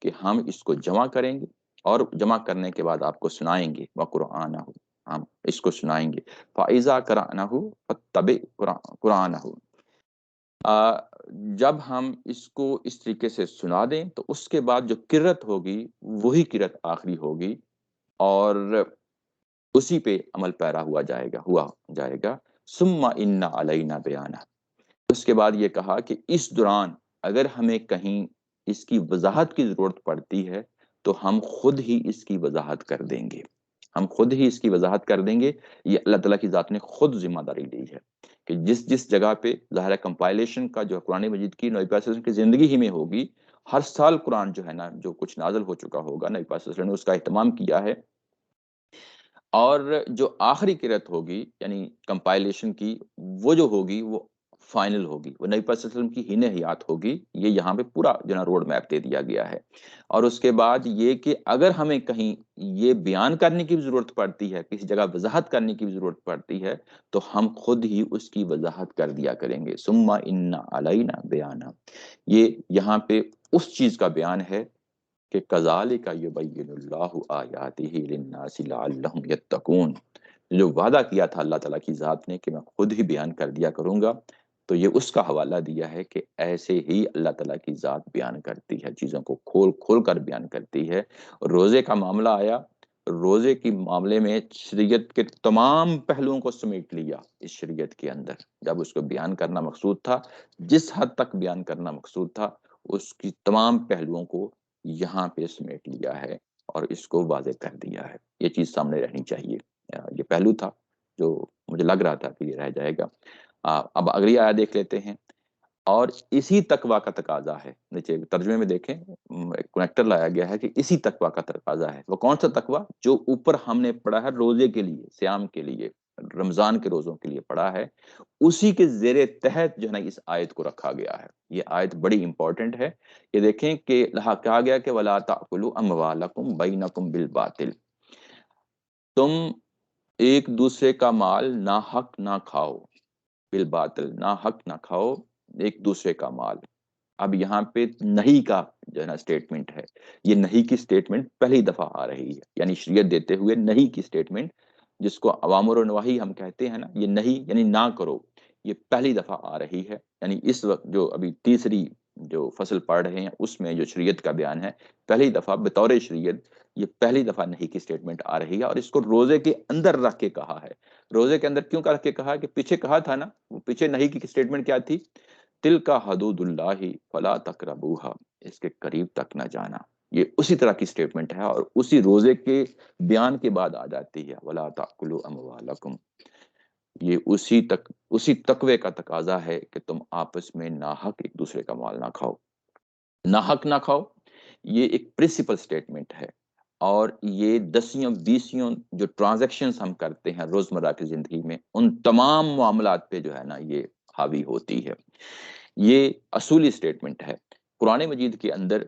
Speaker 1: کہ ہم اس کو جمع کریں گے، اور جمع کرنے کے بعد آپ کو سنائیں گے. وقرآنہ، ہم اس کو سنائیں گے. فَإِذَا قَرَأْنَهُ فَاتَّبِعْ قُرْآنَهُ. جب ہم اس کو اس طریقے سے سنا دیں تو اس کے بعد جو قرت ہوگی وہی قرت آخری ہوگی، اور اسی پہ عمل پیرا ہوا جائے گا. ثم ان علینا بیانہ. اس کے بعد یہ کہا کہ اس دوران اگر ہمیں کہیں اس کی وضاحت کی ضرورت پڑتی ہے تو ہم خود ہی اس کی وضاحت کر دیں گے، ہم خود ہی اس کی وضاحت کر دیں گے. یہ اللہ تعالیٰ کی ذات نے خود ذمہ داری لی ہے کہ جس جگہ پہ ظاہر کمپائلیشن کا جو قرآن مجید کی نبی پاک صلی اللہ علیہ وسلم کی زندگی ہی میں ہوگی، ہر سال قرآن جو ہے نا جو کچھ نازل ہو چکا ہوگا نبی پاک صلی اللہ علیہ وسلم نے اس کا اہتمام کیا ہے. اور جو آخری قرت ہوگی یعنی کمپائلیشن کی، وہ جو ہوگی وہ فائنل ہوگی، وہ نبی پاک صلی اللہ علیہ وسلم کی ہین حیات ہوگی. یہ یہاں پہ پورا جو نا روڈ میپ دے دیا گیا ہے. اور اس کے بعد یہ کہ اگر ہمیں کہیں یہ بیان کرنے کی ضرورت پڑتی ہے، کسی جگہ وضاحت کرنے کی ضرورت پڑتی ہے، تو ہم خود ہی اس کی وضاحت کر دیا کریں گے. ثم ان علینا بیانہ. یہ یہاں پہ اس چیز کا بیان ہے کہ کذالک یبین اللہ آیاتہ للناس لعلہم یتقون. جو وعدہ کیا تھا اللہ تعالیٰ کی ذات نے کہ میں خود ہی بیان کر دیا کروں گا تو یہ اس کا حوالہ دیا ہے کہ ایسے ہی اللہ تعالیٰ کی ذات بیان کرتی ہے، چیزوں کو کھول کھول کر بیان کرتی ہے۔ روزے کا معاملہ آیا، روزے کی معاملے میں شریعت کے تمام پہلوؤں کو سمیٹ لیا اس شریعت کے اندر، جب اس کو بیان کرنا مقصود تھا، جس حد تک بیان کرنا مقصود تھا، اس کی تمام پہلوؤں کو یہاں پہ سمیٹ لیا ہے اور اس کو واضح کر دیا ہے۔ یہ چیز سامنے رہنی چاہیے، یہ پہلو تھا جو مجھے لگ رہا تھا کہ یہ رہ جائے گا۔ اب اگلی آیت دیکھ لیتے ہیں۔ اور اسی تقویٰ کا تقاضا ہے، نیچے ترجمے میں دیکھیں کنیکٹر لایا گیا ہے کہ اسی تقویٰ کا تقاضا ہے۔ وہ کون سا تقویٰ؟ جو اوپر ہم نے پڑھا ہے روزے کے لیے، صیام کے لیے، رمضان کے روزوں کے لیے پڑھا ہے، اسی کے زیر تحت جو ہے نا اس آیت کو رکھا گیا ہے۔ یہ آیت بڑی امپورٹنٹ ہے۔ یہ دیکھیں کہ کہا گیا کہ وَلَا تَأْكُلُوا أَمْوَالَكُمْ بَيْنَكُمْ بِالْبَاطِلِ، تم ایک دوسرے کا مال ناحق نہ کھاؤ، بالباطل، ناحق نہ کھاؤ ایک دوسرے کا مال۔ اب یہاں پہ نہیں کا جو ہے نا اسٹیٹمنٹ ہے، یہ نہیں کی اسٹیٹمنٹ پہلی دفعہ آ رہی ہے، یعنی شریعت دیتے ہوئے نہیں کی اسٹیٹمنٹ، جس کو اوامر و نواہی ہم کہتے ہیں نا، یہ نہیں یعنی نہ کرو، یہ پہلی دفعہ آ رہی ہے۔ یعنی اس وقت جو ابھی تیسری جو فصل پڑھ رہے ہیں اس میں جو شریعت کا بیان ہے، پہلی دفعہ بطور شریعت یہ پہلی دفعہ نہیں کی اسٹیٹمنٹ آ رہی ہے، اور اس کو روزے کے اندر رکھ کے کہا ہے۔ روزے کے اندر کیوں رکھ کے کہا؟ کہ پیچھے کہا تھا نا، وہ پیچھے نہیں کی اسٹیٹمنٹ کیا تھی؟ تلک حدود اللہ فلا تقربوها، اس کے قریب تک نہ جانا۔ یہ اسی طرح کی اسٹیٹمنٹ ہے اور اسی روزے کے بیان کے بعد آ جاتی ہے، ولا تاکلوا اموالکم۔ یہ اسی تقوی کا تقاضا ہے کہ تم آپس میں ناحق ایک دوسرے کا مال نہ کھاؤ، ناحق نہ کھاؤ۔ یہ ایک پرنسپل اسٹیٹمنٹ ہے، اور یہ دسیوں بیسیوں جو ٹرانزیکشنز ہم کرتے ہیں روزمرہ کی زندگی میں، ان تمام معاملات پہ جو ہے نا یہ حاوی ہوتی ہے۔ یہ اصولی اسٹیٹمنٹ ہے۔ قرآن مجید کے اندر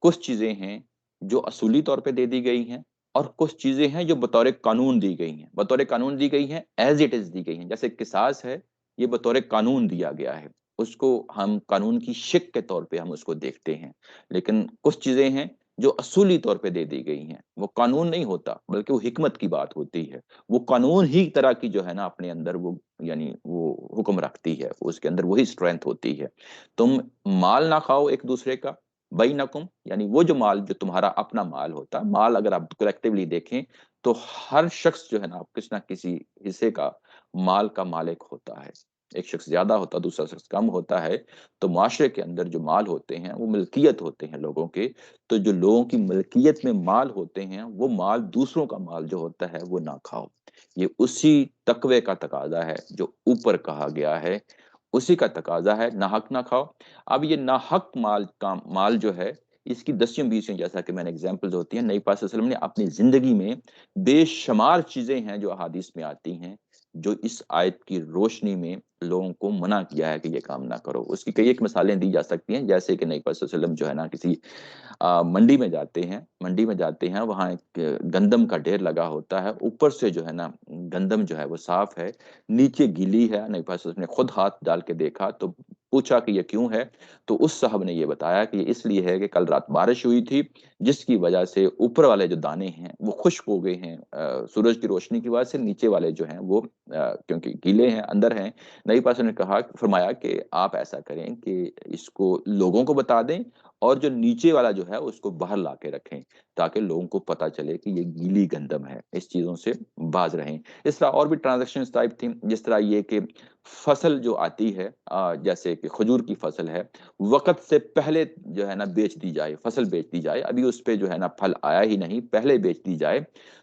Speaker 1: کچھ چیزیں ہیں جو اصولی طور پہ دے دی گئی ہیں، اور کچھ چیزیں ہیں جو بطور قانون دی گئی ہیں۔ بطور قانون دی گئی ہیں، ایز اٹ از دی گئی ہیں۔ جیسے قصاص ہے، یہ بطور قانون دیا گیا ہے، اس کو ہم قانون کی شک کے طور پہ ہم اس کو دیکھتے ہیں۔ لیکن کچھ چیزیں ہیں جو اصولی طور پہ دے دی گئی ہیں، وہ قانون نہیں ہوتا بلکہ وہ حکمت کی بات ہوتی ہے۔ وہ قانون ہی طرح کی جو ہے نا اپنے اندر وہ یعنی وہ حکم رکھتی ہے، اس کے اندر وہی اسٹرینتھ ہوتی ہے۔ تم مال نہ کھاؤ ایک دوسرے کا، بینکم یعنی وہ جو مال جو تمہارا اپنا مال ہوتا، مال اگر آپ کلیکٹیولی دیکھیں تو ہر شخص جو ہے نا کسی نہ کسی حصے کا مال کا مالک ہوتا ہے۔ ایک شخص زیادہ ہوتا، دوسرا شخص کم ہوتا ہے، تو معاشرے کے اندر جو مال ہوتے ہیں وہ ملکیت ہوتے ہیں لوگوں کے۔ تو جو لوگوں کی ملکیت میں مال ہوتے ہیں، وہ مال دوسروں کا مال جو ہوتا ہے وہ نہ کھاؤ۔ یہ اسی تقوی کا تقاضا ہے جو اوپر کہا گیا ہے، اسی کا تقاضا ہے، ناحق نہ کھاؤ۔ اب یہ ناحق مال جو ہے، اس کی دسیوں بیسیوں، جیسا کہ میں نے ایگزامپلز ہوتی ہیں، نبی پاک صلی اللہ علیہ وسلم نے اپنی زندگی میں بے شمار چیزیں ہیں جو احادیث میں آتی ہیں، جو اس آیت کی روشنی میں لوگوں کو منع کیا ہے کہ یہ کام نہ کرو۔ اس کی کئی ایک مثالیں دی جا سکتی ہیں، جیسے کہ نبی پاک صلی اللہ علیہ وسلم جو ہے نا کسی منڈی میں جاتے ہیں، وہاں ایک گندم کا ڈھیر لگا ہوتا ہے، اوپر سے جو ہے نا گندم جو ہے وہ صاف ہے، نیچے گیلی ہے۔ نبی پاک صلی اللہ علیہ وسلم نے خود ہاتھ ڈال کے دیکھا تو پوچھا کہ یہ کیوں ہے؟ تو اس صاحب نے یہ بتایا کہ یہ اس لیے ہے کہ کل رات بارش ہوئی تھی، جس کی وجہ سے اوپر والے جو دانے ہیں وہ خشک ہو گئے ہیں سورج کی روشنی کی وجہ سے، نیچے والے جو ہیں وہ کیونکہ گیلے ہیں، اندر ہیں۔ نبی پاک نے فرمایا کہ آپ ایسا کریں کہ اس کو لوگوں کو بتا دیں، اور جو نیچے والا جو ہے اس کو باہر لا کے رکھیں، تاکہ لوگوں کو پتا چلے کہ یہ گیلی گندم ہے، اس چیزوں سے باز رہیں۔ اس طرح اور بھی ٹرانزیکشن ٹائپ تھی، جس طرح یہ کہ فصل جو آتی ہے، جیسے کہ کھجور کی فصل ہے، وقت سے پہلے جو ہے نا بیچ دی جائے، فصل بیچ دی جائے، ابھی اس پہ جو ہے نا پھل آیا ہی نہیں، پہلے بیچ دی جائے،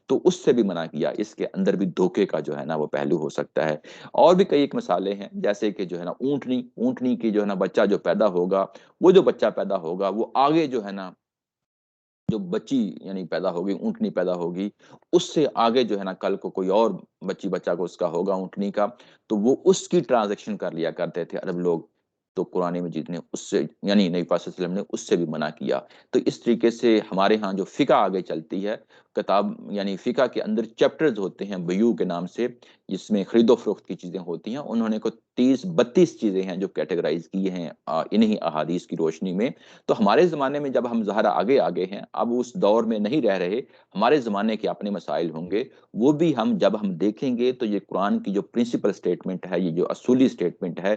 Speaker 1: تو اس سے بھی منع کیا۔ اس کے اندر بھی دھوکے کا جو ہے نا وہ پہلو ہو سکتا ہے۔ اور بھی کئی ایک مثالیں ہیں، جیسے کہ جو ہے نا اونٹنی کی جو ہے نا بچہ جو پیدا ہوگا، وہ جو بچہ پیدا ہوگا وہ آگے جو ہے نا جو بچی یعنی پیدا ہوگی، اونٹنی پیدا ہوگی، اس سے آگے جو ہے نا کل کو کوئی اور بچہ کو اس کا ہوگا اونٹنی کا، تو وہ اس کی ٹرانزیکشن کر لیا کرتے تھے عرب لوگ۔ تو قرآن مجید نے اس سے یعنی نبی پاک صلی اللہ علیہ وسلم نے اس سے بھی منع کیا۔ تو اس طریقے سے ہمارے ہاں جو فقہ آگے چلتی ہے، کتاب یعنی فقہ کے اندر چیپٹرز ہوتے ہیں بیوع کے نام سے، جس میں خرید و فروخت کی چیزیں ہوتی ہیں، انہوں نے کو 30-32 چیزیں ہیں جو کیٹیگرائز کی ہیں انہی احادیث کی روشنی میں۔ تو ہمارے زمانے میں جب ہم ظاہر آگے ہیں، اب اس دور میں نہیں رہ رہے، ہمارے زمانے کے اپنے مسائل ہوں گے، وہ بھی جب ہم دیکھیں گے تو یہ قرآن کی جو پرنسپل سٹیٹمنٹ ہے، یہ جو اصولی سٹیٹمنٹ ہے،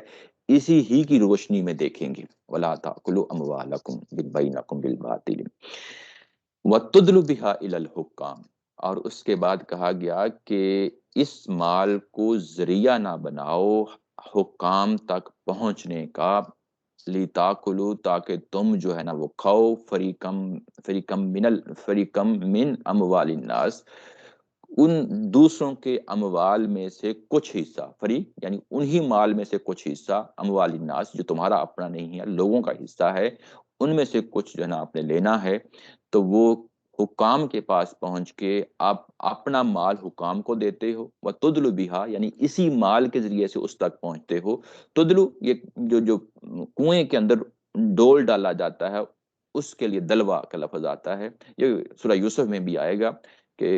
Speaker 1: اسی ہی کی روشنی میں دیکھیں گے. وَلَا تَأْكُلُوا أَمْوَالَكُمْ بَيْنَكُمْ بِالْبَاطِلِ وَتُدْلُوا بِهَا إِلَى الْحُكَّامِ. اور اس کے بعد کہا گیا کہ اس مال کو ذریعہ نہ بناؤ حکام تک پہنچنے کا، لِتَأْكُلُوا تاکہ تم جو ہے نا وہ کھاؤ، فریقم من اموال الناس، ان دوسروں کے اموال میں سے کچھ حصہ، فریق یعنی انہی مال میں سے کچھ حصہ، اموال الناس جو تمہارا اپنا نہیں ہے، لوگوں کا حصہ ہے، ان میں سے کچھ جو ہے نا آپ نے لینا ہے. تو وہ حکام کے پاس پہنچ کے آپ اپنا مال حکام کو دیتے ہو. وَتُدْلُوا بِهَا یعنی اسی مال کے ذریعے سے اس تک پہنچتے ہو. تدلو یہ جو کنویں کے اندر ڈول ڈالا جاتا ہے اس کے لیے دلوا کا لفظ آتا ہے. یہ سورہ یوسف میں بھی آئے گا کہ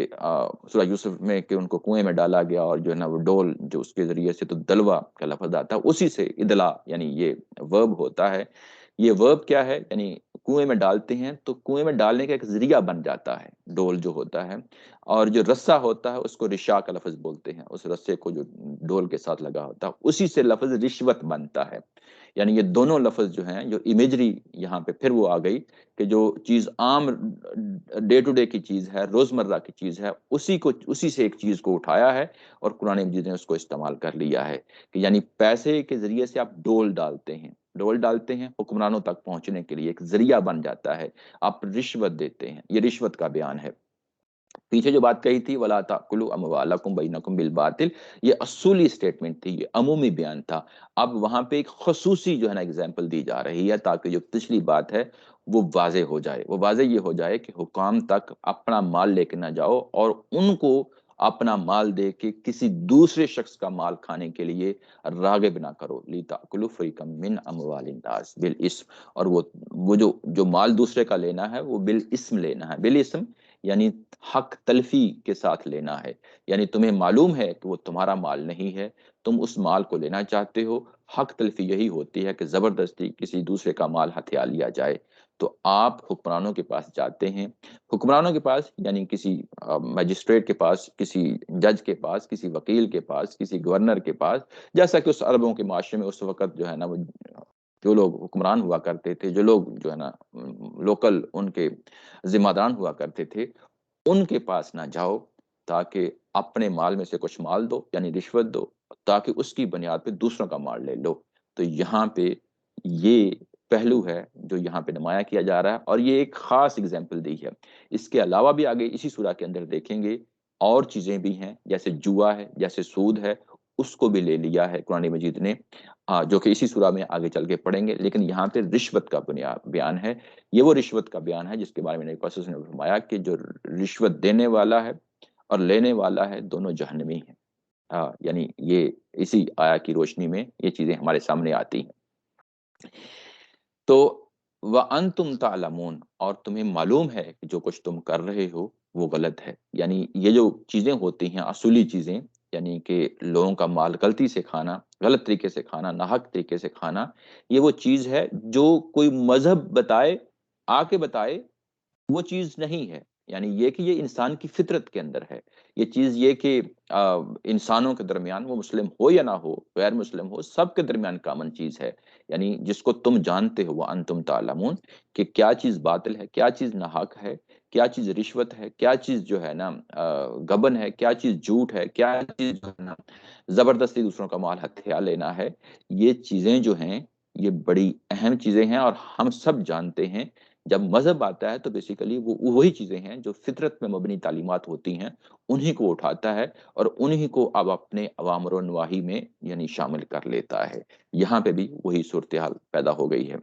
Speaker 1: سورہ یوسف میں کہ ان کو کنویں میں ڈالا گیا اور جو ہے نا وہ ڈول جو اس کے ذریعے سے، تو دلوا کا لفظ آتا ہے، اسی سے ادلا یعنی یہ ورب ہوتا ہے. یہ ورب کیا ہے؟ یعنی کنویں میں ڈالتے ہیں تو کنویں میں ڈالنے کا ایک ذریعہ بن جاتا ہے ڈول جو ہوتا ہے، اور جو رسہ ہوتا ہے اس کو رشا کا لفظ بولتے ہیں، اس رسے کو جو ڈول کے ساتھ لگا ہوتا ہے اسی سے لفظ رشوت بنتا ہے. یعنی یہ دونوں لفظ جو ہیں، جو امیجری یہاں پہ پھر وہ آ گئی کہ جو چیز عام ڈے ٹو ڈے کی چیز ہے، روزمرہ کی چیز ہے، اسی سے ایک چیز کو اٹھایا ہے اور قرآن مجید نے اس کو استعمال کر لیا ہے کہ یعنی پیسے کے ذریعے سے آپ ڈول ڈالتے ہیں حکمرانوں تک پہنچنے کے لیے، ایک ذریعہ بن جاتا ہے، آپ رشوت دیتے ہیں. یہ رشوت کا بیان ہے. پیچھے جو بات کہی تھی وَلَا تَأْكُلُوا أَمْوَالَكُمْ بَيْنَكُمْ بِالْبَاطِلِ، یہ اصولی سٹیٹمنٹ تھی، یہ عمومی بیان تھا. اب وہاں پہ ایک خصوصی جو ہے نا ایگزامپل دی جا رہی ہے تاکہ جو پچھلی بات ہے وہ واضح ہو جائے. وہ واضح یہ ہو جائے کہ حکام تک اپنا مال لے کے نہ جاؤ اور ان کو اپنا مال دے کے کسی دوسرے شخص کا مال کھانے کے لیے راغب نہ کرو. لِتَأْكُلُوا فَرِيقًا مِّنْ أَمْوَالِ النَّاسِ بِالْإِثْمِ، اور وہ جو مال دوسرے کا لینا ہے وہ بالاسم لینا ہے. بالاسم یعنی حق تلفی کے ساتھ لینا ہے. یعنی تمہیں معلوم ہے کہ وہ تمہارا مال نہیں ہے، تم اس مال کو لینا چاہتے ہو. حق تلفی یہی ہوتی ہے کہ زبردستی کسی دوسرے کا مال ہتھیا لیا جائے. تو آپ حکمرانوں کے پاس جاتے ہیں، حکمرانوں کے پاس یعنی کسی مجسٹریٹ کے پاس، کسی جج کے پاس، کسی وکیل کے پاس، کسی گورنر کے پاس، جیسا کہ اس عربوں کے معاشرے میں اس وقت جو ہے نا وہ جو لوگ حکمران ہوا کرتے تھے، جو لوگ جو ہے نا لوکل ان کے ذمہ داران ہوا کرتے تھے، ان کے پاس نہ جاؤ تاکہ اپنے مال میں سے کچھ مال دو یعنی رشوت دو تاکہ اس کی بنیاد پہ دوسروں کا مال لے لو. تو یہاں پہ یہ پہلو ہے جو یہاں پہ نمایاں کیا جا رہا ہے اور یہ ایک خاص اگزامپل دی ہے. اس کے علاوہ بھی آگے اسی سورہ کے اندر دیکھیں گے اور چیزیں بھی ہیں، جیسے جوا ہے، جیسے سود ہے، اس کو بھی لے لیا ہے قرآن مجید نے، جو کہ اسی سورہ میں آگے چل کے پڑھیں گے. لیکن یہاں پہ رشوت کا بیان ہے. یہ وہ رشوت کا بیان ہے جس کے بارے میں نبی پاک صلی اللہ علیہ وسلم نے فرمایا کہ جو رشوت دینے والا ہے اور لینے والا ہے دونوں جہنمی ہیں. یعنی یہ اسی آیا کی روشنی میں یہ چیزیں ہمارے سامنے آتی ہیں. تو وَأَنْتُمْ تَعْلَمُونَ، اور تمہیں معلوم ہے کہ جو کچھ تم کر رہے ہو وہ غلط ہے. یعنی یہ جو چیزیں ہوتی ہیں اصولی چیزیں، یعنی کہ لوگوں کا مال غلطی سے کھانا، غلط طریقے سے کھانا، ناحق طریقے سے کھانا، یہ وہ چیز ہے جو کوئی مذہب بتائے، آ کے بتائے، وہ چیز نہیں ہے. یعنی یہ کہ یہ انسان کی فطرت کے اندر ہے. یہ چیز یہ کہ انسانوں کے درمیان وہ مسلم ہو یا نہ ہو، غیر مسلم ہو، سب کے درمیان کامن چیز ہے. یعنی جس کو تم جانتے ہو، وَأَنْتُمْ تَعْلَمُونَ، کہ کیا چیز باطل ہے، کیا چیز ناحق ہے، کیا چیز رشوت ہے، کیا چیز جو ہے نا گبن ہے، کیا چیز جھوٹ ہے، کیا چیز جو ہے نا زبردستی دوسروں کا مال ہتھیا لینا ہے. یہ چیزیں جو ہیں یہ بڑی اہم چیزیں ہیں اور ہم سب جانتے ہیں. جب مذہب آتا ہے تو بیسیکلی وہ وہی چیزیں ہیں جو فطرت میں مبنی تعلیمات ہوتی ہیں، انہی کو اٹھاتا ہے اور انہی کو اب اپنے اوامر و نواہی میں یعنی شامل کر لیتا ہے. یہاں پہ بھی وہی صورتحال پیدا ہو گئی ہے.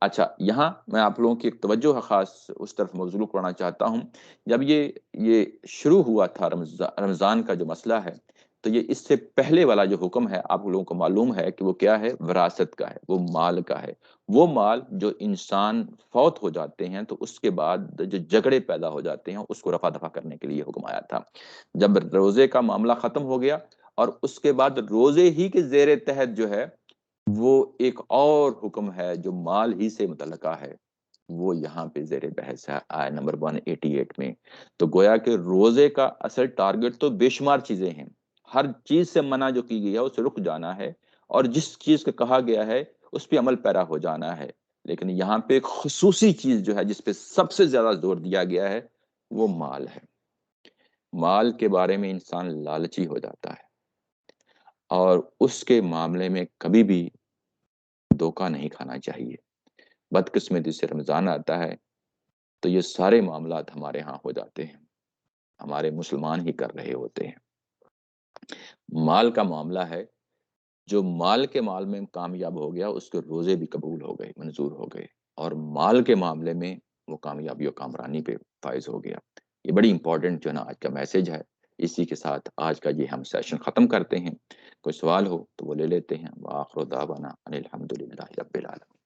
Speaker 1: اچھا، یہاں میں آپ لوگوں کی ایک توجہ خاص اس طرف مبذول کرنا چاہتا ہوں. جب یہ شروع ہوا تھا رمضان کا جو مسئلہ ہے، تو یہ اس سے پہلے والا جو حکم ہے آپ لوگوں کو معلوم ہے کہ وہ کیا ہے؟ وراثت کا ہے، وہ مال کا ہے. وہ مال جو انسان فوت ہو جاتے ہیں تو اس کے بعد جو جھگڑے پیدا ہو جاتے ہیں اس کو رفع دفع کرنے کے لیے حکم آیا تھا. جب روزے کا معاملہ ختم ہو گیا اور اس کے بعد روزے ہی کے زیر تحت جو ہے وہ ایک اور حکم ہے جو مال ہی سے متعلقہ ہے، وہ یہاں پہ زیر بحث ہے آیہ نمبر 188 میں. تو گویا کہ روزے کا اصل ٹارگٹ تو بے شمار چیزیں ہیں، ہر چیز سے منع جو کی گئی ہے اسے رک جانا ہے اور جس چیز کا کہا گیا ہے اس پہ عمل پیرا ہو جانا ہے. لیکن یہاں پہ ایک خصوصی چیز جو ہے جس پہ سب سے زیادہ زور دیا گیا ہے وہ مال ہے. مال کے بارے میں انسان لالچی ہو جاتا ہے اور اس کے معاملے میں کبھی بھی دھوکہ نہیں کھانا چاہیے. بدقسمتی سے رمضان آتا ہے تو یہ سارے معاملات ہمارے ہاں ہو جاتے ہیں، ہمارے مسلمان ہی کر رہے ہوتے ہیں. مال کا معاملہ ہے، جو مال کے مال میں کامیاب ہو گیا اس کے روزے بھی قبول ہو گئے، منظور ہو گئے، اور مال کے معاملے میں وہ کامیابی و کامرانی پہ فائز ہو گیا. یہ بڑی امپورٹنٹ جو ہے نا آج کا میسج ہے. اسی کے ساتھ آج کا یہ ہم سیشن ختم کرتے ہیں. کوئی سوال ہو تو وہ لے لیتے ہیں. وآخر دعوانا ان الحمد للہ رب العالمین.